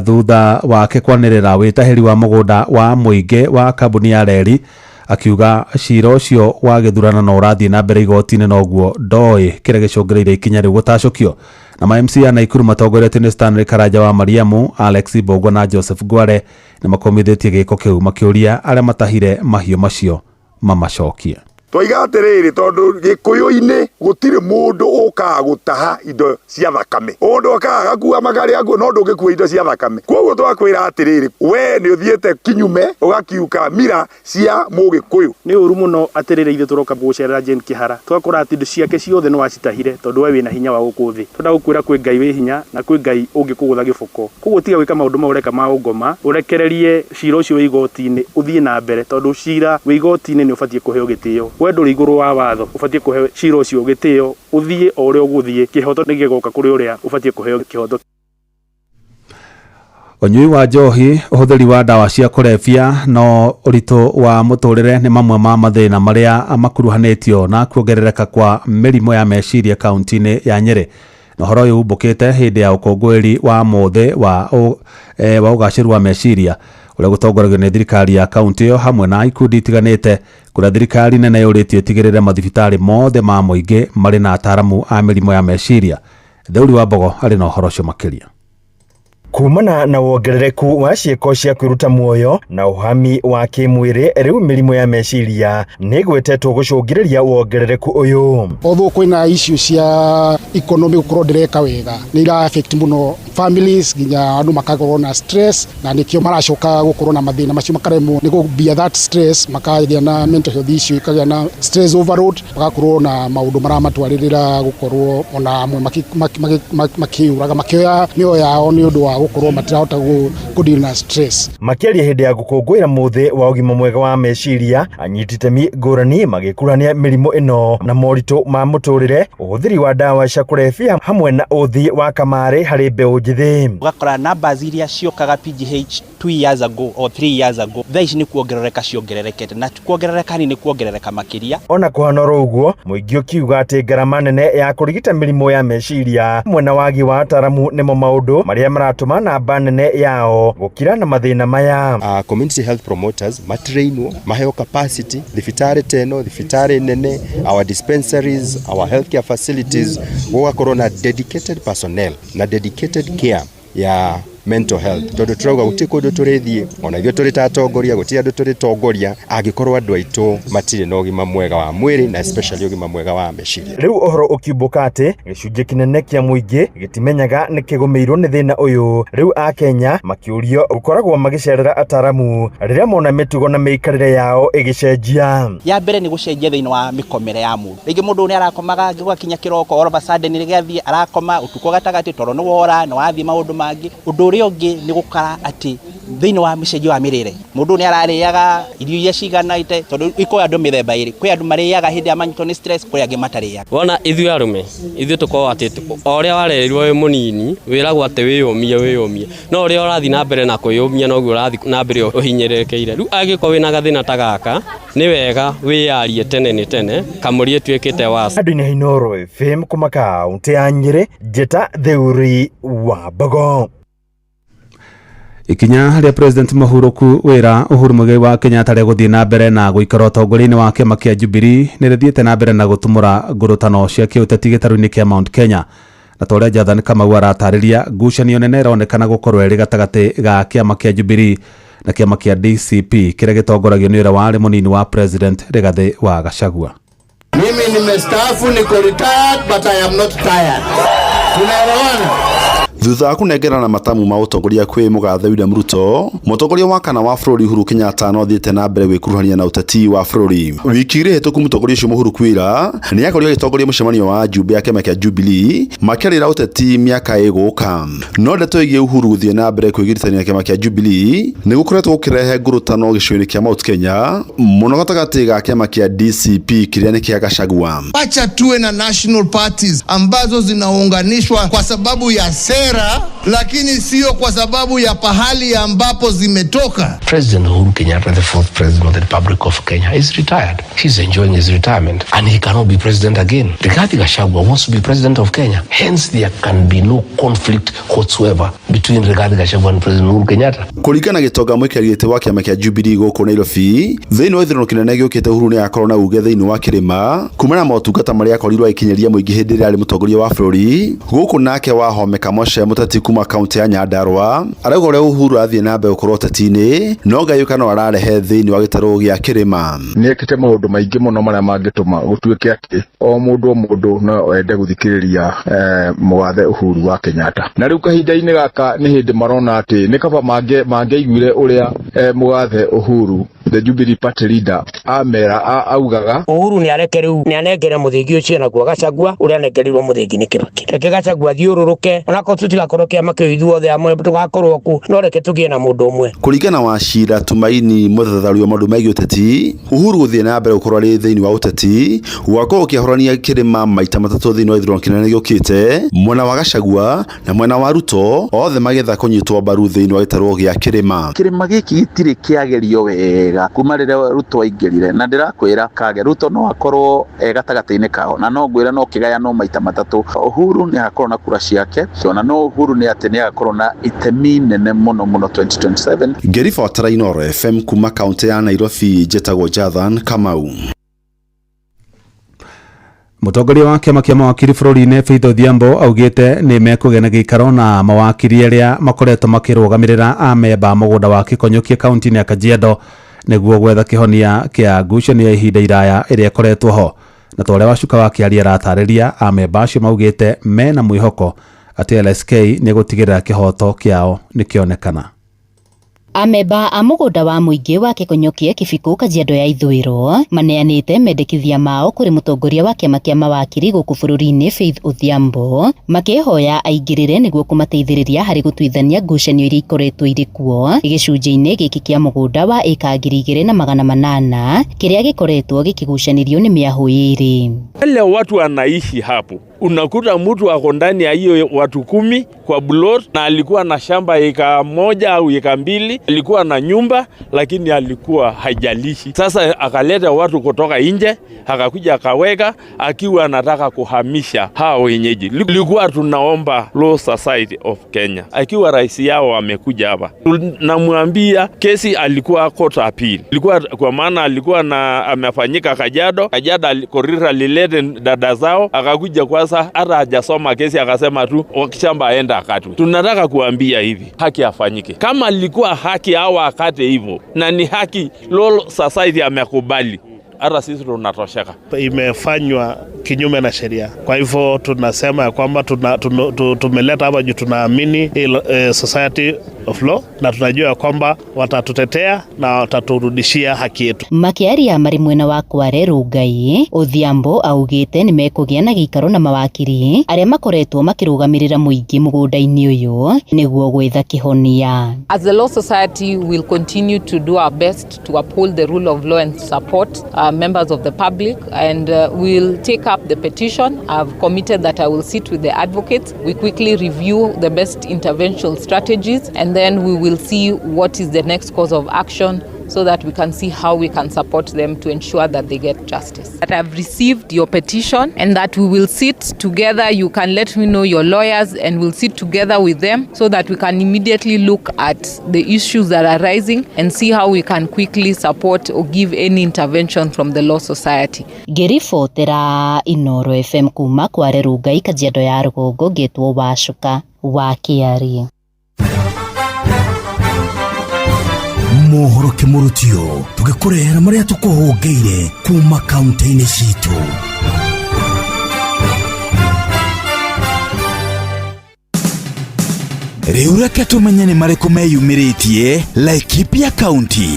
S15: thutha wake kwanirira witahiri wa mugunda wa muingi wa kambuni ya reri akiuga cira ucio wa githurano no urathii na mbere igoti-ini noguo ndoi kira gicungireire ikinya riu gutacukio na ma MC ya Naikuru matongoretio ni Stanley Karanja wa Mariamu, Alex Bogo na Joseph Gware ni makomithitie giko kiu makiuria aria matahire mahiu macio mamacokie.
S2: Twiga atiriri tondu gikuyu-ini gutire mundu ukaga gutaha indo cia thakame undu akaga gakua magari aguo no ndungikua indo cia thakame koguo twakwira atiriri we ni uthiete kinyume ugakiuka mira cia mugikuyu
S6: ni uru muno atiriri ithe turoka gucerera Jane Kihara twakora ati indo ciake ciothe no wacitahire tondu we wina hinya wa gukuthi tonda gukwira kwi ngai wi hinya na kwi ngai ungikugutha gibuko koguo tiga gwika maundu ma ureka ma ungoma urekererie cira ucio wi igoti-ini uthie na mbere tondu cira wi igoti-ini ni ubatie kuheo gitio wendo iguru wa watho ubatie kuheo cira ucio gitio uthie o uria uguthie kihoto ni gigoka kuri uria ubatie kuheo kihoto.
S15: Unyui wa njohi uhuthiri wa dawa cia kurebia no uritu wa muturire ni mamwe ma mathina maria makuruhanitio na kuongerereka kwa mirimo ya meciria kaunti-ini ya Nyeri na horo uyu ubukite hindi ya ukongweri wa mothe wa ugaciru wa meciria uria gutongoragio ni thirikari ya kaunti yo hamwe na ikundi itiganite kuria thirikari nene yuritie tigirire mathibitari mothe ma muingi mari na ataramu a mirimo ya meciria. Theuri wa Mbogo ari na horo cio makiria.
S7: Kumana na wongerereku wa ciiko cia kwiruta muoyo na uhami wa kimwiri riu mirimo ya meciria ni gwetetwo gucungiriria wongerereku uyu
S9: although kwina issue cia economy gukorwo ndireka wega ni ira affect muno families ginya andu makagorwo na stress na nikio maracoka gukorwo na mathina macio makaremwo ni gubia that stress makagia na mental health issue ikagia na stress overload magakorwo na maundu maramatwaririra gukorwo ona amwe makiuraga makioya mioyo yao ni undu wa gukorwo matirahota kudeal na stress
S7: makiaria hindi ya gukungwira muthi wa ugima mwega wa meciria anyititemi ngurani magikurania mirimo ino na moritu ma muturire uhuthiri wa dawa cia kurebia hamwe na uthi wa kamari hari mbeu njithi
S11: ugakora numbers iria ciokaga PGH 2 years ago or 3 years ago thaici ni kuongerereka ciongererekete na kuongerereka ni kuongerereka makiria
S7: ona kuhanora uguo muingi ukiuga ati ngarama nene ya kurigita mirimo ya meciria hamwe na wagi wa ataramu nimo maundu maria maratuma kuma namba nene yao gukira na mathina maya.
S1: Community health promoters matrainwo maheo capacity thibitari teno thibitari nene, our dispensaries, our healthcare facilities, gugakorwo na dedicated personnel na dedicated care ya mental health. Tondu turauga guti kundu turithie ona ithio turi tatongoria guti andu turi tongoria angikorwo andu aitu matire na ugima mwega wa mwiri na especially ugima mwega wa meciria.
S7: Riu ohoro ukiubuka ati gicunji kinene kia muingi gitimenyaga nikigumirwo ni thina uyu. Riu a Kenya makiurio gukoragwo magicerera ataramu riria mona mitugo na meikarire yao igicenjia.
S11: Ya mbere ni gucenjia thini wa mikomere ya mundu. Ringi mundu ni arakomaga gigakinya kiroko all of a sudden ni giathie arakoma utuko gatagati toro no wora no wathie maundu mangi undu uri ungi ni gukara ati thini wa micenjio wa mirire mundu ni arariaga irio iria ciganaite tondu iko andu mithemba iri kwi andu mariaga hindi ya manyitwo ni stress kwi angi matariaga.
S3: Wona ithuĩ arume ithuĩ tukorwo ati oria warerirwo wi munini wiragwo ati wiyumie no oria urathi na mbere na kwiyumia no guo urathi na mbere uhinyerekeire. Riu agiko wina gathina ta gaka ni wega wiyarie tene ni tene kamuri twikite wasa.
S7: Andu ni Hinoro FM kuma kaunti ya Nyeri, Njeta Theuri wa Bogo.
S15: Ikinya ria President Mahuruku wira Uhuru Muigai wa Kenyatta ria guthii na mbere na guikara utongoria-ini wa kiama kia Jubilee ni rithiite na mbere na gutumura ngurutano cia kiuteti gitaru-ini kia Mount Kenya. Na toria Jathan Kamau aratariria ngucanio nene ironekana gukorwo iri gatagati ga kiama kia Jubilee na kiama kia DCP kiria gitongoragio ni uria wari munini wa President Rigathi wa Gachagua.
S5: Mimi nimestaafu, niko retired but I am not tired. Tunaelewana?
S12: Thutha wa kunengerana matamu ma utongoria kwi Mugathe William Ruto, mutongoria wa kana wa bururi Uhuru Kenyatta no thiete na mbere gwikuruhania na uteti wa bururi. Wiki ire hituku mutongoria ucio Uhuru kwira ni akoria gitongoria mucemanio wa Jumbe ya kiama kia Jubilee makerira uteti miaka iguka. No ndeto igie Uhuru guthie na mbere kwigiritania kiama kia Jubilee ni gukoretwo gukirehe ngurutano gicwini kia Mount Kenya muno gatagati ga kiama kia DCP kiria ni kia Gachagua.
S5: Acha tuwe na national parties ambazo zinaunganishwa kwa sababu ya sera, lakini sio kwa sababu ya pahali ambapo zimetoka.
S18: President Uhuru Kenyatta, the fourth president of the Republic of Kenya, is retired. He's enjoying his retirement and he cannot be president again. Rigathi Gachagua wants to be president of Kenya. Hence there can be no conflict whatsoever between Rigathi Gachagua and President Uhuru Kenyatta.
S12: Kuringana gitonga mwikariete wa kiama kia Jubilee guku Nairobi, thiini wa ithurano kinene giukite Uhuru ni akorwo na uge thiini wa kirima kumana motungata maria akorirwo ikinyeria muingi hindi ria ari mutongoria wa bururi guku nake wa Homeka Moshe mutati kuma kaunti ya Nyandarua arauga uria Uhuru athie na mbere ukorwo teti-ini no ngayuka no ararehe thiini wa gitaro gia kirima.
S26: Ni ekite maundu maingi muno maria mangituma gutuike ati o mundu no ende guthikiriria Mugathe Uhuru wa Kenyatta. Na riu kahinda-ini gaka ni hindi marona ati ni kaba mangeiguire uria Mugathe Uhuru the Jubilee party leader amera augaga
S22: Uhuru ni anengere muthingi ucio na gwa Gachagua uria anengerirwo muthingi ni Kibaki. Reke Gachagua thiururuke ona ko tutigakorwo kiama kiu ithuothe amwe tugakorwo ku no reke tugie na mundu umwe.
S12: Kuringana wa Shira Tumaini muthatharu wa maundu megie uteti, Uhuru guthie na mbere ukorwo ari thiini wa uteti gwakorwo ukihorania kirima maita matatu thiini wa ithurano kinene giukite mwena wa Gachagua na mwena wa Ruto othe magetha kunyitwo mbaru thiini wa gitaro gia kirima.
S27: Kirima giki gitire kiagerio wega kuma riria Ruto aingirire na ndirakwira kage Ruto no akorwo gatagati-ini kao na no ngwira no kigaya no maita matatu. Uhuru ni akorwo na kura ciake na no Uhuru ni ati ni akorwo na itemi nene muno 2027.
S12: Ngerifa Tarainoro FM kuma kaunti ya Nairobi, Njetago Jathan Kamau.
S15: Mutongoria wa kiama kia mawakiri bururi-ini Faith Odhiambo augite ni mekugena giikaro na mawakiri aria makoretwo makirugamirira amemba mugunda wa Kikonyo kia kaunti-ini ya Kajiado niguo gwetha kihonia kia ngucanio ya ihinda iraya iria ikoretwo ho. Na toria wacuka wa kiaria aratariria amemba acio maugite mena mwihoko ati LSK ni gutigirira kihoto kiao nikionekana.
S28: Amemba a mugunda wa muingi wa Kikonyo kia Kibiko Kajiado ya ithwiro maneanite mendekithia mao kuri mutongoria wa kiama kia mawakiri guku bururi-ini Faith Odhiambo makihoya aingirire niguo kumateithiriria hari gutwithania ngucanio iria ikoretwo iri kuo gicunjĩ-ini giki kia mugunda wa eka 2,800 kiria gikoretwo gikigucanirio ni miahu iri.
S29: Wale watu wanaishi hapo
S4: unakuta mtu ako ndani ya hiyo watu 10 kwa plot, na alikuwa na shamba eka 1 au eka 2, alikuwa na nyumba lakini alikuwa hajalishi. Sasa akaleta watu kutoka nje, akakuja akaweka akiwa anataka kuhamisha hao wenyeji. Tulikuwa tunaomba Law Society of Kenya, akiwa rais yao amekuja hapa, namwambia kesi alikuwa court appeal, ilikuwa kwa maana alikuwa na amefanyika Kajiado Korir alilete dada zao, akakuja kwanza hata hajasoma kesi, akasema tu wakishamba aenda akatu. Tunataka kuambia hivi, haki afanyike. Kama alikuwa haki hao akate hivyo, na ni haki Law Society amekubali, hata sisi tunatosheka.
S10: Imefanywa kinyume na sheria. Kwa hivyo tunasema ya kwamba tumeleta hapa juu tunaamini Society of Law, na tunajua kwamba watatutetea na wataturudishia haki yetu.
S28: Makiaria mari mwena wa Kware Rungai, Odhiambo augite nimekugia na gikaro na mawakiri aria makoretwo makirugamirira muingi mugunda-ini uyu niguo gwetha kihonia.
S13: As the Law Society will continue to do our best to uphold the rule of law and support members of the public, and we'll take up the petition. I've committed that I will sit with the advocates. We quickly review the best intervention strategies, and then we will see what is the next course of action, so that we can see how we can support them to ensure that they get justice. That I've received your petition and that we will sit together. You can let me know your lawyers and we'll sit together with them so that we can immediately look at the issues that are rising and see how we can quickly support or give any intervention from the Law Society.
S28: Ngiribotera Inooro FM kuma Kware Rungai, Kajiado ya Rugongo, Getwo Wacuka wa Kiarie.
S14: Mohoro kimurutio tugikurehera maria tukuhongeire kuma kaunti-ini citu. Riu reke tumenye ni mariku meyumiritie Laikipia County.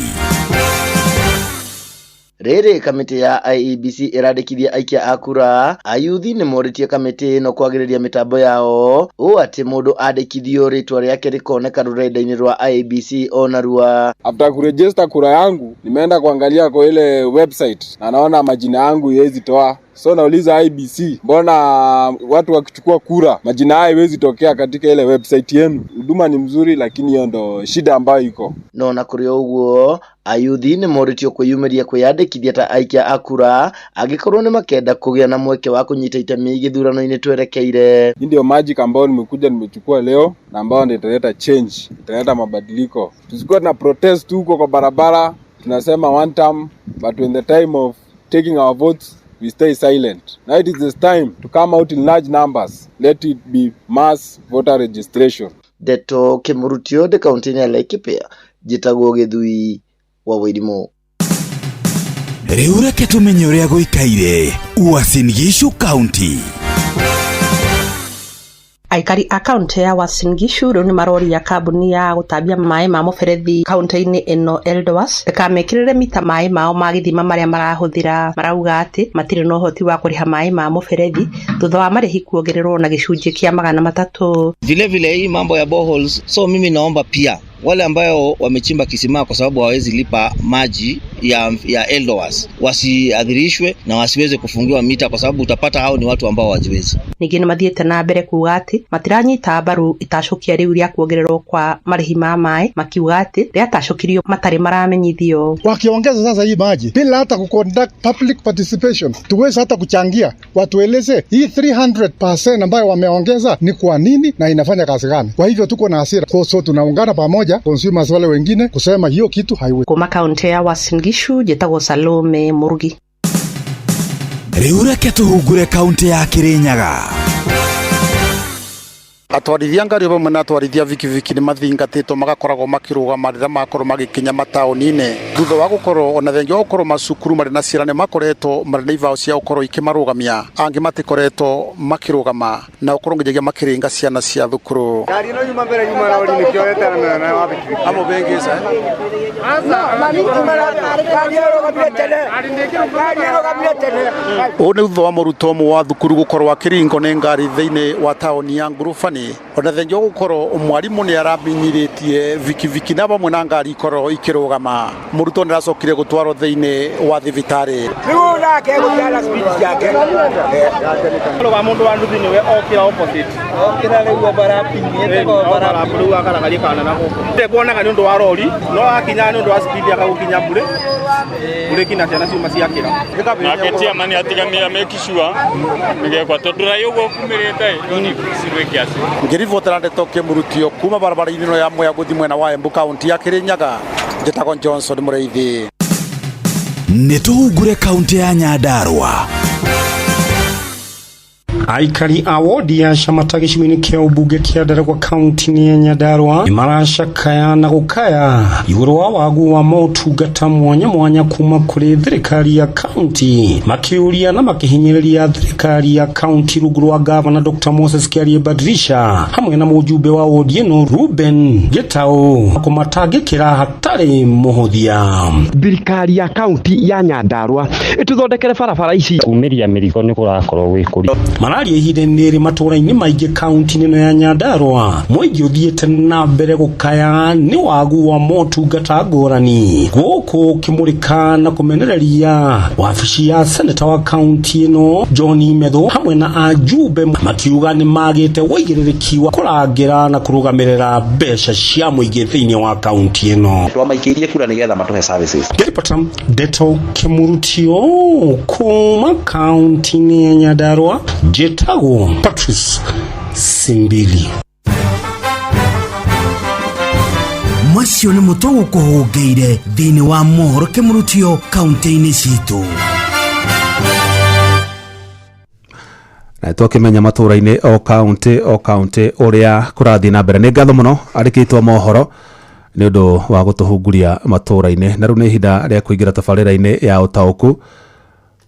S16: Rere kamiti ya IEBC irandikithia aikia akura ayuthi ni moritie kamiti no kwagiriria mitambo yao o ati mundu andikithio ritwa riake rikoneka rurenda-ini rwa IEBC onarua.
S26: After kuregister kura yangu nimeenda kuangalia kwa ile website na naona majina yangu yezi toa. So nauliza IEBC, mbona watu wakichukua kura majina haya haiwezi tokea katika ile website yenu? Huduma ni mzuri, lakini hiyo ndo shida ambayo iko.
S16: No na kuri uguo ayuthi ni moritio kwiyumiria kwiyandikithia ta aikia akura agikorwo ni makenda kugia na mweke wa kunyita itemi githurano-ini twerekeire.
S26: Ndio magic ambayo nimechukua leo na ambayo ndio italeta change, italeta mabadiliko. Tusikuwa na protest huko kwa barabara, tunasema one term, but when the time of taking our votes we stay silent. Now it is the time to come out in large numbers. Let it be mass voter registration.
S16: Deto kimurutio de kaunti ya Laikipia jitagwo Githui wa Wairimu.
S14: Riu reke tumenye uria guikaire Uasin Gishu County.
S17: Aikari a kaunti ya Uasin Gishu riu ni maroria kambuni ya gutambia mai ma muberethi kaunti-ini ino Eldowas ikamekirire mita mai mao ma githima maria marahuthira. Marauga ati matire no hoti wa kuriha mai ma muberethi thutha wa marihi kuongererwo na gicunji kia 300.
S21: Vile vile hii mambo ya boreholes, so mimi naomba pia wale ambao wamechimba kisima kwa sababu hawezi lipa maji ya Eldowas wasiadhirishwe na wasiweze kufungiwa mita, kwa sababu utapata hao ni watu ambao hawajiwezi.
S17: Ningine mathiete na mbere kuuga ati matiranyita mbaru itacokia riu ria kuongererwo kwa marihi ma mai, makiuga ati ria tacokirio matari maramenyithio.
S9: Wakiongeza sasa hii maji bila hata kuconduct public participation, tuweze hata kuchangia watueleze hii 300% ambayo wameongeza ni kwa nini na inafanya kazi gani. Kwa hivyo tuko na hasira, so tunaungana pamoja consumers wale wengine kusema hiyo kitu haiwezi.
S17: Kuma kaunti ya Uasin Gishu jetagwo Salome Murugi.
S14: Riu reke tuhungure kaunti ya Kirinyaga.
S24: Atwarithia ngari bamwe na atwarithia vikiviki ni mathingatitwo magakoragwo makirugama rĩrĩa makorwo magikinya mataũni-inĩ thutha wa gukorwo ona thengia wa gukorwo macukuru marĩ na ciara nĩ makoretwo marĩ na ivao cia gukorwo ikimarugamia, angi matikoretwo makirugama na gukorwo nginyagia makiringa ciana cia thukuru. Ngari ĩno yuma mbere yuma rori nĩkĩo yeterana na wa vikiviki amo bengeza Ũũ nĩ thutha wa mũrutwo ũmwe wa thukuru gũkorwo akĩringwo nĩ ngari thĩinĩ wa taũni ya Ngurubani. Ona thengia gũkorwo mwarimũ nĩ araminirĩtie vikiviki na bamwe na ngari ikorwo ikĩrũgama. Mũrutwo nĩ aracokire gũtwarwo thĩinĩ wa thibitarĩ.
S22: Rĩu nake gũtiara speed yake.
S1: Rũga mũndũ wa nduthi nĩwe okĩra opposite. Okĩra rĩu barapinyĩte baraburu akaragaria kana na gũkũ. Ndekuonaga nĩ ũndũ wa rori, no akinya nĩ ũndũ wa speed akagũkinya bure. Bure kina ciana ciuma ciakĩra.
S2: Nake tiama nĩ atigamĩra make sure nĩgetha tondũ raio gũkumĩrĩte nĩ cirwe kiasi.
S24: Ngĩribotera ndeto kĩmurutio kuma barabara-inĩ ĩno ya Mwea gũthiĩ mwena wa Embu kaunti ya Kirinyaga. Njĩtagwo Johnson Mũrĩithi.
S14: Nĩ tũhungure kaunti ya Nyandarua.
S6: Aikari a wodi ya Shamata gĩcigo-inĩ kĩa ũmbunge kĩa Ndaragwa kaunti-inĩ ya Nyandarua nĩ maracakaya na gũkaya igũrũ wa wagu wa motungata mwanya mwanya kuma kũrĩ thirikari ya kaunti, makiuria na makihinyĩrĩria thirikari ya kaunti rungu rwa gavana Dr. Moses Kiarie Badirisha hamwe na mũjumbe wa wodi ĩno Ruben Gitau kũmatangĩkĩra hatarĩ mũhũthia.
S8: Thirikari ya kaunti ya Nyandarua ĩtũthondekere barabara ici kumĩria mĩrigo nĩ kũrakorwo gwĩkũri.
S6: Mararia ihinda-inĩ rĩ matũra-inĩ maingĩ kaunti-inĩ ĩno ya Nyandarua, mũingĩ ũthiĩte na mbere gũkaya nĩ wagu wa motungata ngũrani, gũkũ kĩmũrĩka na kũmenereria wabici ya seneta wa kaunti ĩno John Methu hamwe na ajumbe makiuga nĩ magĩte wĩigĩrĩrĩki wa kũrangĩra na kũrũgamĩrĩra mbeca cia mũingĩ thĩinĩ wa kaunti ĩno.
S27: Twamaikĩirie kura nĩgetha matũhe services.
S6: Ngeripata Ndeto Kĩmurutio kuma kaunti-inĩ ya Nyandarua. Njĩtagwo Patrice Simbili.
S14: Macio nĩ mũtongo kũhũngĩire thĩinĩ wa mohoro Kĩmurutio kaunti-inĩ citũ. Na twakĩmenya matũra-inĩ o kaunti ũrĩa kũrathiĩ na mbere. Nĩ ngatho mũno arĩkĩtwo mohoro nĩ ũndũ wa gũtũhunguria matũra-inĩ, na rĩu nĩ ihinda rĩa kũingĩra tabarĩra-inĩ ya ũtaũku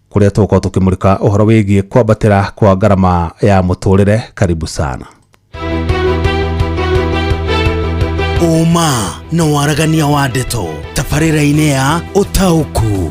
S14: kuria tũkorwo tũkĩmũrĩka ũhoro wĩgiĩ kwambatĩra kwa ngarama ya mũtũrĩre. Karibu sana. Uma na waragania wa ndeto tabarĩra-inĩ ya ũtaũku.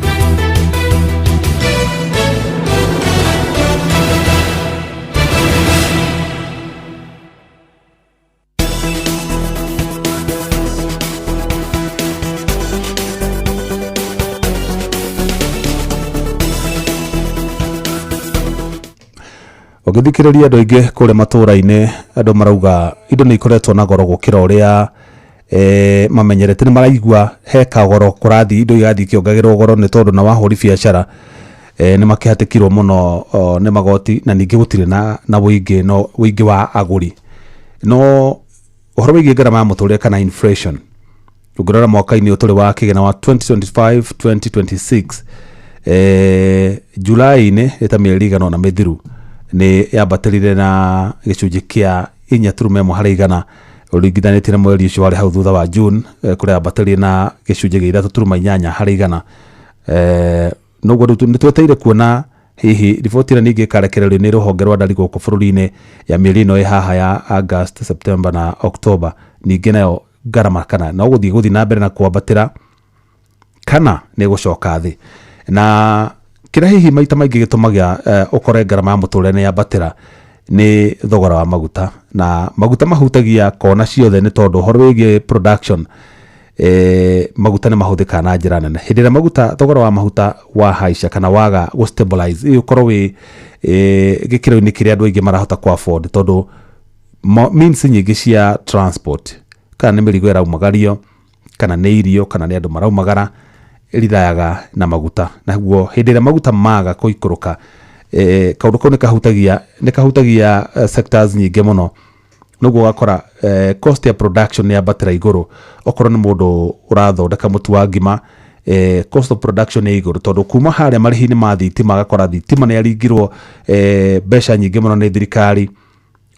S14: Ũgĩthikĩrĩria andũ aingĩ kũrĩa matũra-inĩ, andũ marauga indo nĩ ikoretwo na goro gũkĩra ũrĩa mamenyerete. Nĩ maraigua he kagoro kũrathiĩ, indo igathiĩ ikĩongagĩrwo goro nĩ tondũ na wahũri biacara nĩ makĩhatĩkirwo mũno nĩ magoti, na ningĩ gũtirĩ na wĩingĩ wa agũri. No ũhoro wĩgiĩ ngarama ya mũtũrĩre kana inflation, ũngĩrora mwaka-inĩ ũtũrĩ wa kĩgĩna wa 2025-2026 Julai-inĩ ĩta mĩeri igana na mĩthiru nĩ yambatĩrire na gĩcunjĩ kĩa 4.1 harĩ igana ũringithanĩtie na mweri ũcio warĩ hau thutha wa June kũrĩa yambatĩrire na gĩcunjĩ gĩa 3.8 harĩ igana. Noguo nĩ tweteire kuona hihi riboti ĩno ningĩ ĩkarekererio nĩ rũhonge rwa ndari gũkũ bũrũri-inĩ ya mĩeri ĩno ĩ haha ya August, September na October. Ningĩ nayo ngarama kana no gũthiĩ na mbere na kwambatĩra kana nĩ gũcoka thĩ. Na kĩrĩa hihi maita maingĩ gĩtũmaga ũkore ngarama ya mũtũrĩre nĩ yambatĩra nĩ thogora wa maguta, na maguta mahutagia kona ciothe nĩ tondũ ũhoro wĩgiĩ production maguta nĩ mahũthĩkaga na njĩra nene. Hĩndĩ ĩrĩa maguta thogora wa maguta wa haica kana waga gũ stabilize ũkorwo wĩ gĩkĩro-inĩ kĩrĩa andũ aingĩ marahota ku afford, tondũ means nyingĩ cia transport kana nĩ mĩrigo ĩraumagario kana nĩ irio kana nĩ andũ maraumagara ĩrithayaga na maguta. Naguo hĩndĩ ĩrĩa maguta maga kũikũrũka kaũndũ kau nĩ kahutagia sectors nyingĩ mũno. Noguo gakora cost ya production nĩ yambatĩra igũrũ. Okorwo nĩ mũndũ ũrathondeka mũtu wa ngima, cost of production nĩ igũrũ tondũ kuma harĩa marĩhi-inĩ ma thitima agakora thitima nĩ yaringirwo mbeca nyingĩ mũno nĩ thirikari.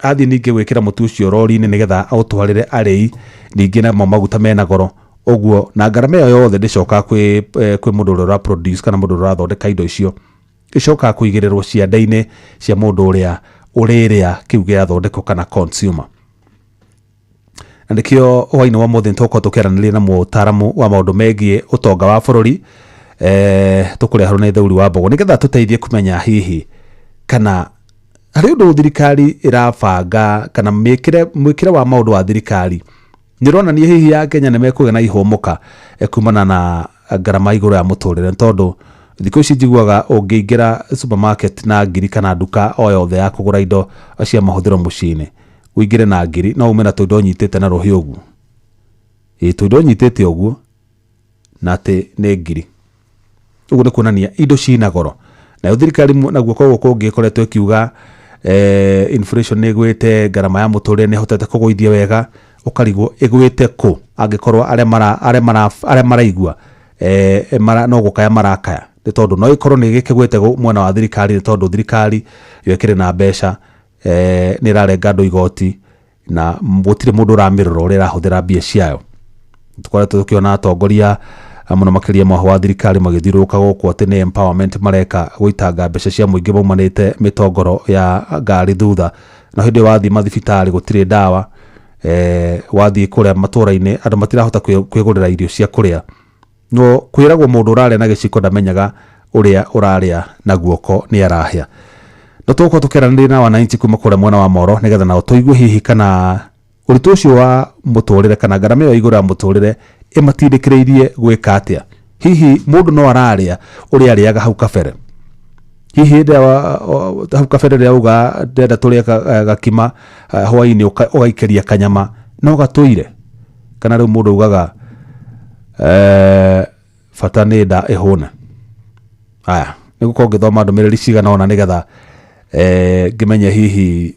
S14: Athiĩ ningĩ gwĩkĩra mũtu ũcio rori-inĩ nĩgetha aũtwarĩre arĩi, ningĩ namo maguta mena goro. Oguo na ngarama ĩyo yothe ndĩcokaga kwĩ mũndũ ũrĩa ũraproduce kana mũndũ ũrĩa ũrathondeka indo icio, ĩcokaga kũigĩrĩrwo cianda-inĩ cia mũndũ ũrĩa ũrĩrĩa kĩu gĩathondekwo kana consumer.
S15: ndikio hwaini wa mothe ntoko tukiaranĩria na mũtaramu wa maũndũ megiĩ ũtonga wa bũrũri tukũrĩa haruna Thauri wa Mbogo nĩgetha tũteithie kumenya hihi kana harĩ ũndũ thirikari ĩrabanga kana mwĩkĩre wa maũndũ wa thirikari nĩronania hihi ya Kenya nĩmekũgĩa na ihũmũka kumana na ngarama igũrũ ya mũtũrĩre tondũ thikũ ici njiguaga ũngĩingĩra supermarket na ngiri kana nduka o yothe ya kũgũra indo cia mahũthĩro mũciĩ-inĩ uingĩre na ngiri no ume na tũindo nyitĩte na rũhĩ ũguo tũindo nyitĩte ũguo na atĩ nĩ ngiri ũguo nĩ kuonania indo cina goro nayo thirikari naguo koguo kũngĩ ĩkoretwo ĩkiuga inflation nĩ ĩgwĩte ngarama ya mũtũrĩre nĩ ĩhotete kũgũithia wega ũkarigwo ĩgwĩte kũ angĩkorwo arĩa maraigua no gũkaya marakaya nĩ tondũ no ĩkorwo nĩ gĩkĩgwĩte mwena wa thirikari nĩ tondũ thirikari yo ĩkĩrĩ na mbeca nĩ ĩrarenga andũ igoti na gũtirĩ mũndũ ũramĩrora ũrĩa ĩrahũthĩra mbia ciayo tũkoretwo tũkĩona atongoria mũno makĩria maho wa thirikari magĩthiũrũrũka gũkũ atĩ nĩ empowerment mareka gũitanga mbeca cia mũingĩ maumanĩte mĩtongoro ya ngari thutha na hĩndĩ wathiĩ mathibitarĩ gũtirĩ ndawa wathiĩ kũrĩa matũra-inĩ andũ matirahota kwĩgũrĩra irio cia kũrĩa no kwĩragwo mũndũ ũrarĩa na gĩciko ndamenyaga ũrĩa ũrarĩa na guoko nĩ arahĩa no tũgũkorwo tũkĩaranĩria na wananchi kuma kũrĩa mwena wa Moro nĩgetha nao tũigue hihi kana ũritũ ũcio wa mũtũrĩre kana ngarama ĩyo igũrũ ya mũtũrĩre ĩmatindĩkĩrĩirie gwĩka atĩa hihi mũndũ no ararĩa ũrĩa arĩaga hau kabere hihi hau kabere rĩrĩa uga ndenda tũrĩa gakima hwainĩ ũgaikĩria kanyama no gatũire kana rĩu mũndũ ugaga bata nĩ nda ĩhũne aya nĩgũkorwo ngĩthoma ndũmĩrĩri cigana ona nĩgetha ngĩmenye hihi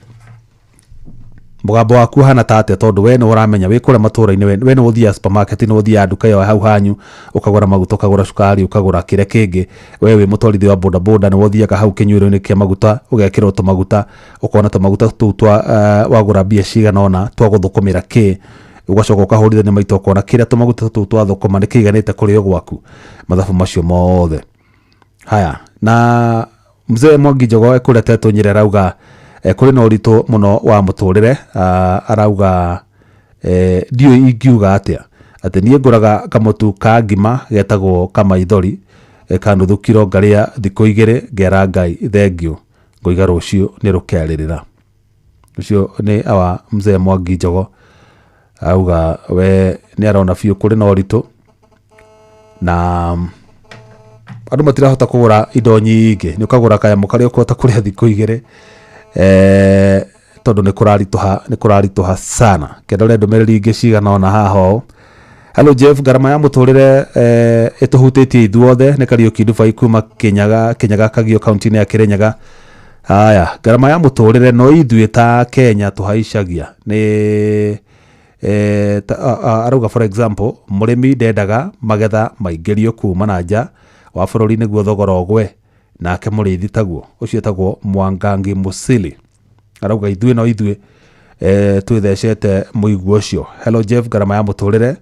S15: mũgambo waku hana ta atĩa tondũ we nĩ ũramenya wĩ kũrĩa matũra-inĩ we nĩ ũthiaga supermarket nĩ ũthiaga nduka ĩyo hau hanyu ũkagũra maguta ũkagũra cukari ũkagũra kĩrĩa kĩngĩ we wĩ mũtwarithia wa bodaboda nĩ ũthiaga hau kĩnyuĩro-inĩ kĩa maguta ũgekĩrwo tũmaguta ũkona tũmaguta tũu wagũra mbia cigana ona twa gũthũkũmĩra kĩ ugacoka ukahũrithania maita ukona kĩrĩa tũmaguta tũu twa thũkũma nĩ kĩiganĩte kũrĩo gwaku mathabu macio mothe haya na mzee Mwangi Njogo ekuretwo Nyeri arauga kũrĩ na ũritũ mũno wa mũtũrĩre arauga ndiũ ingiuga atĩa atĩ niĩ ngũraga kamũtu ka ngima getagwo kamaithori kanuthu kiro ngarĩa thikũ igĩrĩ ngera Ngai thengiũ ngũiga rũciũ nĩ rũkerĩrĩra ũcio nĩ awa mzee Mwangi Njogo auga we nĩ arona biũ kũrĩ na ũritũ na andũ matirahota kũgũra indo nyingĩ nĩ ũkagũra kanyamũ karĩa ũkũhota kũrĩa thikũ igĩrĩ tondũ nĩ kũraritũha sana kenda ũrĩa ndũmĩrĩri ingĩ cigana ona haha hello Jeff ngarama ya mũtũrĩre ĩtũhutĩtie ithuothe nĩ Kariuki Ndubai kuma Kĩnyaga Kagio kaunti-inĩ ya Kĩrĩnyaga haya ngarama ya mũtũrĩre no ithuĩ ta Kenya tũhaicagia nĩ arauga for example mũrĩmi ndendaga magetha maingĩrio kuma na nja wa bũrũri nĩguo thogora ũgwe nake mũrĩithi taguo ũcio etagwo Mwangangi Musili arauga ithuĩ no ithuĩ twĩthecete mũigua ũcio hello Jeff ngarama ya mũtũrĩre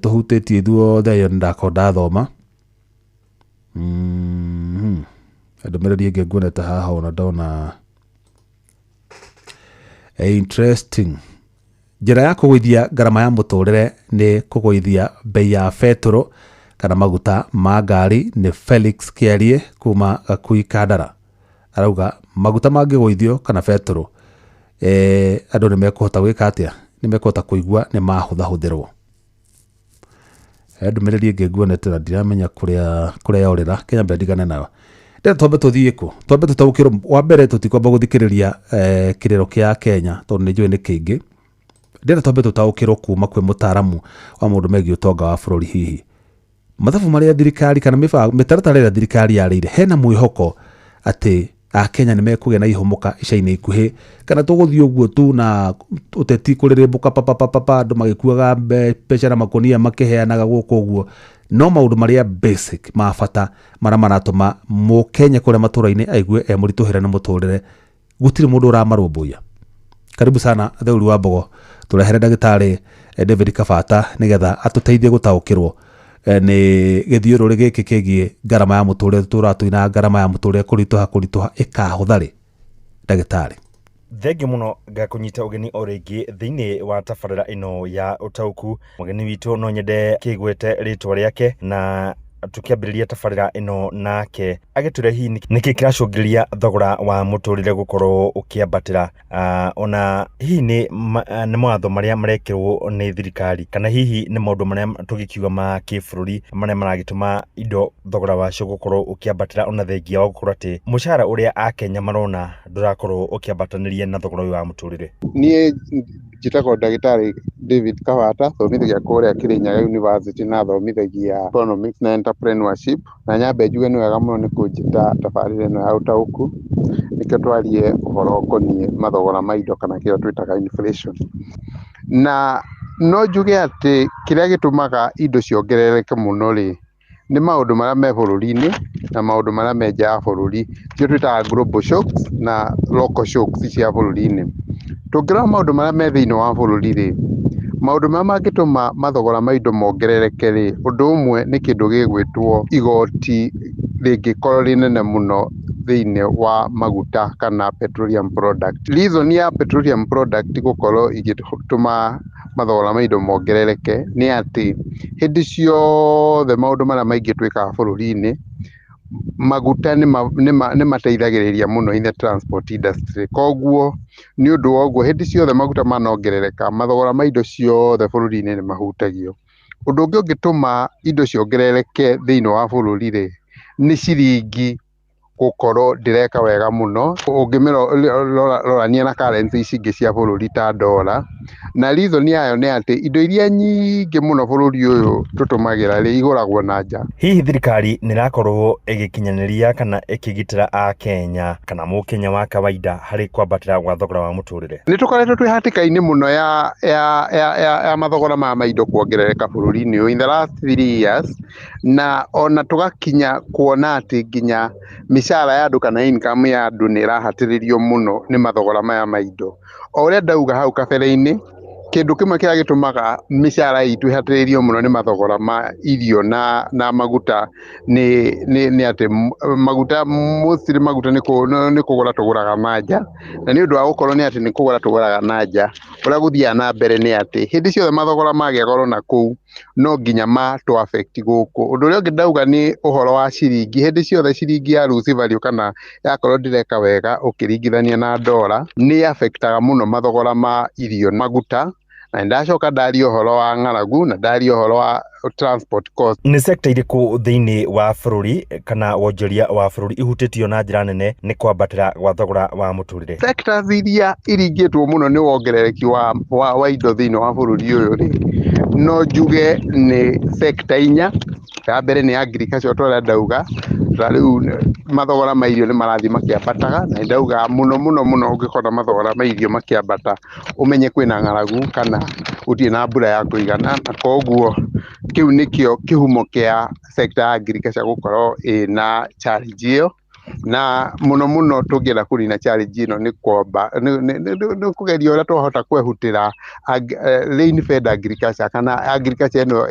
S15: tũhutĩtie ithuothe yo nĩndako ndathoma ndũmĩrĩri ĩngĩ nguonete haha ona ndona interesting njĩra ya kũgũithia ngarama ya mũtũrĩre nĩ kũgũithia bei ya betũrũ kana maguta ma ngari nĩ Felix Kĩarie kuma Gakui Kandara arauga maguta mangĩgũithio kana betũrũ andũ nĩ mekũhota gwĩka atĩa nĩ mekũhota kũigua nĩ mahũthahũthĩrwo ndũmĩrĩri ĩngĩ nguonete na ndiramenya kũrĩa yorĩra Kenya mbere ndigane nayo ndĩra twambe tũthiĩ kũ twambe tũtaũkĩrwo wa mbere tũtikwamba gũthikĩrĩria kĩrĩro kĩa Kenya tondũ nĩ njũĩ nĩ kĩingĩ ndĩra twambe tũtaũkĩrwo kuma kwĩ mũtaramu wa maũndũ megiĩ ũtonga wa bũrũri hihi mathabu marĩa thirikari kana mĩtaratara ĩrĩa thirikari yarĩire hena mwĩhoko atĩ Akenya nĩ mekũgĩa na ihũmũka ica-inĩ ikuhĩ kana tũgũthiĩ ũguo tu na ũteti kũrĩrĩmbũka papapapa andũ magĩkuaga mbeca na makũnia makĩheanaga gũkũ ũguo no maũndũ marĩa basic ma bata marĩa maratũma mũkenya kũrĩa matũra-inĩ aigue mũritũhĩre nĩ mũtũrĩre gũtirĩ mũndũ ũramarũmbũiya karibu sana Thauri wa Mbogo tũrehere ndagĩtarĩ David Kabata nĩgetha atũteithie gũtaũkĩrwo nĩ gĩthiũrũrĩ gĩkĩ kĩgiĩ ngarama ya mũtũrĩre tũratũina ngarama ya mũtũrĩre kũritũha ĩkahũtha rĩ ndagĩtarĩ
S3: Thengio muno gakunyita ugeni o ringi thiini wa tabarĩra ino ya utauku. Mugeni witu no nyende kigwete ritwa riake na tukiambiriria tabarĩra ino nake agitwira hihi niki kiracungĩrĩria thogora wa muturire gukorwo ukiambatira ona hihi ni mawatho maria marekirwo ni thirikari kana hihi ni maundu maria tugikiuga ma kibũrũri maria maragituma indo thogora wacio gukorwo ukiambatira ona thengia wa gukorwo ati mushara uria akenya marona ndurakorwo ukiambataniria na thogora wa muturire.
S5: Nie njitagwo ndagĩtarĩ David Kawata, thomithagia kũrĩa Kirinyaga University na thomithagia economics na entrepreneurship, na nyambe njuge nĩ wega mũno nĩ kũnjĩta tabarĩra ĩno ya ũtaũku nĩkĩo twarie ũhoro ũkoniĩ mathogora ma indo kana kĩrĩa twĩtaga inflation. Na no njuge atĩ kĩrĩa gĩtũmaga indo ciongerereke mũno rĩ nĩ maũndũ marĩa me bũrũri-inĩ na maũndũ marĩa me nja ya bũrũri, nĩcio twĩtaga global shocks na local shocks cia bũrũri-inĩ. Tũngĩrora maũndũ marĩa me thĩinĩ wa bũrũri rĩ, maũndũ marĩa mangĩtũma mathogora ma indo mongerereke rĩ, ũndũ ũmwe nĩ kĩndũ gĩgwĩtwo igoti rĩngĩkorwo rĩnene mũno thĩinĩ wa maguta kana petroleum product. Reason ya petroleum product gũkorwo igĩtũma mathogora ma indo mongerereke nĩ atĩ hĩndĩ ciothe maũndũ marĩa maingĩ twĩkaga bũrũri-inĩ, maguta nĩ mateithagĩrĩria mũno in the transport industry. Koguo nĩ ũndũ wa ũguo hĩndĩ ciothe maguta manongerereka mathogora ma indo ciothe bũrũri-inĩ nĩ mahutagio. Ũndũ ũngĩ ũngĩtũma indo ciongerereke thĩinĩ wa bũrũri rĩ nĩ ciringi gũkorwo ndĩreka wega mũno ũngĩmĩrorania na currency ici ingĩ cia bũrũri ta ndora, na reason yayo nĩ atĩ indo iria nyingĩ mũno bũrũri ũyũ tũtũmagĩra rĩ igũragwo na nja.
S3: Hihi thirikari nĩ ĩrakorwo ĩgĩkinyanĩria kana ĩkĩgitĩra akenya kana mũkenya wa kawaida harĩ kwambatĩra gwa thogora wa mũtũrĩre?
S5: Nĩ tũkoretwo twĩ hatĩka-inĩ mũno ya mathogora ma indo kuongerereka bũrũri-inĩ ũyũ in the last 3 years, na ona tũgakinya kuona atĩ nginya mĩcara ya andũ kana income ya andũ nĩ ĩrahatĩrĩrio mũno nĩ mathogora maya ma indo. O ũrĩa ndauga hau kabere-inĩ, kĩndũ kĩmwe kĩrĩa gĩtũmaga mĩcara itũ ĩhatĩrĩrio mũno nĩ mathogora ma irio na maguta nĩ atĩ maguta mostly maguta nĩ kũgũra tũgũraga na nja, na nĩ ũndũ wa gũkorwo nĩ atĩ nĩ kũgũra tũgũraga na nja, ũrĩa gũthiaga na mbere nĩ atĩ hĩndĩ ciothe mathogora magĩa goro na kũu no nginya ma to affect gũkũ. Ũndũ ũrĩa ũngĩ ndauga nĩ ũhoro wa ciringi. Hĩndĩ ciothe ciringi ya lose value kana yakorwo ndĩreka wega ũkĩringithania na ndora nĩ affectaga mũno mathogora ma irio maguta. Na ndacoka ndaria ũhoro wa ng'aragu na ndaria ũhoro wa transport cost.
S3: Nĩ sector irĩkũ thĩinĩ wa bũrũri kana wonjoria wa bũrũri ihutĩtio na njĩra nene nĩ kwambatĩra gwa thogora wa mũtũrĩre?
S5: Sectors iria iringĩtwo mũno nĩ wongerereki wa indo thĩinĩ wa bũrũri ũyũ rĩ, no njuge nĩ sector 4. Ya mbere nĩ agriculture ũrĩa ndauga, rĩu mathogora ma irio nĩ marathiĩ makĩambataga, na ndauga mũno ũngĩkora mathogora ma irio makĩambata ũmenye kwĩna ng'aragu kana gũtirĩ na mbura ya kũigana, na koguo kĩu nĩkĩo kĩhumo kĩa sector ya agriculture gũkorwo ĩna challenge ĩyo. Na mũno tũngĩenda kũnina challenge ĩno nĩ kwamba nĩ kũgeria ũrĩa twahota kwehutĩra rain fed agriculture kana agriculture ĩno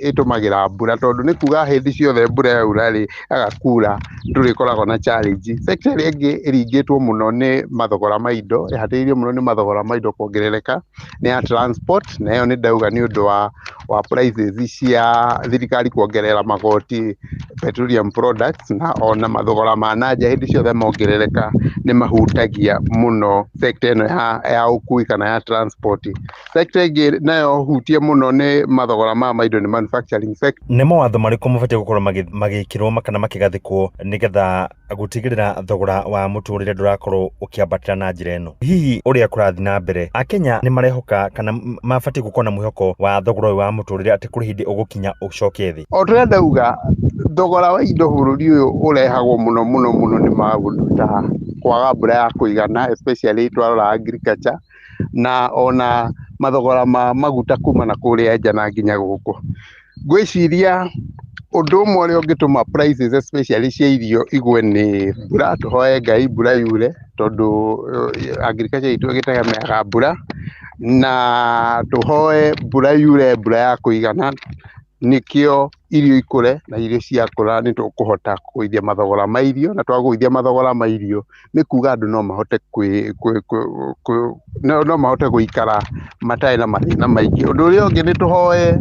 S5: ĩtũmagĩra mbura, tondũ nĩ kuga hĩndĩ ciothe mbura yaura rĩ agakura ndũrĩkoragwo na challenge. Sector ĩrĩa ĩngĩ ĩringĩtwo mũno nĩ mathogora ma indo, ĩhatĩrĩirio mũno nĩ mathogora ma indo kuongerereka nĩ ya transport, na ĩyo nĩ ndauga nĩ ũndũ wa prices cia thirikari kuongerera magoti petroleum products, na ona mathogora ma nanja hĩndĩ ciothe mongerereka nĩ mahutagia mũno sector ĩno ya ũkui kana ya transport. Sector ĩngĩ nayo hutie mũno nĩ mathogora ma indo nĩ manufacturing sector.
S3: Nĩ mawatho marĩkũ mabatiĩ gũkorwo magĩkĩrwo kana makĩgathĩkwo nĩgetha gũtigĩrĩra thogora wa mũtũrĩre ndũrakorwo ũkĩambatĩra na njĩra ĩno? Hihi ũrĩa kũrathiĩ na mbere, akenya nĩ marehoka kana mabatiĩ gũkorwo na mwĩhoko wa thogora wa mũtũrĩre atĩ kũrĩ hĩndĩ ũgũkinya ũcoke thĩ?
S5: O tũrĩa ndauga thogora wa indo bũrũri ũyũ ũrehagwo mũno nĩ maũndũ ta kwaga mbura ya kũigana, especially twarora agriculture, na ona mathogora ma maguta kuma na kũrĩa nja na nginya gũkũ. Ngwĩciria ũndũ ũmwe ũrĩa ũngĩtũma prices especially cia irio igwe nĩ mbura. Tũhoe Ngai mbura yure, tondũ agriculture itũ ĩgĩtegemeaga mbura, na tũhoe mbura yure, mbura ya kũigana, nikio irio ikure na irio ciakura ni tukuhota kuithia mathogora ma irio na twaguithia mathogora ma irio ni kuga andu no mahote no mahote guikara matai na mathina maingi. Undu uria ungi ni tuhoe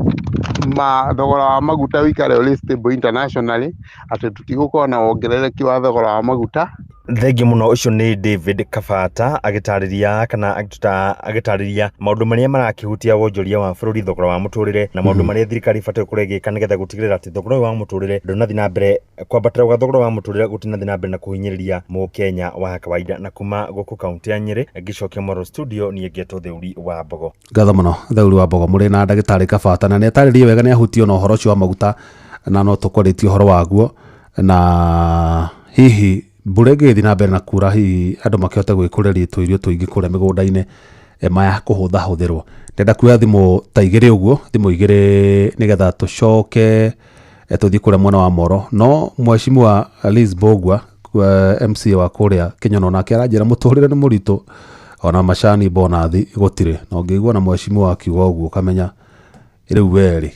S5: mathogora wa maguta wikare uri stable internationally ati tutigukorwo na wongerereki wa thogora wa maguta.
S3: Thengi muno ucio ni David Kabata agitariria maundu maria marakihutia wonjoria wa bururi thogora wa muturire na maundu maria thirikari ibatie kuregeka nigetha gutigirira ati thogora wa muturire ndunathi na mbere kwambatira gwa thogora wa muturire gutinathi na mbere na kuhinyiriria Mukenya wa kawaida. Na kuma guku kaunti ya Nyeri ngicokia Moro studio ni ngetwo Theuri wa Mbogo.
S15: Ngatho muno Theuri wa Mbogo muri na ndagitari Kabata na netaririe wega ni ahutio na uhoro wa maguta na no tukoritie uhoro waguo na hihi burege thina mbere na kura hihi andu makihota gwikureria irio tuingi kuria migunda-ini maya kuhutha huthirwo. Ndenda kuoya thimu ta igiri uguo thimu igiri nigetha tucoke tuthii kuria mwena wa Moro no mheshimiwa Liz Bogwa MC wa kuria Kinyono nake aranjira muturire ni muritu ona macani bonathi gutire na ngigua na mheshimiwa akiuga uguo kamenya riu weri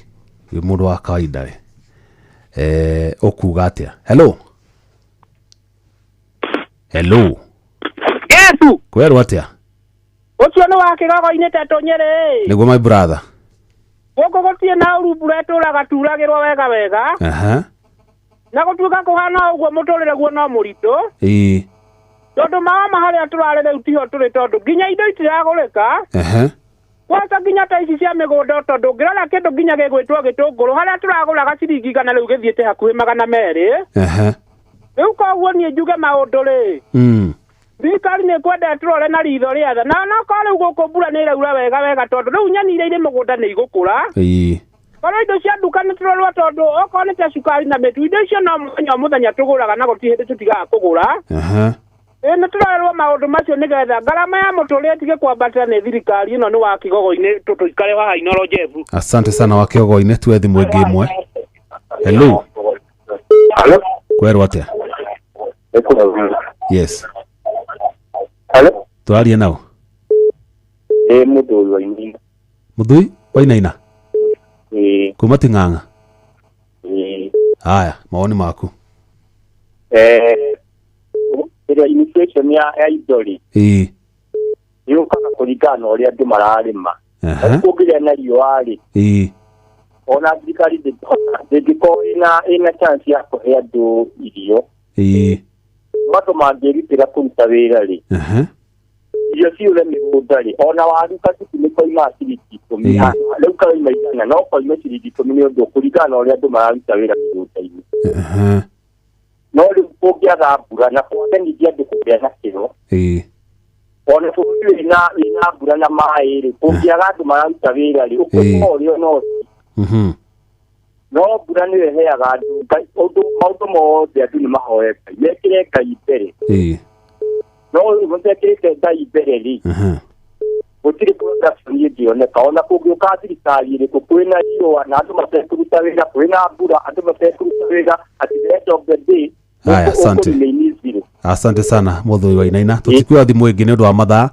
S15: mundu wa kawaida okuga atia. Hello.
S7: Yesu.
S15: Kwerwo atia?
S7: Ucio ni wa Kigogo-ini Teto Nyeri.
S15: Niguo my brother.
S7: Guku gutie na urubura turaga turagirwo wega wega. Na gutuika kuhana uguo muturire guo no muritu. Tondu mama haria turare riu tiho turi tondu nginya indo itiragurika. Kwanza nginya ta ici cia migunda tondu ngirora kindu nginya gigwitwo gitunguru haria turaguraga ciringi igana riu githiite hakuhi 200. Riu koguo nie njuge maundu ri thirikari ni kwenda turore na ritho riatha na ko riu guku mbura ni iraura wega tondu riu nyani iria iri mugunda ni igukura korwo indo cia nduka ni turorwa tondu okorwo ni ta cukari na mitu indo icio no muthenya tuguraga na guti hindi tutigaga kugura ni turorerwo maundu macio nigetha ngarama ya muturire itige kwambatira ni thirikari ino ni wa Kigogo-ini tutuikare wa Inoro Jebu.
S15: Asante sana wa Kigogo-ini tuwe thimu ingi imwe. Hello. Kwerwo atia? Yes.
S11: Hello.
S15: Twaria nao.
S11: Muthui wa Inaina.
S15: Muthui wa Inaina? Kuma Ting'ang'a? Haya, maoni maku.
S11: Ira inflation ya idoli. Yukaga kuringana uria andu mararima. Kugira na riwari. Ona thirikari ndĩngĩkorwo ĩna chance ya kũhe andũ irio mato mangĩrutĩra kũruta wĩra rĩ irio ciũre mĩgũnda rĩ ona waru katuku nĩ koima ciringi 10 rĩu kaima igana no koima ciringi 10 nĩ ũndũ kũringana ũrĩa andũ mararuta wĩra mĩgũnda-inĩ no rĩu kũngĩaga mbura na kwage ningĩ andũ kũgĩa na kĩro ona bũrũri wĩna mbura na maĩ rĩ kũngĩaga andũ mararuta wĩra rĩ ũkũrĩma ũrĩa no no mbura nĩ ĩheaga andũ maũndũ mothe andũ nĩ mahoe Ngai mekĩre Ngai mbere no mekĩrĩte Ngai mbere rĩ gũtirĩ production ĩngĩoneka ona kũngĩũka thirikari ĩrĩkũ kwĩna riũa na andũ matekũruta wĩra kwĩna mbura andũ matekũruta wĩra at the end of the day.
S15: Haya, asante sana Muthui wa Inaina. Tutikuwa thimu ĩngĩ nĩ ũndũ wa mathaa.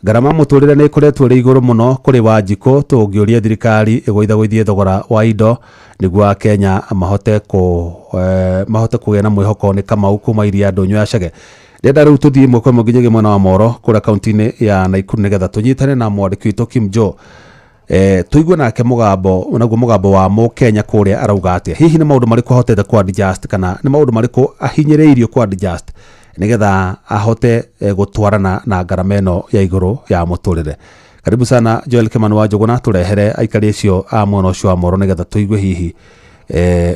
S15: Ngarama muturire ni ikoretwo ri iguru muno kuri Wanjiko tungiuria thirikari igwithagwithie thogora wa indo niguo Kenya mahote kugĩa na mwihoko ni Kamau kuma iria ndonyo ya Chege. Ndenda riu tuthie mwako muginye mwena wa Moro kura kaunti-ini ya Naikuru nigetha tunyitane na mwandiki witũ Kim Jo tuigue nake mugambo wa Mukenya kuria arauga atia hihi ni maundu mariku hotete ku adjust kana ni maundu mariku ahinyĩrĩirio ku adjust nigetha ahote gutwarana na ngarama ĩno ya iguru ya muturire. Karibu sana Joel Kimani wa Njuguna turehere aikari acio a mwena ũcio wa Moro nigetha tuigue hihi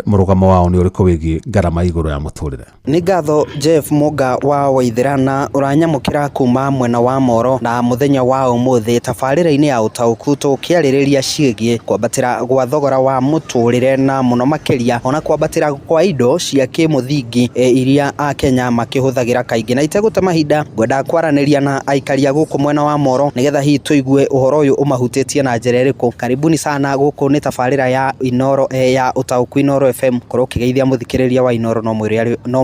S15: murugamo wao ni uriku wigi ngarama iguru ya muturire.
S12: Ni ngatho Jeff Muga wa Waithirana uranyamukira kuma mwena wa Moro na muthenya wa umuthi tabarĩra-inĩ ya ũtaũku tukiarĩrĩria ciĩgie kwambatĩra gwa thogora wa muturire na muno makiria ona kwambatĩra kwa indo cia kimuthingi iria a Kenya makihũthagĩra kaingĩ na itegũte mahinda ngwenda kwaranĩria na aikaria gũkũ mwena wa Moro nigetha hihi tuigue uhoro ũyũ umahutĩtie na njĩra ĩrĩkũ. Karibuni sana gũkũ ni tabarĩra ya Inoro ya ũtaũku Ũtaũku Inooro FM korwo ũkĩgeithia mũthikĩrĩria wa Inooro no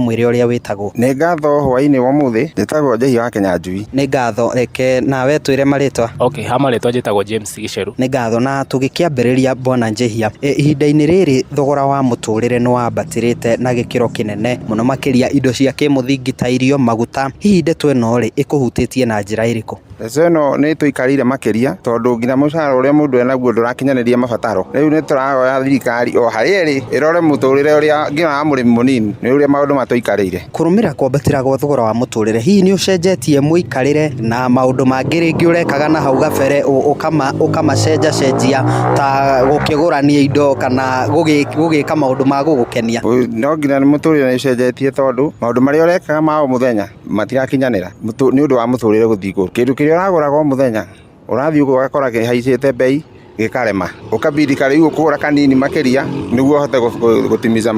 S12: mwĩre ũrĩa wĩtagwo.
S4: Nĩ ngatho hwaĩ-inĩ wa mũthĩ ndĩtagwo Njehia wa Kenyanjui.
S12: Nĩ ngatho reke nawe twĩre marĩtwa.
S10: Okay, ha marĩtwa njĩtagwo James Gicheru.
S12: Nĩ ngatho na tũgĩkĩambĩrĩria Bwana Njehia, ihinda-inĩ rĩrĩ thogora wa mũtũrĩre nĩ wambatĩrĩte na gĩkĩro kĩnene mũno makĩria indo cia kĩmũthingi ta irio, maguta. Hihi ndeto ĩno rĩ ĩkũhutĩtie na njĩra ĩrĩkũ?
S4: Mbeca ĩno nĩ tũikarĩire makĩria tondũ nginya mũcara ũrĩa mũndũ enaguo ndũrakinyanĩria mabataro. Rĩu nĩ tũrahoya thirikari o harĩa ĩrĩ ĩrore mũtũrĩre ũrĩa nginya wa mũrĩmi mũnini nĩ ũrĩa maũndũ matũikarĩire.
S12: Kũrũmĩrĩra kwambatĩra gwa thogora wa mũtũrĩre, hihi nĩ ũcenjetie mũikarĩre na maũndũ mangĩ rĩngĩ ũrekaga na hau gabere ũkamacenjacenjia ta gũkĩgũrania indo kana gũgĩka maũndũ ma gũgũkenia?
S4: No nginya mũtũrĩre nĩ ũcenjetie tondũ maũndũ marĩa ũrekaga ma o mũthenya matirakinyanĩra nĩ ũndũ wa mũtũrĩre gũthiĩ igũrũ. Kĩndũ kĩrĩa ũragũraga o mũthenya ũrathiĩ ũgakora kĩhaicĩte bei gĩkarema, ũkabidi rĩu ũkũgũra kanini makĩria nĩguo ũhote gũtimiza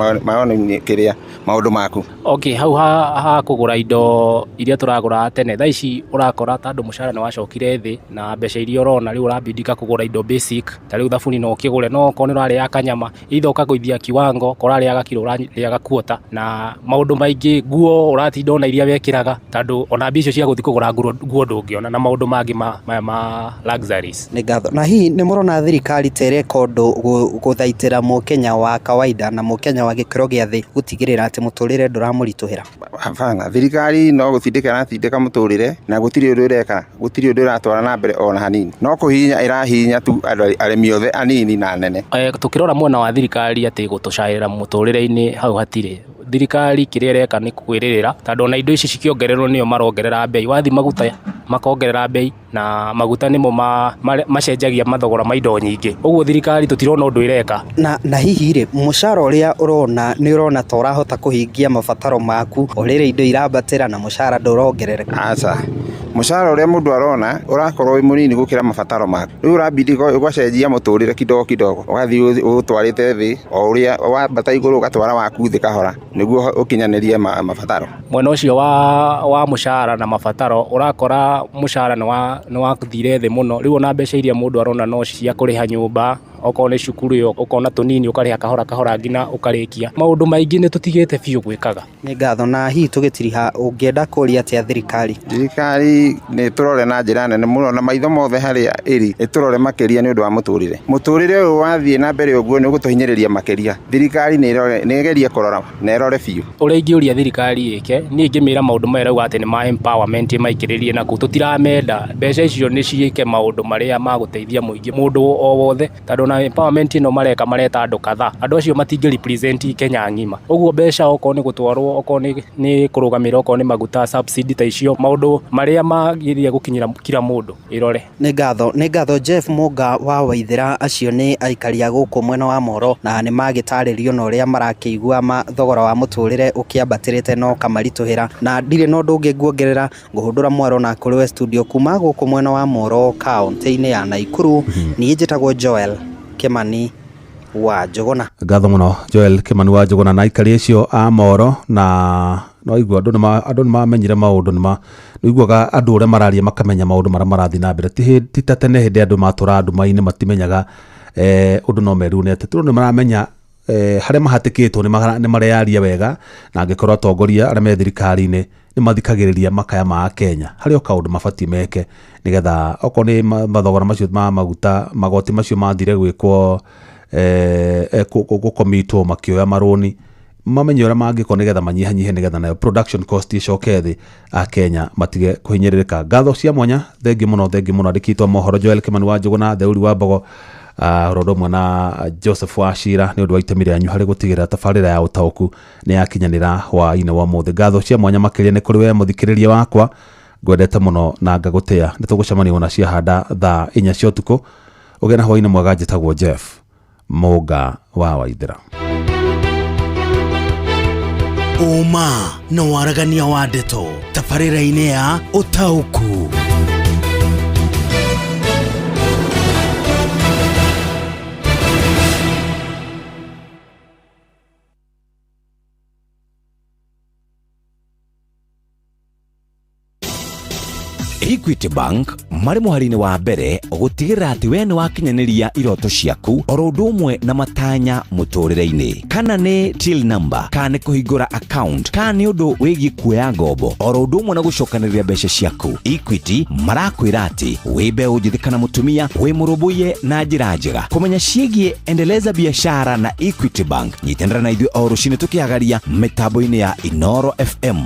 S4: maũndũ maku.
S10: Okay, hau ha kũgũra indo iria tũragũra tene, thaa ici ũrakora tondũ mũcara nĩ wacokire thĩ na mbeca iria ũrona rĩu ũrabidika kũgũra indo basic ta rĩu thabuni no ũkĩgũre, no okorwo nĩ ũrarĩaga kanyama either ũkagũithia kiwango ũrarĩaga kilo ũrarĩaga kuota, na maũndũ maingĩ nguo ũratinda ona iria wekĩraga tondũ ona mbia icio cia gũthiĩ kũgũra nguo ndũngĩona, na maũndũ mangĩ ma luxuries.
S12: Nĩ ngatho. Na hihi nĩ mũrona thirikari ta rekondo gũthaitĩra mũkenya wa kawaida na mũkenya wa gĩkĩro gĩa thĩ gũtigĩrĩra atĩ mũtũrĩre ndũramũritũhĩra?
S4: Hapana, thirikari no gũtindĩka ĩratindĩka mũtũrĩre na gũtirĩ ũndũ ĩreka, gũtirĩ ũndũ ĩratwara na mbere ona hanini, no kũhihinya ĩrahihinya tu arĩmi othe anini na nene.
S10: Tũkĩrora mwena wa thirikari atĩ gũtũcaĩra mũtũrĩre-inĩ hau hatirĩ. Thirikari kĩrĩa ĩreka nĩ kwĩrĩrĩra tondũ ona indo ici cikĩongererwo nĩo marongerera bei. Wathi maguta makongerera bei na maguta nĩmo macenjagia mathogora ma indo nyingĩ. Ũguo thirikari tũtirona ũndũ ĩreka.
S12: Na hihi rĩ mũcara ũrĩa ũrona nĩ ũrona ta ũrahota kũhingia mabataro maku o rĩrĩa indo irambatĩra na mũcara ndũrongerereka?
S4: Aca, mũcara ũrĩa mũndũ arona ũrakorwo wĩ mũnini gũkĩra mabataro maku. Rĩu ũrabidi ũgacenjia mũtũrĩre kidogo ũgathiĩ ũtwarĩte thĩ o ũrĩa wambata igũrũ ũgatwara waku thĩ kahora nĩguo ũkinyanĩrie mabataro.
S10: Mwena ũcio wa mũcara na mabataro ũrakora mũcara nĩ wathire thĩ mũno. Rĩu ona mbeca iria mũndũ arona no cia kũrĩha nyũmba, okorwo nĩ cukuru yo ukona tũnini ũkarĩha kahora nginya ũkarĩkia. Maũndũ maingĩ nĩ tũtigĩte biũ gwĩkaga.
S12: Nĩ ngatho. Na hihi tũgĩtiriha ũngĩenda kũria atĩa thirikari?
S4: Thirikari nĩ tũrore na njĩra nene mũno na maitho mothe harĩa ĩrĩ ĩtũrore makĩria nĩ ũndũ wa mũtũrĩre. Mũtũrĩre ũyũ wathiĩ na mbere ũguo nĩ ũgũtũhinyĩrĩria makĩria. Thirikari nĩ ĩgerie kũrora na ĩrore biũ.
S10: Ũrĩa ingĩũria thirikari ĩke, niĩ ingĩmĩra maũndũ maya rauga atĩ nĩ ma empowerment maikĩrĩrie nakuo, tũtiramenda mbeca icio nĩ ciĩke maũndũ marĩa magũteithia mũingĩ mũndũ o wothe, tondũ na empowerment ĩno mareta andũ kadhaa, andũ acio matingĩ represent Kenya ng'ima. Ũguo mbeca okorwo nĩ gũtwarwo, okorwo nĩ kũrũgamĩrĩra, okorwo nĩ maguta subsidy ta icio, maũndũ marĩa magĩrĩire gũkinyĩra kila mũndũ ĩrore.
S12: Nĩ ngatho Jeff Mũnga wa Waithĩra. Acio nĩ aikari a gũkũ mwena wa Moro na nĩ magĩtarĩrio na ũrĩa marakĩigua thogora wa mũtũrĩre ũkĩambatĩrĩte no kamaritũhĩra, na ndirĩ na ũndũ ũngĩ nguongerera. Ngũhũndũra mwaro na kũrĩwe studio kuma gũkũ mwena wa Moro kaunti-inĩ ya Naikuru. Niĩ njĩtagwo Joel Kimani wa Njũgũna.
S14: Ngatho mũno Joel Kimani wa Njũgũna na aikari acio a Moro. Na no igua andũ nĩ mamenyire maũndũ, nĩ iguaga andũ ũrĩa mararia makamenya maũndũ marĩa marathiĩ na mbere. Ti ta tene hĩndĩ andũ matũra nduma-inĩ matimenyaga ũndũ no meru nĩ atĩ tũrũ nĩ maramenya harĩa mahatĩkĩtwo nĩ marearia wega, na angĩkorwo atongoria arĩa me thirikari-inĩ nĩ mathikagĩrĩria makaya ma Kenya harĩa kaũndũ mabatiĩ meke, nĩgetha okorwo nĩ mathogora macio ma maguta, magoti macio mathire gwĩkwo gũkomitwo makĩoya marũni, mamenye ũrĩa mangĩkorwo nĩgetha manyihanyihe, nĩgetha nayo production cost icoke thĩ, a Kenya matige kũhinyĩrĩrĩka. Ngatho cia mwanya, thengi mũno andĩkĩtwo mohoro Joel Kimani wa Njũgũna, Theuri wa Mbogo, rodo mwana Joseph Wachira nĩ ũndũ wa itemi rĩanyu harĩ gũtigĩrĩra tabarĩra ya ũtaũku nĩ yakinyanĩra hwaĩ-inĩ wa mũthĩ. Ngatho cia mwanya makĩria nĩ kũrĩ we mũthikĩrĩria wakwa, ngwendete mũno na ngagũtĩa. Nĩ tũgũcemania ona ciahanda thaa 4 cia ũtukũ. Ũgĩe na hwaĩ-inĩ mwega. Njĩtagwo Jeff Mũnga wa Waithĩra.
S13: Ũma na waragania wa ndeto tabarĩra-inĩ ya ũtaũku.
S16: Equity Bank marĩ mũhari-inĩ wa mbere gũtigĩrĩra atĩ we nĩ wakinyanĩria iroto ciaku oro ũndũ ũmwe na matanya mũtũrĩre-inĩ. Kana nĩ till number, kana nĩ kũhingũra account, kana nĩ ũndũ wĩgiĩ kuoya ngombo oro ũndũ ũmwe na gũcokanĩrĩria mbeca ciaku. Equity marakwĩra atĩ wĩ mbeũ njĩthĩ kana mũtumia wĩ mũrũmbũiye na njĩra njega. Kũmenya ciĩgiĩ endeleza biashara na Equity Bank, nyitanĩra na ithuĩ o rũciinĩ tũkĩagaria mĩtambo-inĩ ya Inoro FM.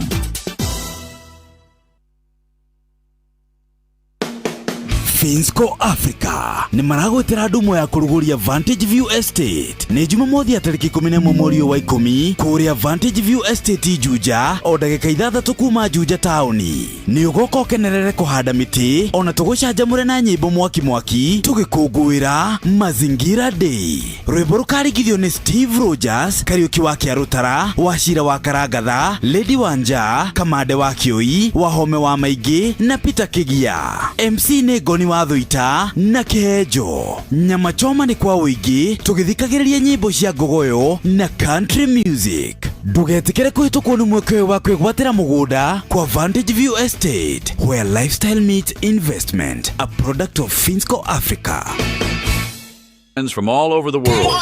S13: Finsco Africa nĩ maragwetera ndumo ya kũrugũria Vantage View Estate nĩ Jumamothi ya tarĩki 11 mweri wa 10 kũrĩa Vantage View Estate Juja o ndagĩka 6 kuma Juja taũni. Nĩ ũgoka ũkenerere kũhanda mĩtĩ ona tũgũcanjamũre na nyĩmbo mwaki tũgĩkũngũĩra Mazingira Day. Rwĩmbo rũkarigithio nĩ Steve Rogers, Kariuki wa Kĩarũtara, Wachira wa Karangatha, Lady Wanja, Kamande wa Kĩoi, Wahome wa Maingĩ na Peter Kigia. MC nĩ Goni wa Thuita na Kĩhenjo. Nyama choma nĩ kwa wĩingĩ tũgĩthikagĩrĩria nyĩmbo cia ngogoyo na country music. Ndũgetikĩre kũhĩtũkwo nĩ mweke wa kwĩgwatĩra mũgũnda kwa Vantage View Estate, where lifestyle meets investment, a product of Finsco Africa.
S18: From all over the world.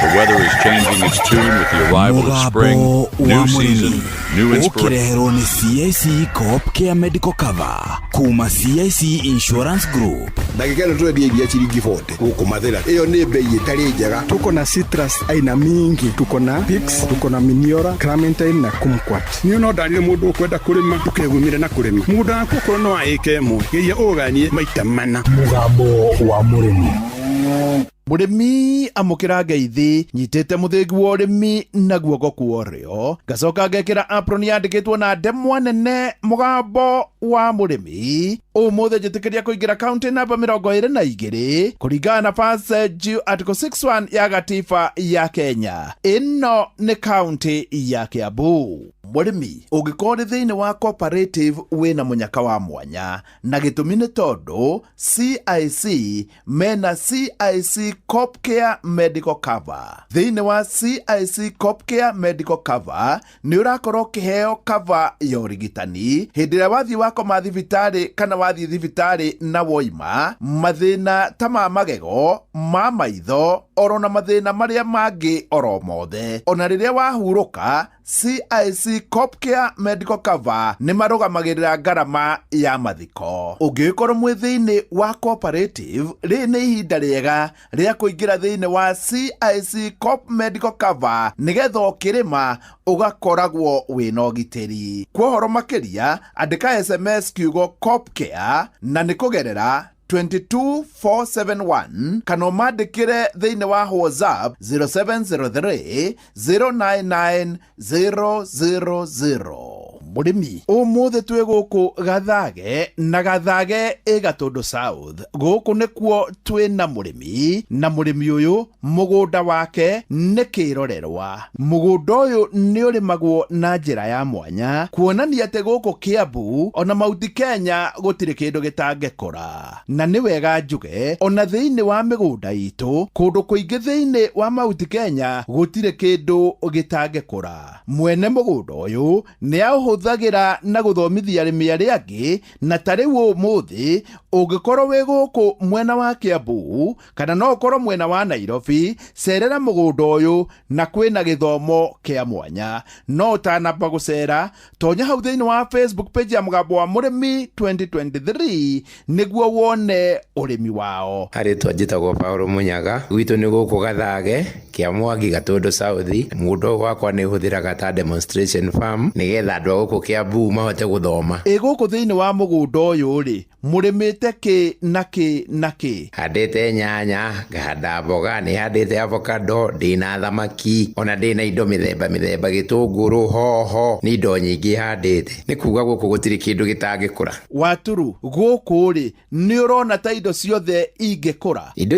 S18: The weather is changing its tune with the arrival of spring, new season, new inspiration.
S13: Ukireherwo ni CIC Co-op Care Medical Cover kuma CIC Insurance Group.
S19: Ndagĩka ĩno twendia iria ciringi 40 gũkũ Mathĩra. Ĩyo nĩ mbei ĩtarĩ njega.
S20: Tuko na citrus aina mingi, tuko na Pix, tuko na Miniora, Clementine na Kumquat.
S19: Niĩ no ndarire mũndũ ũkwenda kũrĩma tukegumire na kũrĩma. Mũgũnda waku ũkorwo no wa ĩka ĩmwe, geria ũganie maita mana.
S13: Mũgambo wa mũrĩmi.
S23: Mũrĩmi amũkĩra ngeithi nyitĩte mũthĩgi wa ũrĩmi na guoko kuorio ngacoka ngekĩra apron yandĩkĩtwo na ndemwa nene mũgambo wa mũrĩmi. Ũmũthĩ njĩtĩkĩria kũingĩra kaunti namba 22 kũringana na passage article 61 ya gatiba ya Kenya. Ĩno nĩ kaunti ya Kiambu. Mũrĩmi ũngĩkorwo thĩinĩ wa cooperative wĩna mũnyaka wa mwanya na gĩtũmi nĩ tondũ CIC mena CIC Co-op Care Medical Cover. Thĩinĩ wa CIC Co-op Care Medical Cover nĩ ũrakorwo kĩheo cover ya ũrigitani hĩndĩ ĩrĩa wathiĩ wakoma thibitarĩ kana wathiĩ thibitarĩ na woima mathĩna ta ma magego, ma maitho oro na mathĩna marĩa mangĩ oro mothe. Ona rĩrĩa wahurũka CIC Co-op Care Medical Cover nĩ marũgamagĩrĩra ngarama ya mathiko. Ũngĩkorwo mwĩ thĩinĩ wa cooperative, rĩ nĩ ihinda rĩega rĩa kũingĩra thĩinĩ wa CIC Co-op Medical Cover nĩgetha ũkĩrĩma ũgakoragwo wĩna ũgitĩri. Kwa ũhoro makĩria andĩka SMS kiugo Co-op Care na nĩ kũgerera 22471 kana ũmandĩkĩre thĩinĩ wa WhatsApp 0703 099 000. Mũrĩmi ũmũthĩ twĩ gũkũ Gathage na Gathage Gatũndũ South. Gũkũ nĩkuo twĩ na mũrĩmi ũyũ mũgũnda wake nĩ kĩrorerwa. Mũgũnda ũyũ nĩ ũrĩmagwo na njĩra ya mwanya kuonania atĩ gũkũ Kiambu ona Mount Kenya gũtirĩ kĩndũ gĩtangĩkũra. Na nĩ wega njuge ona thĩinĩ wa mĩgũnda itũ kũndũ kũingĩ thĩinĩ wa Mount Kenya gũtirĩ kĩndũ gĩtangĩkũra. Mwene mũgũnda ũyũ nĩ ahũthagĩra na gũthomithia arĩmi arĩa angĩ, na tarĩu ũmũthĩ ũngĩkorwo wĩ gũkũ mwena wa Kiambu kana no ũkorwo mwena wa Nairobi, cerera mũgũnda ũyũ na kwĩna gĩthomo kĩa mwanya. No ũtanamba gũcera tonya hau thĩinĩ wa Facebook page ya Mũgambo wa Mũrĩmi 2023 nĩguo wone ũrĩmi wao.
S25: Harĩtwa njĩtagwo Paul Munyaga, gwitũ nĩ gũkũ Gathage Kĩamwangi Gatũndũ South. Mũgũnda ũyũ wakwa nĩ hũthĩraga ta demonstration farm nĩgetha andũ a gũkũ Kiambu mahote gũthoma. Gũkũ
S23: thĩinĩ wa mũgũnda ũyũ rĩ mũrĩmĩte kĩ na kĩ?
S25: Handĩte nyanya, ngahanda mboga, nĩ handĩte avocado, ndĩna thamaki, ona ndĩna indo mĩthemba gĩtũngũrũ, hoho, nĩ indo nyingĩ handĩte. Nĩ kuga gũkũ gũtirĩ kĩndũ gĩtangĩkũra.
S23: Waturu gũkũ rĩ nĩ ũrona ta indo ciothe ingĩkũra?
S25: Indo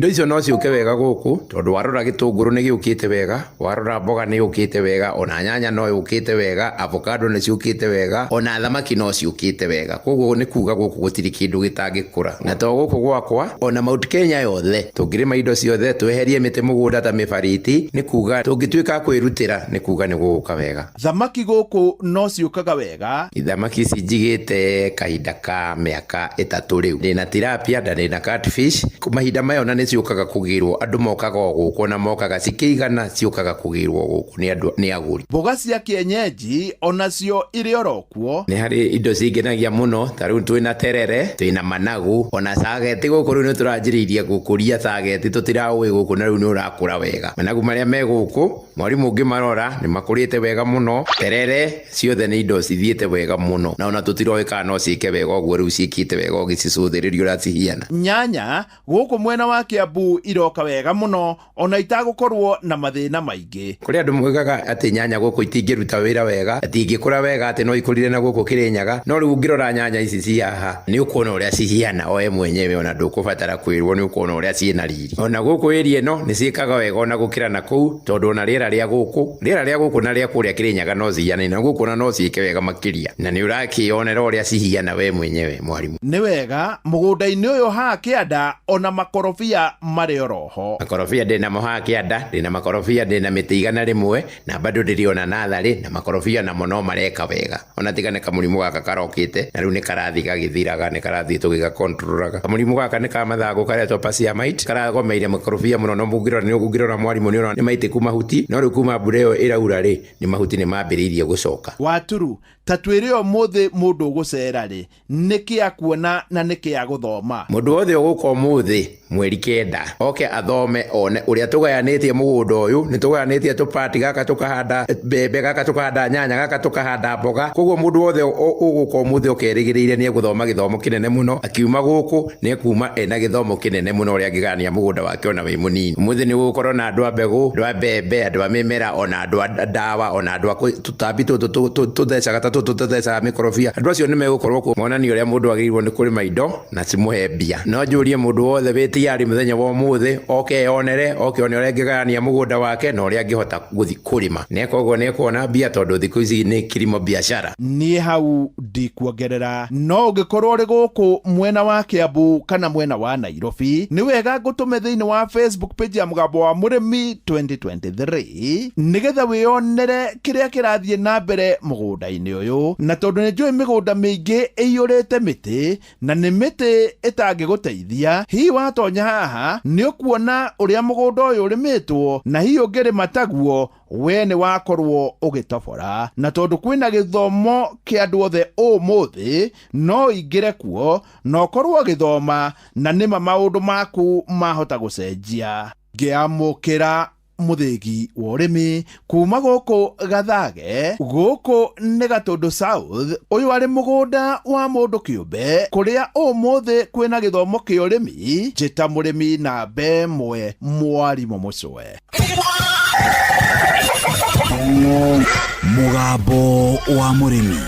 S25: icio no ciũke wega gũkũ tondũ warora gĩtũngũrũ nĩ gĩũkĩte wega, warora mboga nĩ yũkĩte wega, ona nyanya no yũkĩte wega, avocado nĩ ciũkĩte wega, ona thamaki no ciũkĩte wega. Koguo nĩ kuga gũkũ gutiri kindu gitangikura na to guku gwakwa ona Mount Kenya yothe tungirima indo ciothe tweherie miti mugunda ta mibariti ni kuga tungituika kwirutira ni kuga ni guka wega.
S23: Thamaki guku no ciukaga wega.
S25: Thamaki cinjigite kahinda ka miaka 3 riu ndina tilapia ndina catfish mahinda mayo na ni ciukaga kugirwo andu mokaga guku na mokaga cikigana ciukaga kugirwo guku ni aguri.
S23: Mboga cia kienyeji onacio iri orokuo
S25: ni hari indo cingenagia muno tariu twina terere twina managu ona sageti guku riu ni turanjiriria gukuria sageti tutiraui guku na riu ni urakura wega. Managu maria me guku mwarimu ungimarora ni makurite wega muno. Terere ciothe ni indo cithiete wega muno na ona tutiroika no ciike wega uguo riu ciikite wega ugicicuthiririo uracihiana.
S23: Nyanya guku mwena wa Kiambu iroka wega muno ona itagukorwo na mathina maingi.
S25: Kuri andu mugaga ati nyanya guku itingiruta wira wega atingikura wega ati no ikurire na guku Kirinyaga no riu ngirora nyanya ici ci haha ni ukuona uria cihiana oe mwenyewe ona ndukubatara kwirwo ni ukuona uria ciina riri. Ona guku area no ni ciikaga wega ona gukira na kuu tondu ona riera ria guku na ria kuria Kirinyaga no cihiana na guku no ciike wega makiria na ni urakionera uria cihiana we mwenyewe mwarimu.
S23: Ni wega mugunda-ini uyu ha Kianda ona makorobia mari oroho.
S25: Makorobia ndina mo ha Kianda ndina makorobia ndina miti igana rimwe na bado ndiriona nathari na makorobia na mono mareka wega ona tigane kamurimu gaka karokite na riu ni karathi gagithiraga ni karathi tugiga controlaga kamurimu gaka ni kamathago karetwo Pasiamite karagomeire makorobia muno no mugirora mwarimu ni ona ni maitiku mahuti no riu kuma mbura iyo iraura ri ni mahuti ni mambiriirie gucoka.
S23: Waturu tatwire umuthi mundu gucera ri niki akuona na niki aguthoma.
S25: Mundu wothe uguka umuthi mweri 9 oke athome one uria tugayanitie mugunda uyu ni tugayanitie tupati gaka tukahanda bebe gaka tukahanda nyanya gaka tukahanda mboga koguo mundu wothe uguka umuthi ukerigiriire ni guthoma githomo kinene muno akiuma guku ni kuma ena githomo kinene muno uria ngigania mugunda wake ona wi munini. Umuthi ni gukorwo na andu a mbegu andu a bebe andu a mimera ona andu a dawa ona andu a tutambi tuthecaga tuthecaga mikorobia andu acio ni megukorwo ku monani uria mundu agirirwo ni kurima indo na cimuhe mbia. No njurie mundu wothe witiari muthenya wa umuthi oke onere oke one uria ngigania mugunda wake na uria ngihota guthi kurima ne koguo ne kuona mbia tondu thiku ici ni kilimo biashara.
S23: Ni hau ndikuongerera no ngikorwo ri guku mwena wa Kiambu kana mwena wa Nairobi ni wega ngutume thiini wa Facebook page ya Mugambo wa Murimi 2023 nigetha wionere kiria kirathie na mbere mugunda-ini uyu na tondu ni njui migunda mingi iyurite miti na ni miti itangiguteithia hi watonya haha ni ukuona uria mugunda uyu urimitwo na hi ungirima taguo we ni wakorwo ugitobora na tondu kwina githomo kia andu othe umuthi no ingire kuo no korwo githoma na nima maundu maku mahota gucenjia. Ngiamukira muthigi wa urimi kuma guku Gathage guku ni Gatundu South uyu ari mugunda wa mundu kiumbe kuria umuthi kwina githomo kia urimi njita murimi na bemwe mwarimu mucwe.
S13: Mugambo wa Murimi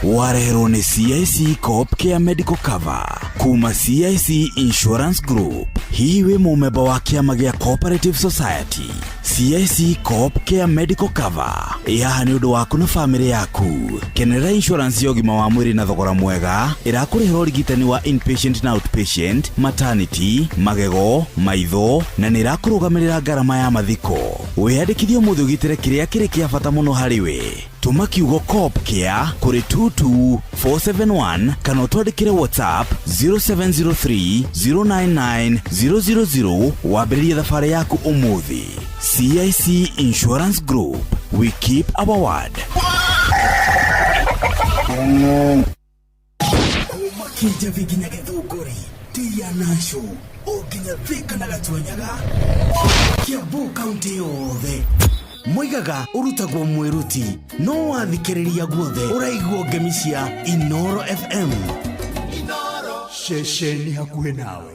S13: warehero ni CIC Corp Care Medical Cover kuma CIC Insurance Group. Hii we mumeba wa kiama gia Cooperative Society. CIC Corp Care Medical Cover yaha ni undu waku na family yaku. Kenera insurance ya ũgima wa mwĩrĩ na thogora mwega irakurihira ũrigitani wa inpatient na outpatient, maternity, magego, maitho na nĩ irakurugamirira ngarama ya mathiko. Wĩyandĩkithie mũthĩ ũgitĩre kĩrĩa kĩrĩ kĩa bata mũno harĩ we. Tuma kiugo Corp Care kuri 22471 kana utwandikire WhatsApp 0703 099 000 wambĩrĩrie thabarĩ yaku ũmũthĩ. CIC Insurance Group, we keep our word. Kinja viginya githunguri tia nasho oginya thika na gatwenyaga Kiambu kaunti yothe Muigaga urutagwo mwiruti no wathikiriria guothe uraigwo ngemi cia Inoro FM. Inoro shesheni hakuhe nawe.